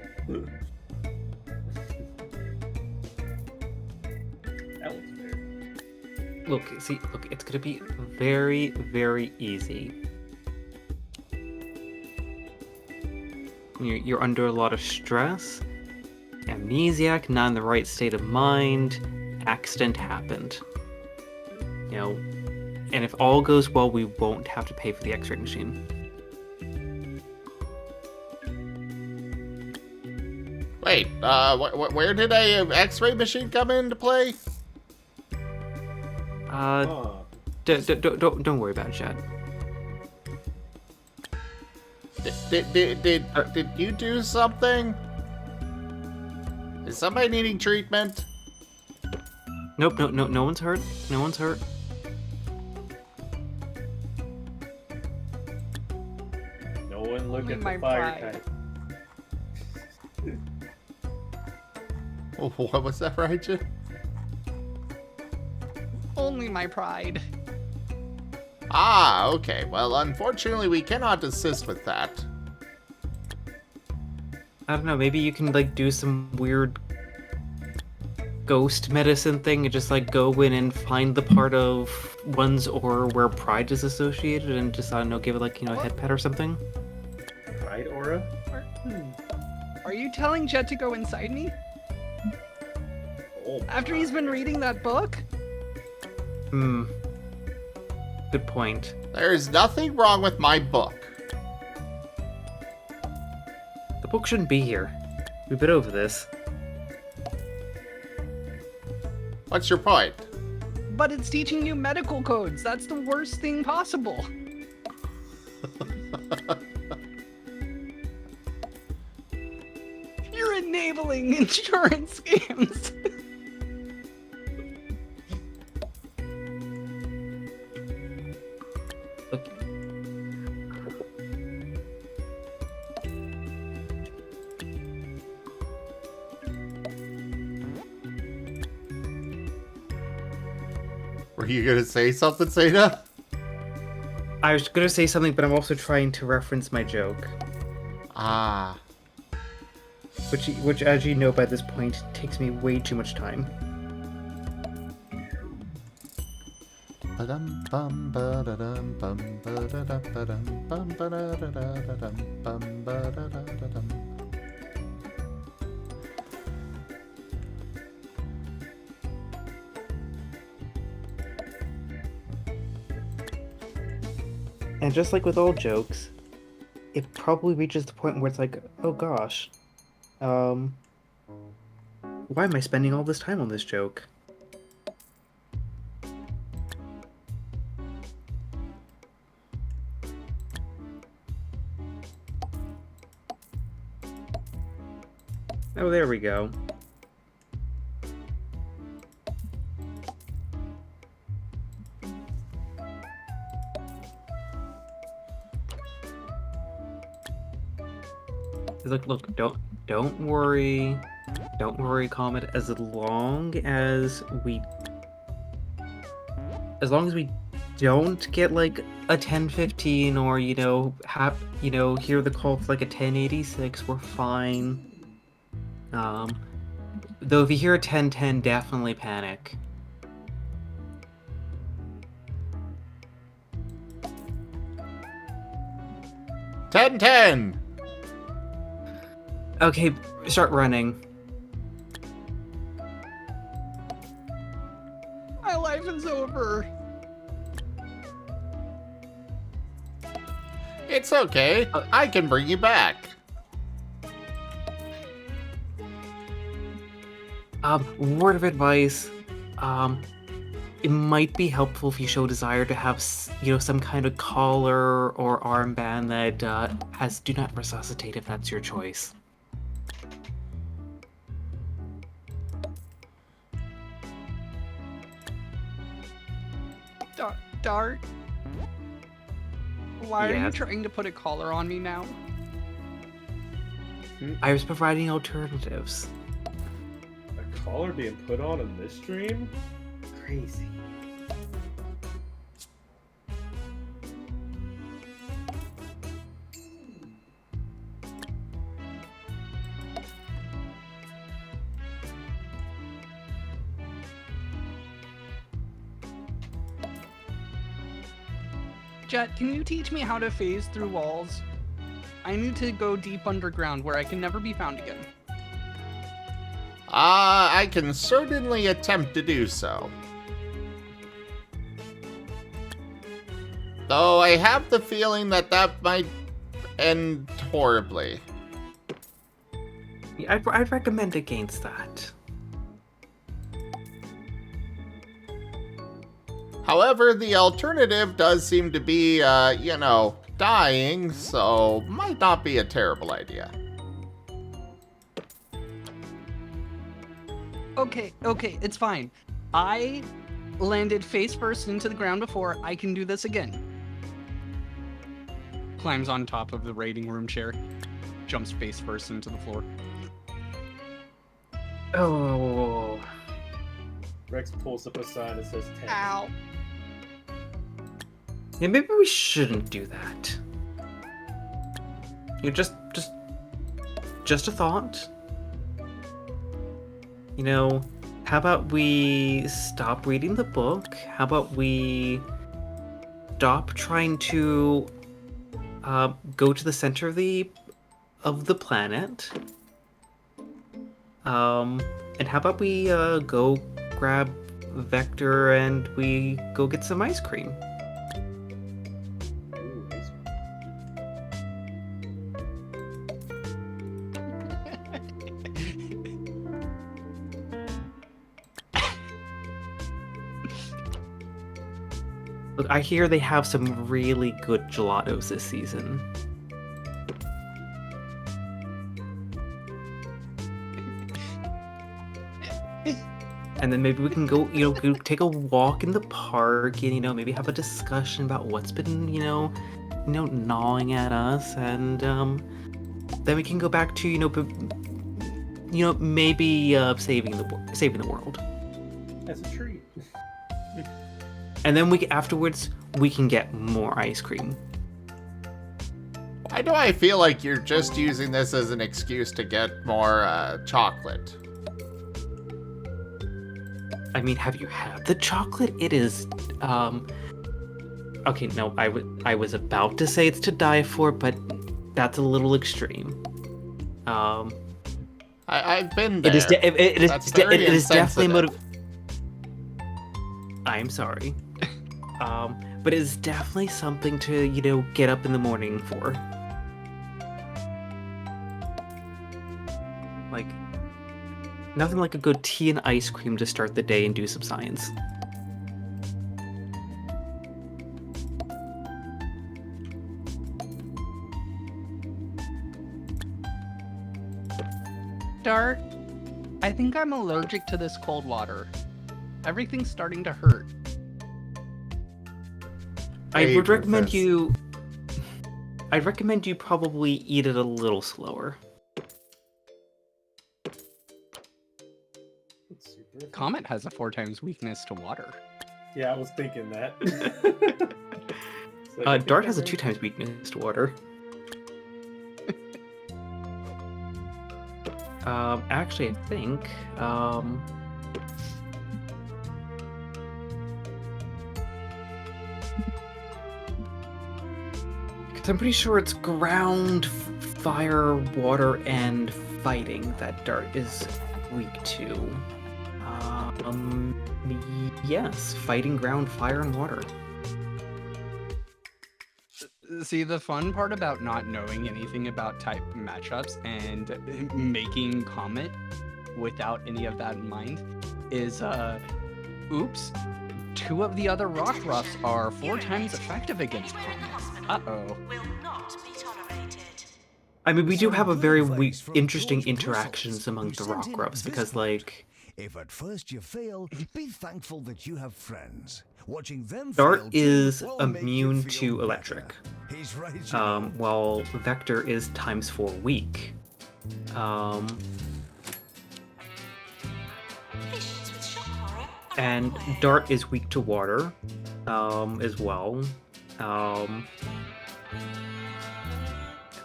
That was fair. Look, it's gonna be very, very easy. You're under a lot of stress, amnesiac, not in the right state of mind, accident happened. You know, and if all goes well, we won't have to pay for the x-ray machine. Wait, where did a x-ray machine come into play? Don't worry about it, Chad. Did you do something? Is somebody needing treatment? Nope, no one's hurt. No one's hurt. No one look Only at the my fire pride. type. Oh, what was that, Raija? Only my pride. Ah, okay. Well, unfortunately, we cannot assist with that. I don't know, maybe you can like do some weird ghost medicine thing and just like go in and find the part of one's aura where pride is associated and just, I don't know, give it like, you know, a head pet or something. Pride aura? Are you telling Jet to go inside me? Oh, After he's been reading that book? Good point. There's nothing wrong with my book. The book shouldn't be here. We've been over this. What's your point? But it's teaching you medical codes. That's the worst thing possible. You're enabling insurance scams. Were you gonna say something, Seda? I was gonna say something, but I'm also trying to reference my joke. Ah. Which, as you know by this point, takes me way too much time. Ba-dum bum ba-da-dum bum ba-da-dum ba-dum bum ba-da-da-da-da-dum bum ba-da-da-da-dum. And just like with all jokes, it probably reaches the point where it's like, oh gosh, why am I spending all this time on this joke? Oh, there we go. Look, don't worry. Don't worry, Comet. As long as we don't get like a 1015 or hear the call for like a 1086, we're fine. Though if you hear a 1010, definitely panic. Ten. Okay, start running. My life is over. It's okay. I can bring you back. Word of advice. It might be helpful if you show desire to have, some kind of collar or armband that has "Do Not Resuscitate" if that's your choice. Dart? Why are you Yes? trying to put a collar on me now? I was providing alternatives. A collar being put on in this stream? Crazy. Jet, can you teach me how to phase through walls? I need to go deep underground where I can never be found again. I can certainly attempt to do so. Though I have the feeling that might end horribly. I'd recommend against that. However, the alternative does seem to be, dying, so might not be a terrible idea. Okay, it's fine. I landed face first into the ground before. I can do this again. Climbs on top of the raiding room chair. Jumps face first into the floor. Oh. Rex pulls up a sign that says 10. Ow. Yeah, maybe we shouldn't do that. Just a thought. How about we stop reading the book? How about we stop trying to go to the center of the planet? And how about we go grab Vector and we go get some ice cream? Look, I hear they have some really good gelatos this season. And then maybe we can go, go take a walk in the park and, maybe have a discussion about what's been, gnawing at us. And then we can go back to, maybe saving the world. That's a treat. And then afterwards we can get more ice cream. Why do I feel like you're just using this as an excuse to get more chocolate? I mean, have you had the chocolate? It is, okay, no, I was about to say it's to die for, but that's a little extreme. I've been there. It is That's very definitely insensitive. I'm sorry. But it is definitely something to, get up in the morning for. Like, nothing like a good tea and ice cream to start the day and do some science. Dart, I think I'm allergic to this cold water. Everything's starting to hurt. I would recommend you. I'd recommend you probably eat it a little slower. Comet has a 4 times weakness to water. Yeah, I was thinking that. Dart has a 2 times weakness to water. Actually, I think, because I'm pretty sure it's ground, fire, water, and fighting that Dart is weak to. Yes, fighting, ground, fire, and water. See, the fun part about not knowing anything about type matchups and making Comet without any of that in mind is, oops, 2 of the other rock roughs are 4 times effective against Comet. Uh-oh. I mean, we do have a very interesting interactions among the rock roughs because, like, if at first you fail, be thankful that you have friends. Watching them Dart fail is too will make you immune feel to electric, better. He's right, you know. while Vector is ×4 weak. And Dart is weak to water, as well. And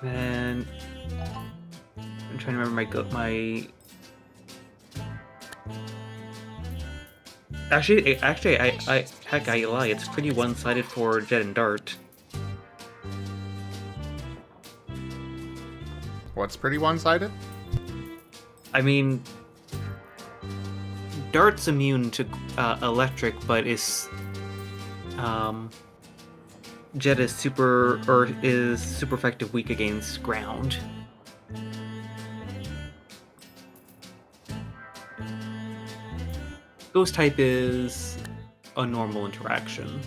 then I'm trying to remember my. Actually, I lie. It's pretty one-sided for Jet and Dart. What's pretty one-sided? I mean, Dart's immune to electric, but is Jet is super effective weak against ground. Ghost type is a normal interaction.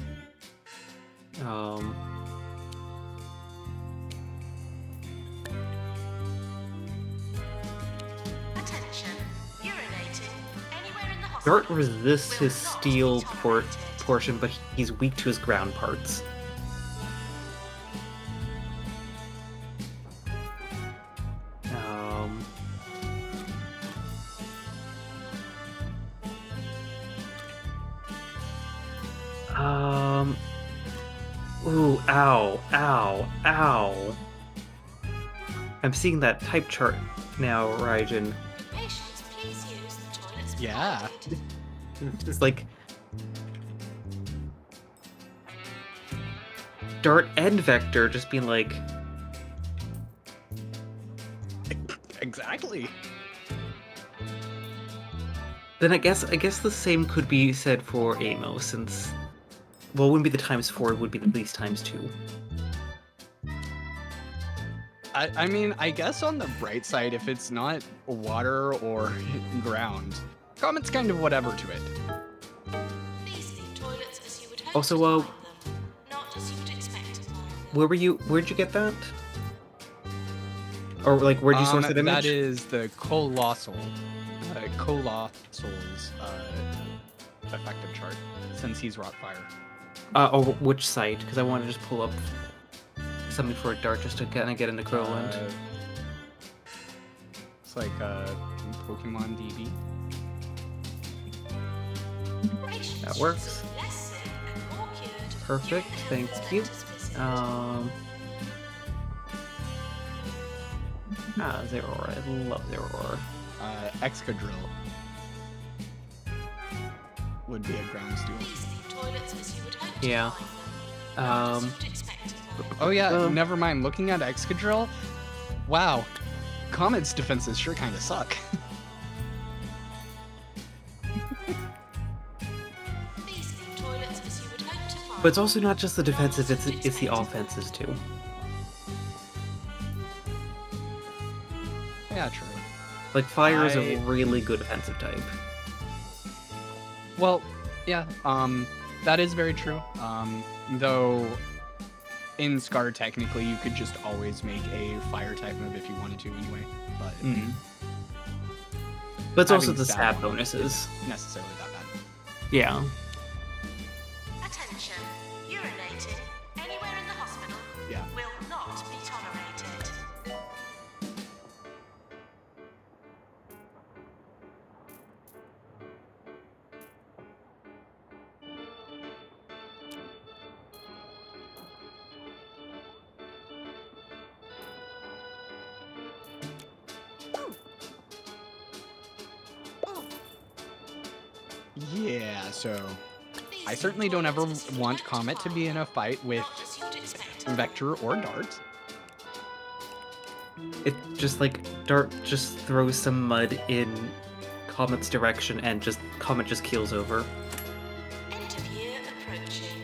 Dart resists his steel portion, but he's weak to his ground parts. Ooh, ow, ow, ow. I'm seeing that type chart now, Raijin. Yeah. It's like Dart and Vector just being like, Exactly. Then I guess the same could be said for Amo, since, well, it wouldn't be the ×4, it would be at least ×2. I mean, I guess on the bright side, if it's not water or ground, Comet's kind of whatever to it. Also, where'd you get that? Or, like, where'd you source that image? That is the Colossal's effective chart, since he's Rockfire. Or which site? Because I want to just pull up something for a Dart just to kind of get into Crowland. It's like Pokemon DB. That works. perfect. Thank you. Zeror. I love Zeror. Excadrill would be a ground steal. Yeah. Oh yeah, never mind. Looking at Excadrill, wow, Comet's defenses sure kind of suck. But it's also not just the defensive; it's the offenses too. Yeah, true. Like fire is a really good offensive type. Well, yeah, that is very true. Though in Scar, technically, you could just always make a fire type move if you wanted to anyway. But But it's also having the stab bonus bonuses. isn't necessarily that bad. Yeah. Attention, urinating anywhere in the hospital Yeah. will not be tolerated. Yeah, so I certainly don't ever want Comet to be in a fight with Vector or Dart. It just like Dart just throws some mud in Comet's direction and just Comet just keels over. End of year approaching.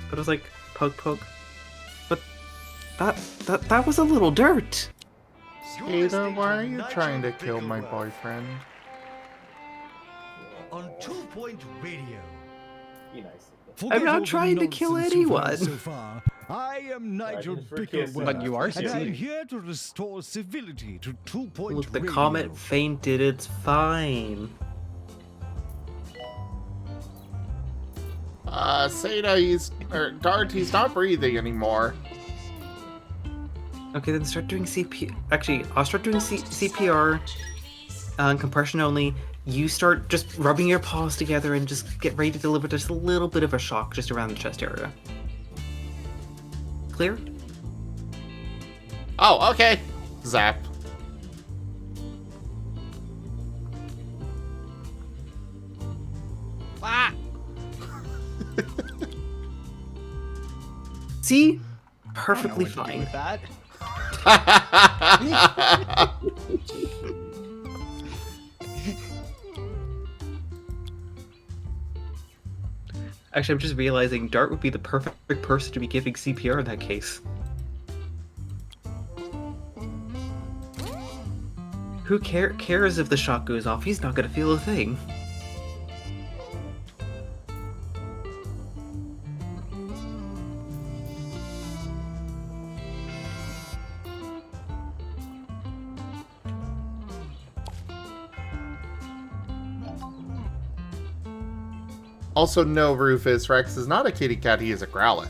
But it was like poke. But that was a little dirt. Ada, why are you trying to kill my boyfriend? On 2 Point Radio. Be nice. I'm not trying to kill anyone. So far, I am Nigel Bickerwood, But you are and I'm succeeding. here to restore civility to 2 Point Look, the Radio. Comet fainted. It's fine. Seda, Dart, he's not breathing anymore. Okay, then start doing CPR. Actually, I'll start doing CPR. Compression only. You start just rubbing your paws together and just get ready to deliver just a little bit of a shock just around the chest area. Clear? Oh, okay. Zap. Ah! See? I Perfectly don't know what to do fine. with that. Actually, I'm just realizing Dart would be the perfect person to be giving CPR in that case. Who cares if the shock goes off? He's not gonna feel a thing. Also, no, Rufus, Rex is not a kitty cat, he is a Growlithe.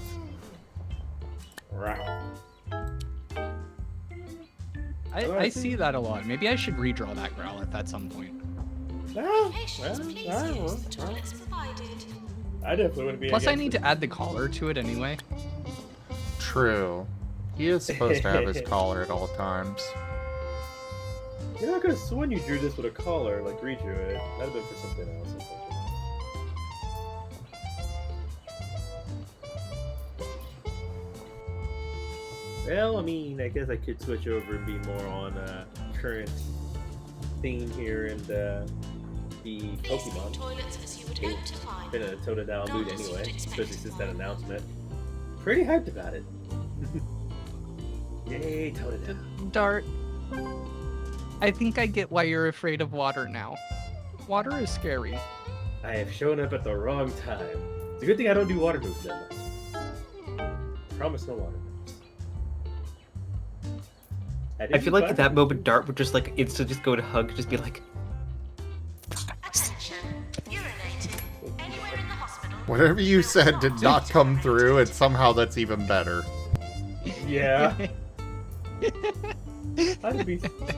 I see that a lot. Maybe I should redraw that Growlithe at some point. I definitely wouldn't be. Plus, I against need it. to add the collar to it anyway. True. He is supposed to have his collar at all times. You know, I could have sworn you drew this with a collar, like redrew it. That'd have been for something else. I think. Well, I mean, I guess I could switch over and be more on current theme here and the Pokemon. Been in a tone down mood anyway, especially since that announcement. Pretty hyped about it. Yay, tone it down. Dart. I think I get why you're afraid of water now. Water is scary. I have shown up at the wrong time. It's a good thing I don't do water moves that much. Promise no water moves. I feel like at that moment, Dart would just like instantly just go to hug, just be like, Whatever you said did not come through, and somehow that's even better. Yeah.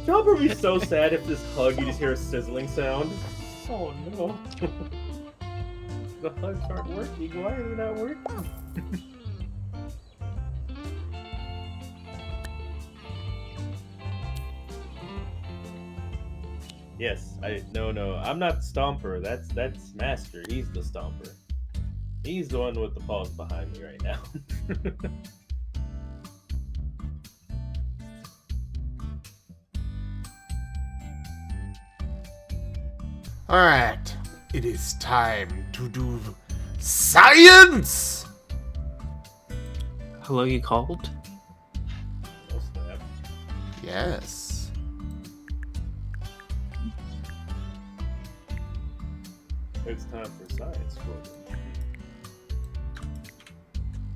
Y'all would be so sad if this hug you just hear a sizzling sound. Oh no. The hugs aren't working. Why are they not working? Yes, no. I'm not the stomper. That's Master. He's the stomper. He's the one with the paws behind me right now. Alright, it is time to do science! Hello, you called? Oh, snap. Yes. It's time for science, Gordon.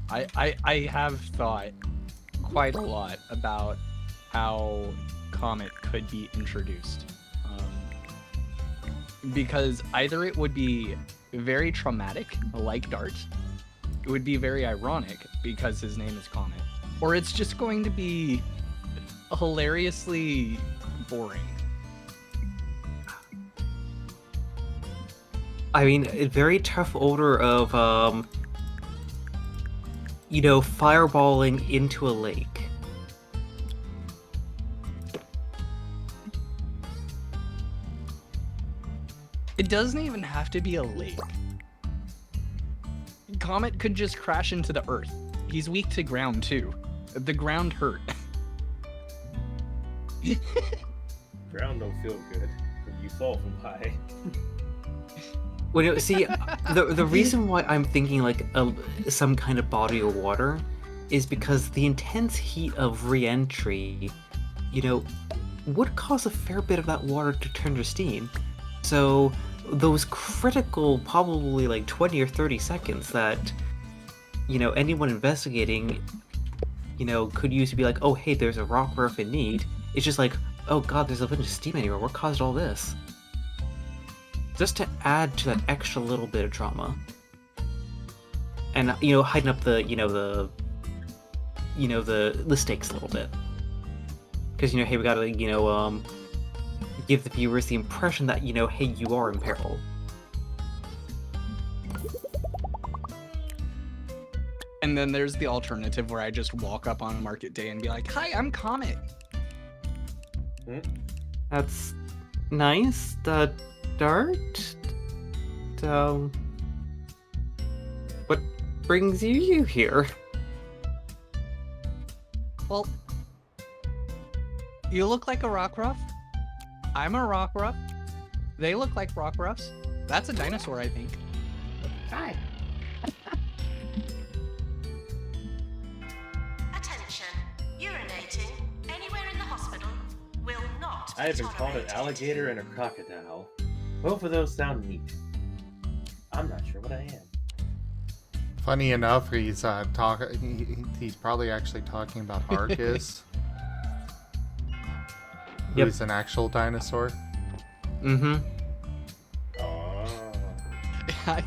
I have thought quite a lot about how Comet could be introduced. Because either it would be very traumatic, like Dart, it would be very ironic because his name is Comet, or it's just going to be hilariously boring. I mean, a very tough order of, fireballing into a lake. It doesn't even have to be a lake. Comet could just crash into the earth. He's weak to ground too. The ground hurt. Ground don't feel good when you fall from high. Well, see, the reason why I'm thinking like some kind of body of water is because the intense heat of re-entry, would cause a fair bit of that water to turn to steam. So those critical, probably like 20 or 30 seconds that, anyone investigating, could use to be like, oh, hey, there's a rock roof in need. It's just like, oh god, there's a bunch of steam anywhere. What caused all this? Just to add to that extra little bit of drama. And, heighten up the stakes a little bit. Because, hey, we gotta, give the viewers the impression that, hey, you are in peril. And then there's the alternative where I just walk up on market day and be like, hi, I'm Comet. That's nice. Dart? What brings you here? Well, you look like a rock ruff. I'm a rock ruff. They look like rock ruffs. That's a dinosaur, I think. Hi. Attention. Urinating anywhere in the hospital will not be I have been called an tolerated. alligator and a crocodile. Both of those sound neat. I'm not sure what I am. Funny enough, he's he's probably actually talking about Arcus. Yep. Who's an actual dinosaur. Mm-hmm. I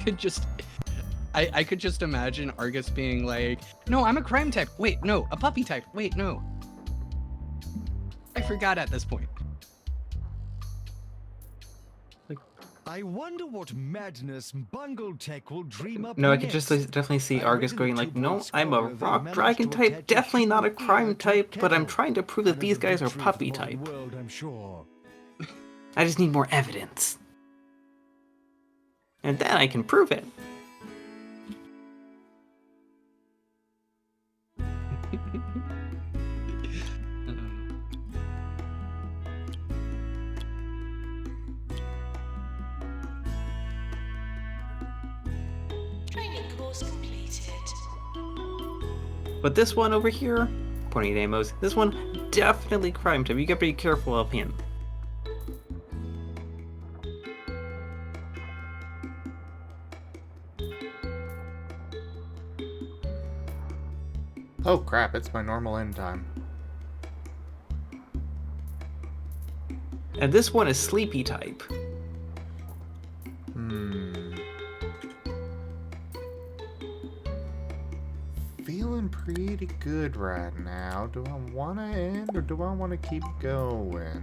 could just imagine Argus being like, no, I'm a crime type. Wait, no, a puppy type. Wait, no. I forgot at this point. I wonder what madness Bungletech will dream up No, I could next. just definitely see Argus going like, no, I'm a rock dragon type, definitely not a crime type, but I'm trying to prove that these guys are puppy type. World, I'm sure. I just need more evidence. And then I can prove it. Training course completed. But this one over here, pointing at Amos, this one definitely crime type. You gotta be careful of him. Oh crap, it's my normal end time. And this one is sleepy type. Feeling pretty good right now. Do I want to end or do I want to keep going?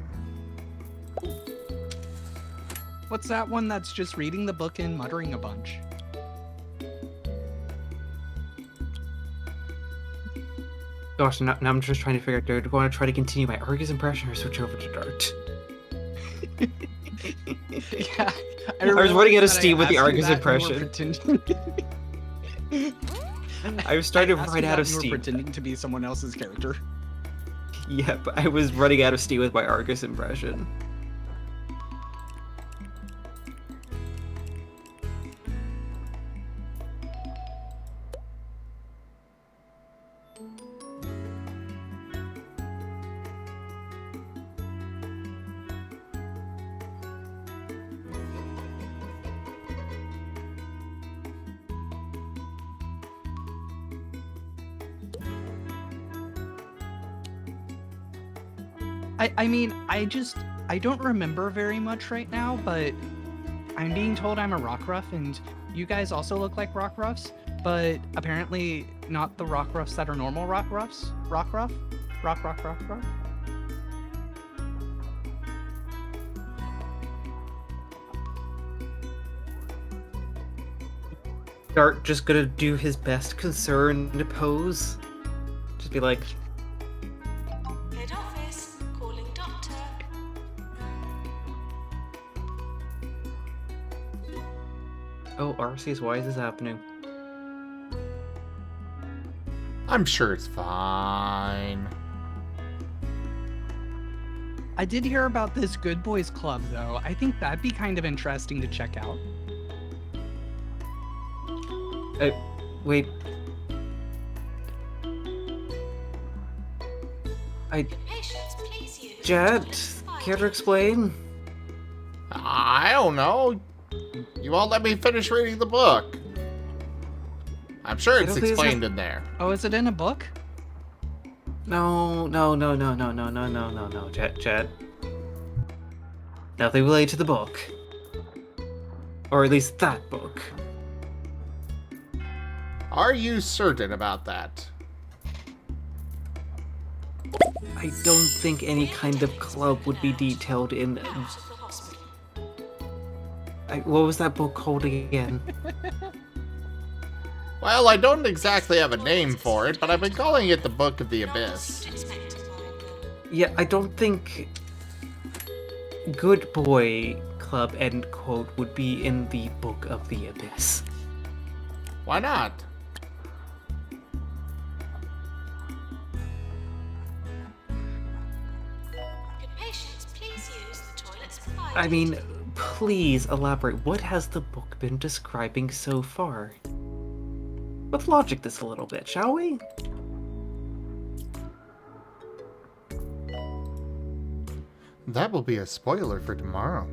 What's that one that's just reading the book and muttering a bunch? Gosh, now I'm just trying to figure out, do I want to try to continue my Argus impression or switch over to Dart? Yeah, I was running out of realized that I steam with the asked you Argus that and you were impression. pretending- I was starting to asked run you out that of and you were steam. pretending to be someone else's character. Yep, I was running out of steam with my Argus impression. I mean, I don't remember very much right now, but I'm being told I'm a Rockruff, and you guys also look like Rockruffs, but apparently not the Rockruffs that are normal Rockruffs. Rockruff? Rock. Dart just gonna do his best concerned pose. Just be like, Head office, calling doctor. oh, Arceus, why is this happening? I'm sure it's fine. I did hear about this Good Boys Club, though. I think that'd be kind of interesting to check out. Wait. Patients, please use. Jet, care to explain? I don't know. You won't let me finish reading the book. I'm sure it's explained in there. Oh, is it in a book? No, Jet. Nothing related to the book. Or at least that book. Are you certain about that? I don't think any kind of club would be detailed in... what was that book called again? Well, I don't exactly have a name for it, but I've been calling it the Book of the Abyss. Yeah, I don't think Good Boy Club, end quote, would be in the Book of the Abyss. Why not? Good patients, please use the toilets provided. I mean, please elaborate. What has the book been describing so far? Let's logic this a little bit, shall we? That will be a spoiler for tomorrow.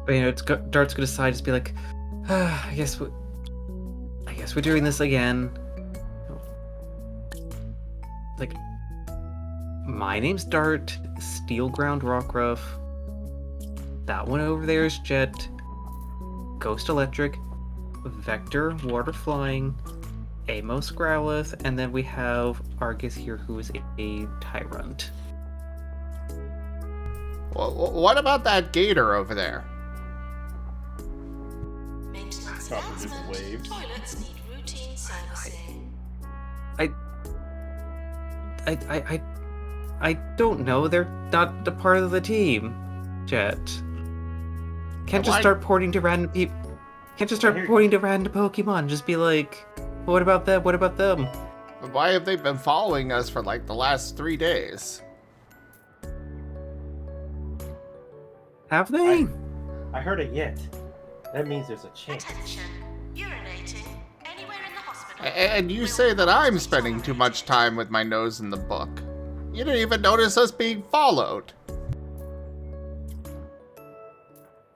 But, you know, Dart's gonna decide to be like, I guess we're doing this again. Like, my name's Dart, Steel Ground Rockruff. That one over there is Jet, Ghost Electric, Vector Water Flying, Amos Growlithe, and then we have Argus here, who is a Tyrant. What about that gator over there? Maintenance announcement. Toilets need routine servicing. I don't know. They're not a part of the team, Jet. Can't just start pointing to random people. Can't just start pointing to random Pokemon. Just be like, what about them? What about them? Why have they been following us for like the last 3 days? Have they? I heard a yet. That means there's a chance. Attention. Urinating anywhere in the hospital. And you say that I'm spending too much time with my nose in the book. You didn't even notice us being followed.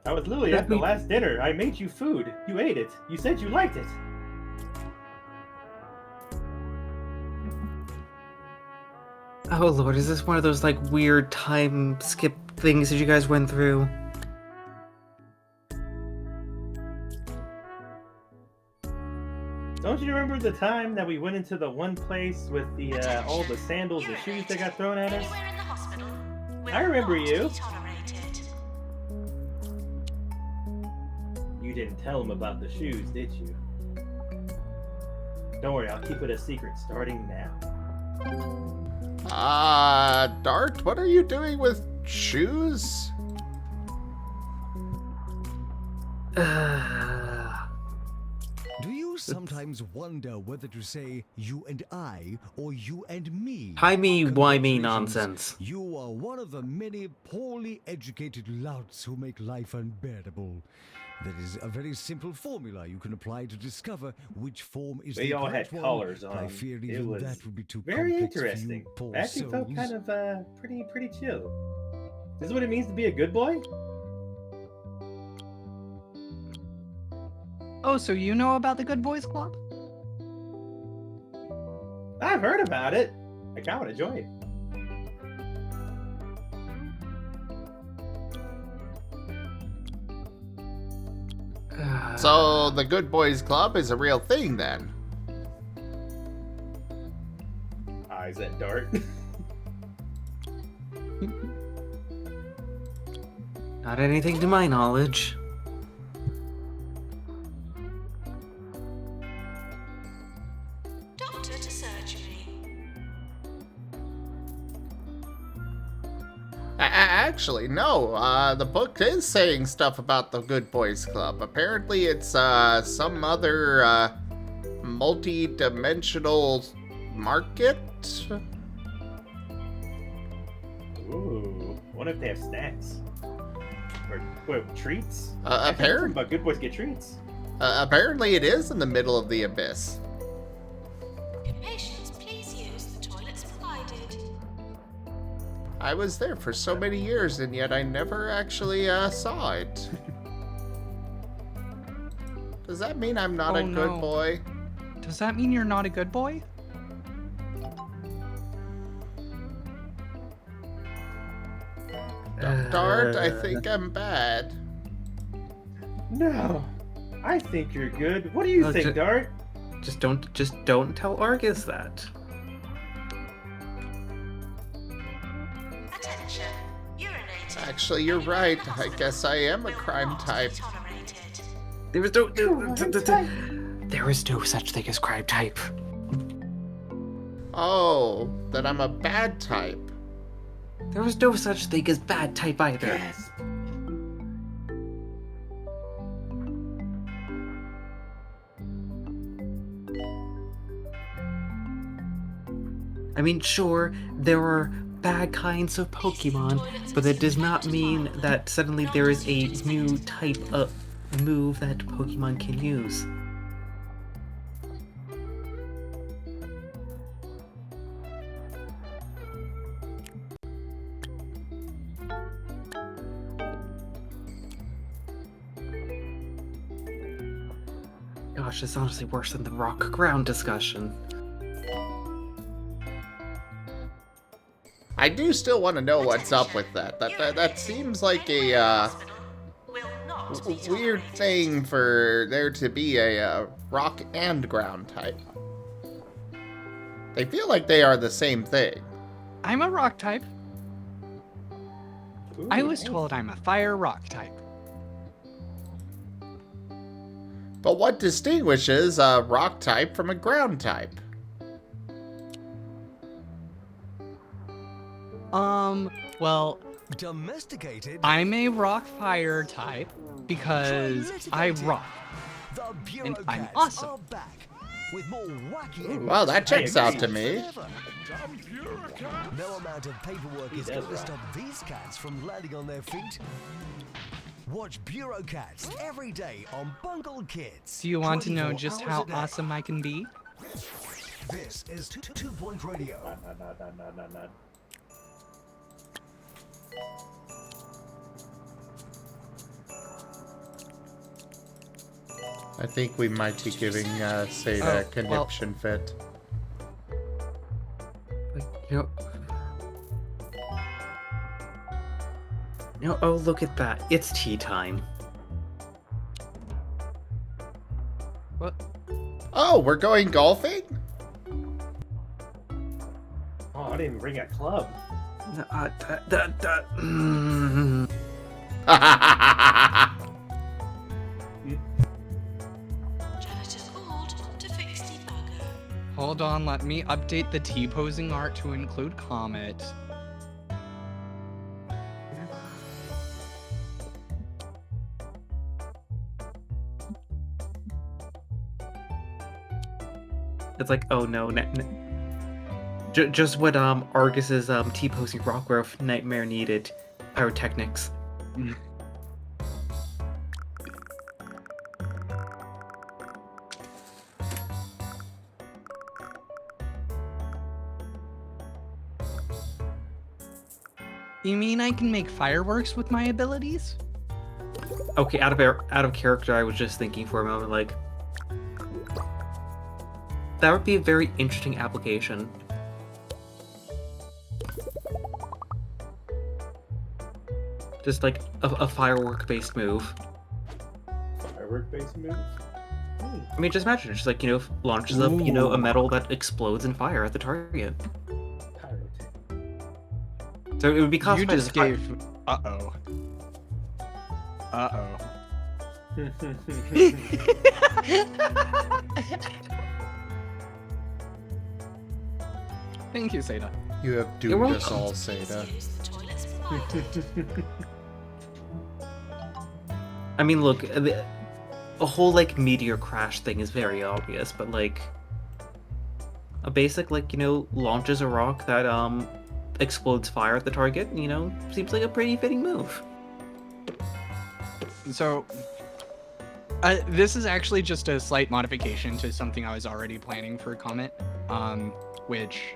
I was literally at the last dinner. I made you food. You ate it. You said you liked it. Oh lord, is this one of those like weird time skip things that you guys went through? Don't you remember the time that we went into the one place with the all the sandals and shoes that got thrown at us? I remember you. You didn't tell him about the shoes, did you? Don't worry, I'll keep it a secret starting now. Dart, what are you doing with shoes? Do you sometimes wonder whether to say you and I or you and me? Timey-wimey nonsense. You are one of the many poorly educated louts who make life unbearable. That is a very simple formula you can apply to discover which form is They the all correct had one. colors I on. fear It even was that would be too very complex for you interesting. poor Actually felt souls. kind of pretty chill. This is what it means to be a good boy? Oh, so you know about the Good Boys Club? I've heard about it. I kind of want to join. So the Good Boys Club is a real thing then? Eyes at Dart. Not anything to my knowledge. Doctor to surgery. Actually, no. The book is saying stuff about the Good Boys Club. Apparently it's some other multi-dimensional market? Ooh, what if they have snacks? Or what, treats? Apparently. But good boys get treats. Apparently it is in the middle of the abyss. Patients, please use the toilets provided. I was there for so many years and yet I never actually saw it. Does that mean I'm not a good boy? Does that mean you're not a good boy? Dart, I think I'm bad. No, I think you're good. What do you think, Dart? Just don't tell Argus that. Attention, urinating. Actually, you're right. I guess I am a crime type. There was no such thing as crime type. Oh, then I'm a bad type. There was no such thing as bad type either. Yes. I mean, sure, there are bad kinds of Pokemon, but that does not mean that suddenly there is a new type of move that Pokemon can use. Gosh, it's honestly worse than the rock ground discussion. I do still want to know what's up with that. That seems like a weird thing for there to be a rock and ground type. They feel like they are the same thing. I'm a rock type. Ooh, I was told I'm a fire rock type. But what distinguishes a rock type from a ground type? Well, domesticated. I'm a rock fire type because I rock. And I'm awesome. Are back with more wacky. Well, that checks out to me. No amount of paperwork is going to stop these cats from landing on their feet. Watch Bureau Cats every day on Bungle Kids. Do you want to know 24 just hours how a day. awesome I can be? This is 2 Point Radio. I think we might be giving Seda a conniption fit. You know, oh, look at that. It's tea time. What? Oh, we're going golfing? Oh, I didn't bring a club. Janitor called to fix debugger. Hold on, let me update the T-posing art to include Comet. It's like, oh no, just what Argus's T-posing Rockgrove nightmare needed. Pyrotechnics. You mean I can make fireworks with my abilities? Okay, out of character, I was just thinking for a moment, like, that would be a very interesting application. Just like a firework-based move. Firework-based move? I mean, just imagine, it just like, you know, launches up, you know, a metal that explodes in fire at the target. So it would be You classified just as gave... Uh-oh. Uh-oh. Thank you, Seda. You have You're doomed us welcome. all, Seda. I mean, look, a whole, like, meteor crash thing is very obvious, but, like, a basic, like, you know, launches a rock that, explodes fire at the target, you know, seems like a pretty fitting move. So, this is actually just a slight modification to something I was already planning for Comet, which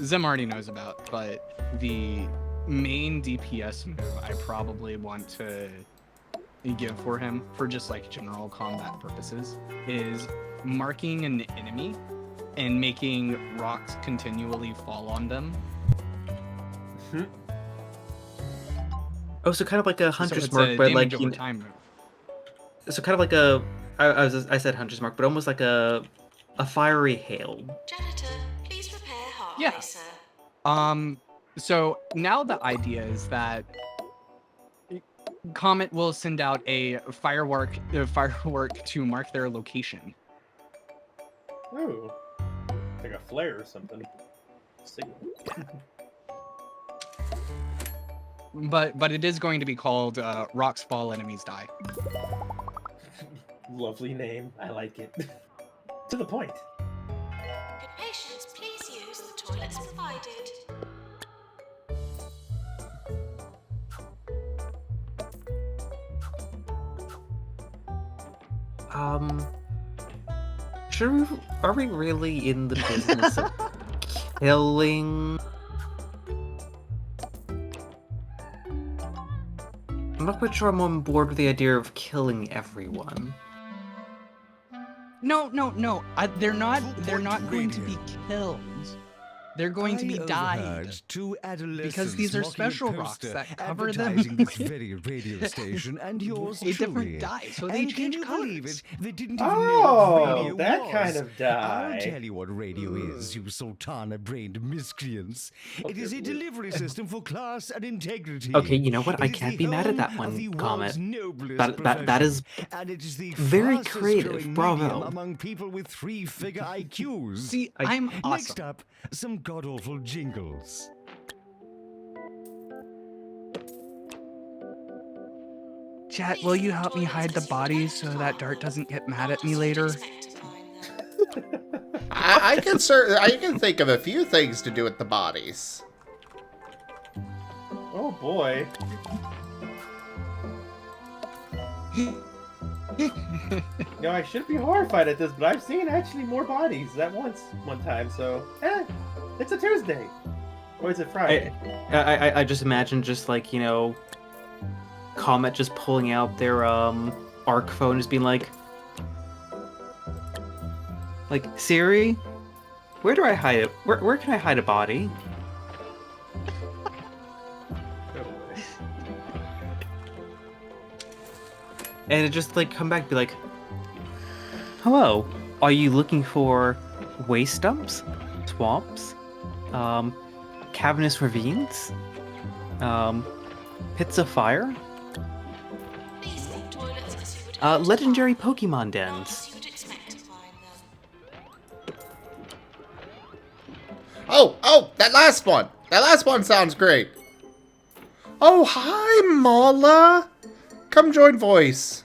Zim already knows about, but the main DPS move I probably want to give for him, for just like general combat purposes, is marking an enemy and making rocks continually fall on them. Oh, so kind of like a So Hunter's it's Mark, a but damage like, over time move. so kind of like a, I said Hunter's Mark, but almost like a fiery hail. Janitor, please prepare heart Yeah. racer. So now the idea is that Comet will send out a firework to mark their location. Ooh. Like a flare or something. Signal. But it is going to be called Rocks Fall, Enemies Die. Lovely name. I like it. To the point. Good patients, please use the toilets provided. Are we really in the business of killing? I'm not quite sure I'm on board with the idea of killing everyone. No. They're not going to be killed. They're going to be died. Two Because these are adolescents special mocking a rocks poster that cover them advertising this with very radio station and yours a different truly. dye, so they And change can you believe colors. it? They didn't even know Oh, what radio that was. kind of dye. I'll tell you what radio is, you sultana-brained miscreants. It is a delivery system for class and integrity. Okay, you know what? I It is can't the be mad at home that of one, the Comet. world's noblest That is profession, and it is the very fastest creative. growing Bravo. medium among people with three-figure IQs. See, I'm Next awesome. up, some god-awful jingles. Chat, will you help me hide the bodies so that Dart doesn't get mad at me later? I can think of a few things to do with the bodies. Oh boy. You know, I should be horrified at this, but I've seen actually more bodies at once one time, so it's a Tuesday. Why is it Friday? I just imagine just like, you know, Comet just pulling out their ARC phone, just being like Siri, where do I hide it? Where can I hide a body? And it just like come back and be like, hello, are you looking for waste dumps, swamps, cavernous ravines, pits of fire, legendary Pokemon dens? Oh, that last one. That last one sounds great. Oh, hi, Mala. Come join voice.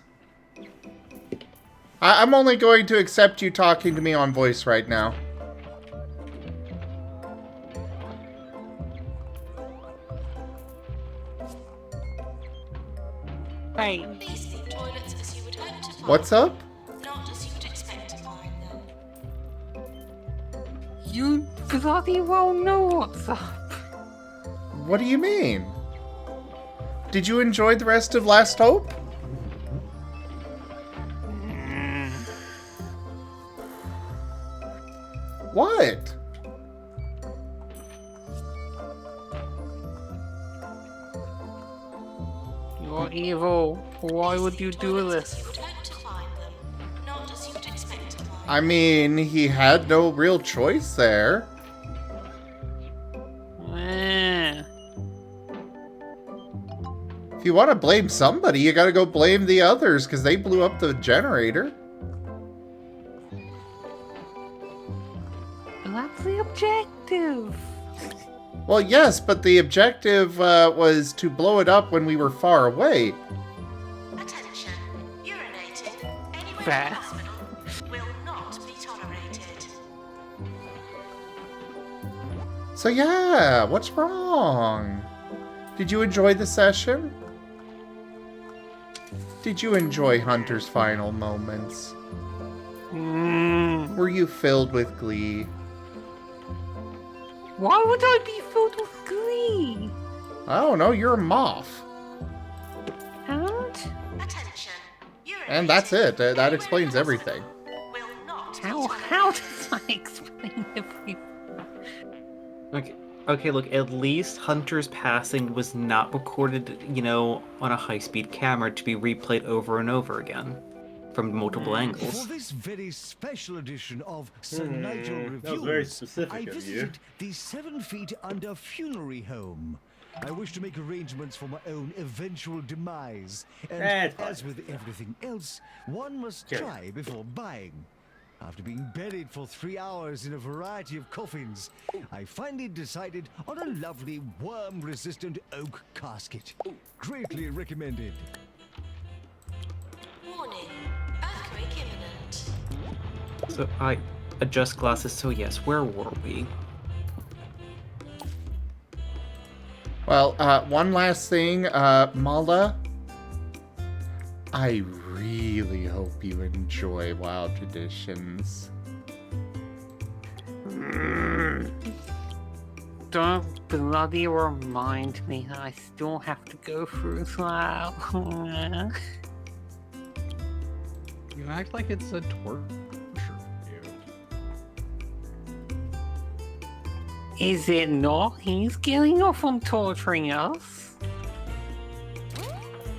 I'm only going to accept you talking to me on voice right now. Hey. What's up? You bloody well know what's up. What do you mean? Did you enjoy the rest of Last Hope? What? You're evil. Why would you do this? I mean, he had no real choice there. If you want to blame somebody, you gotta go blame the others, because they blew up the generator. That's the objective. Well, yes, but the objective was to blow it up when we were far away. Attention. Urinating anywhere in the Fair. hospital will not be tolerated. So yeah, what's wrong? Did you enjoy the session? Did you enjoy Hunter's final moments? Were you filled with glee? Why would I be filled with glee? I don't know, you're a moth. And? Attention. And that's it. That explains everything. How does that explain everything? Okay, look, at least Hunter's passing was not recorded, you know, on a high-speed camera to be replayed over and over again from multiple angles. For this very special edition of Sir Nigel Reviews, that was very specific I of you. visited the 7 Feet Under Funerary Home. I wish to make arrangements for my own eventual demise, and as with everything else, one must try before buying. After being buried for 3 hours in a variety of coffins, I finally decided on a lovely worm-resistant oak casket. Greatly recommended. Warning. Earthquake imminent. So I adjust glasses, so yes, where were we? Well, one last thing, Mala. I really hope you enjoy Wild Traditions. Don't bloody remind me that I still have to go through that. You act like it's a torture review. Is it not? He's getting off on torturing us.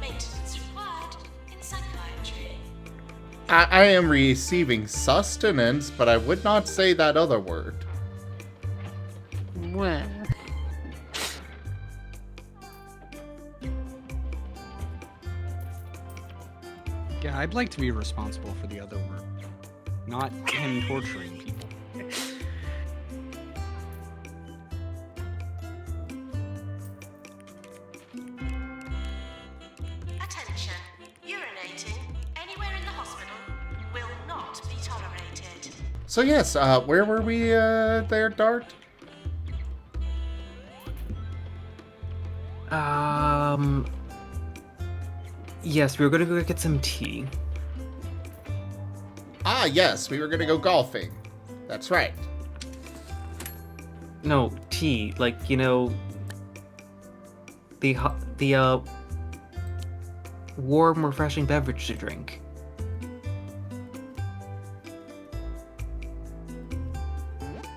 Maintenance required in psychiatry. I am receiving sustenance, but I would not say that other word. Well. Yeah, I'd like to be responsible for the other work, not him torturing people. Attention. Urinating anywhere in the hospital will not be tolerated. So yes, where were we there, Dart? Yes, we were gonna go get some tea. Ah, yes, we were gonna go golfing. That's right. No, tea. Like, you know, the warm, refreshing beverage to drink.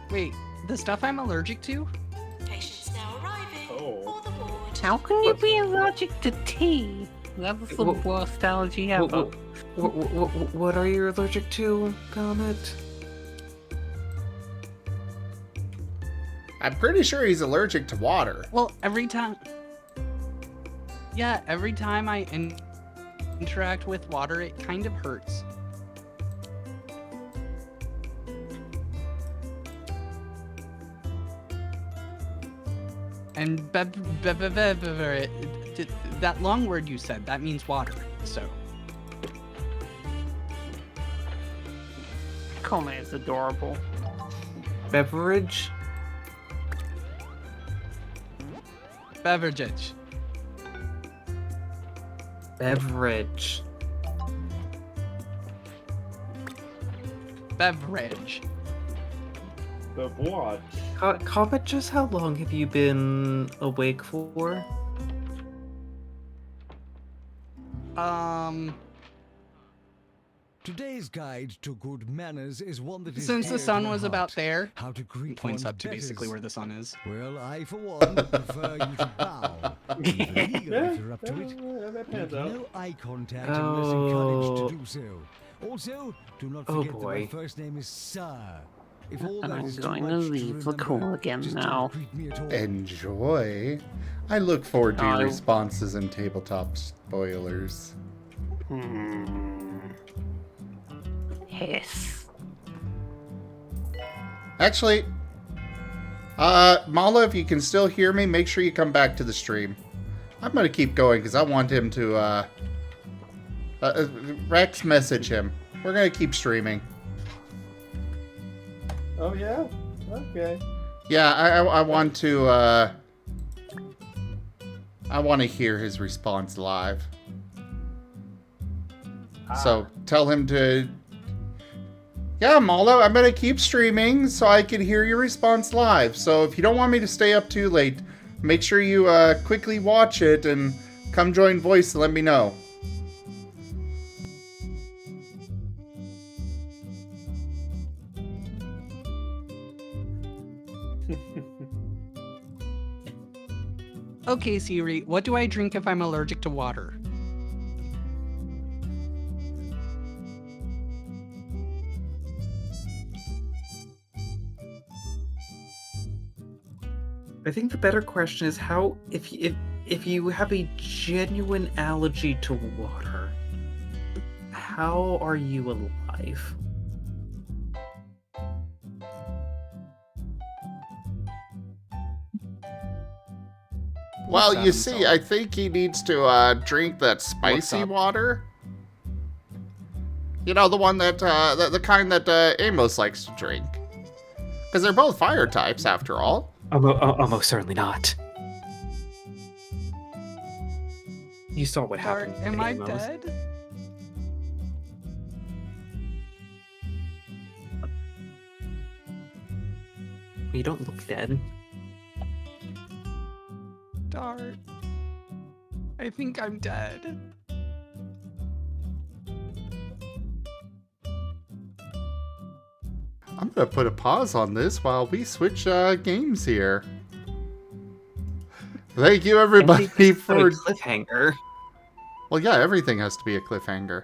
Wait, the stuff I'm allergic to? Patients now arriving for the ward. How can you be allergic to tea? That was the worst allergy ever. What are you allergic to, Comet? I'm pretty sure he's allergic to water. Well, every time... Yeah, every time I interact with water, it kind of hurts. And that long word you said, that means water, so... Comet is adorable. Beverage? Beverage. Beverage. Beverage. Beverage. Comet, just how long have you been awake for? Today's guide to good manners is one that is Since the dear sun to my was heart. about there, How to greet points one's up to basically betters. where the sun is. Well, I, for one, prefer you to bow. Even legal if you're up to it. Make no eye contact unless encouraged to do so. Also, do not forget that my first name is Sir. If all that I'm is too going to much leave the remember, call again just now. don't greet me at all. Enjoy. I look forward to your I- responses and tabletop spoilers. Hiss. Actually, Mala, if you can still hear me, make sure you come back to the stream. I'm gonna keep going because I want him to, Rex, message him. We're gonna keep streaming. Oh yeah. Okay. Yeah, I want to, I want to hear his response live. So tell him to. Yeah, Mala, I'm gonna keep streaming so I can hear your response live. So if you don't want me to stay up too late, make sure you quickly watch it and come join voice and let me know. Okay, Siri, what do I drink if I'm allergic to water? I think the better question is how, if you have a genuine allergy to water, how are you alive? Well, you see, I think he needs to drink that spicy up? water. You know, the one that the kind that Amos likes to drink. Because they're both fire types, after all. Almost certainly not. You saw what happened. Am to I Amos. dead? You don't look dead. Dart. I think I'm dead. I'm gonna put a pause on this while we switch games here. Thank you, everybody, for a cliffhanger. Well, yeah, everything has to be a cliffhanger.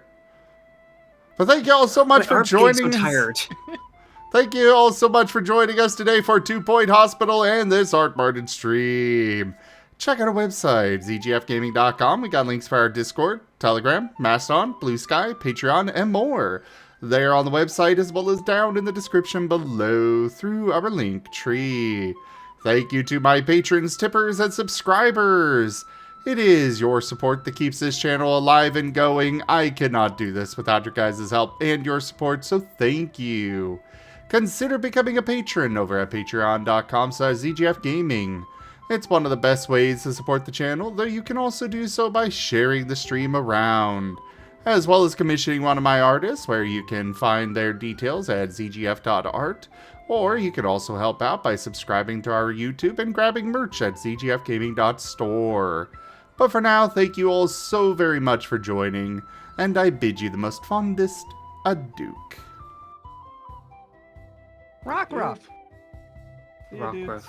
But thank you all so much for joining us. Tired. Thank you all so much for joining us today for 2 Point Hospital and this Art Martin stream. Check out our website, zgfgaming.com. We got links for our Discord, Telegram, Mastodon, Blue Sky, Patreon, and more. They are on the website as well as down in the description below through our link tree. Thank you to my patrons, tippers, and subscribers. It is your support that keeps this channel alive and going. I cannot do this without your guys' help and your support, so thank you. Consider becoming a patron over at patreon.com/zgfgaming. It's one of the best ways to support the channel, though you can also do so by sharing the stream around. as well as commissioning one of my artists, where you can find their details at zgf.art, or you can also help out by subscribing to our YouTube and grabbing merch at zgfgaming.store. But for now, thank you all so very much for joining, and I bid you the most fondest adieu. Rock rough. Rock rough.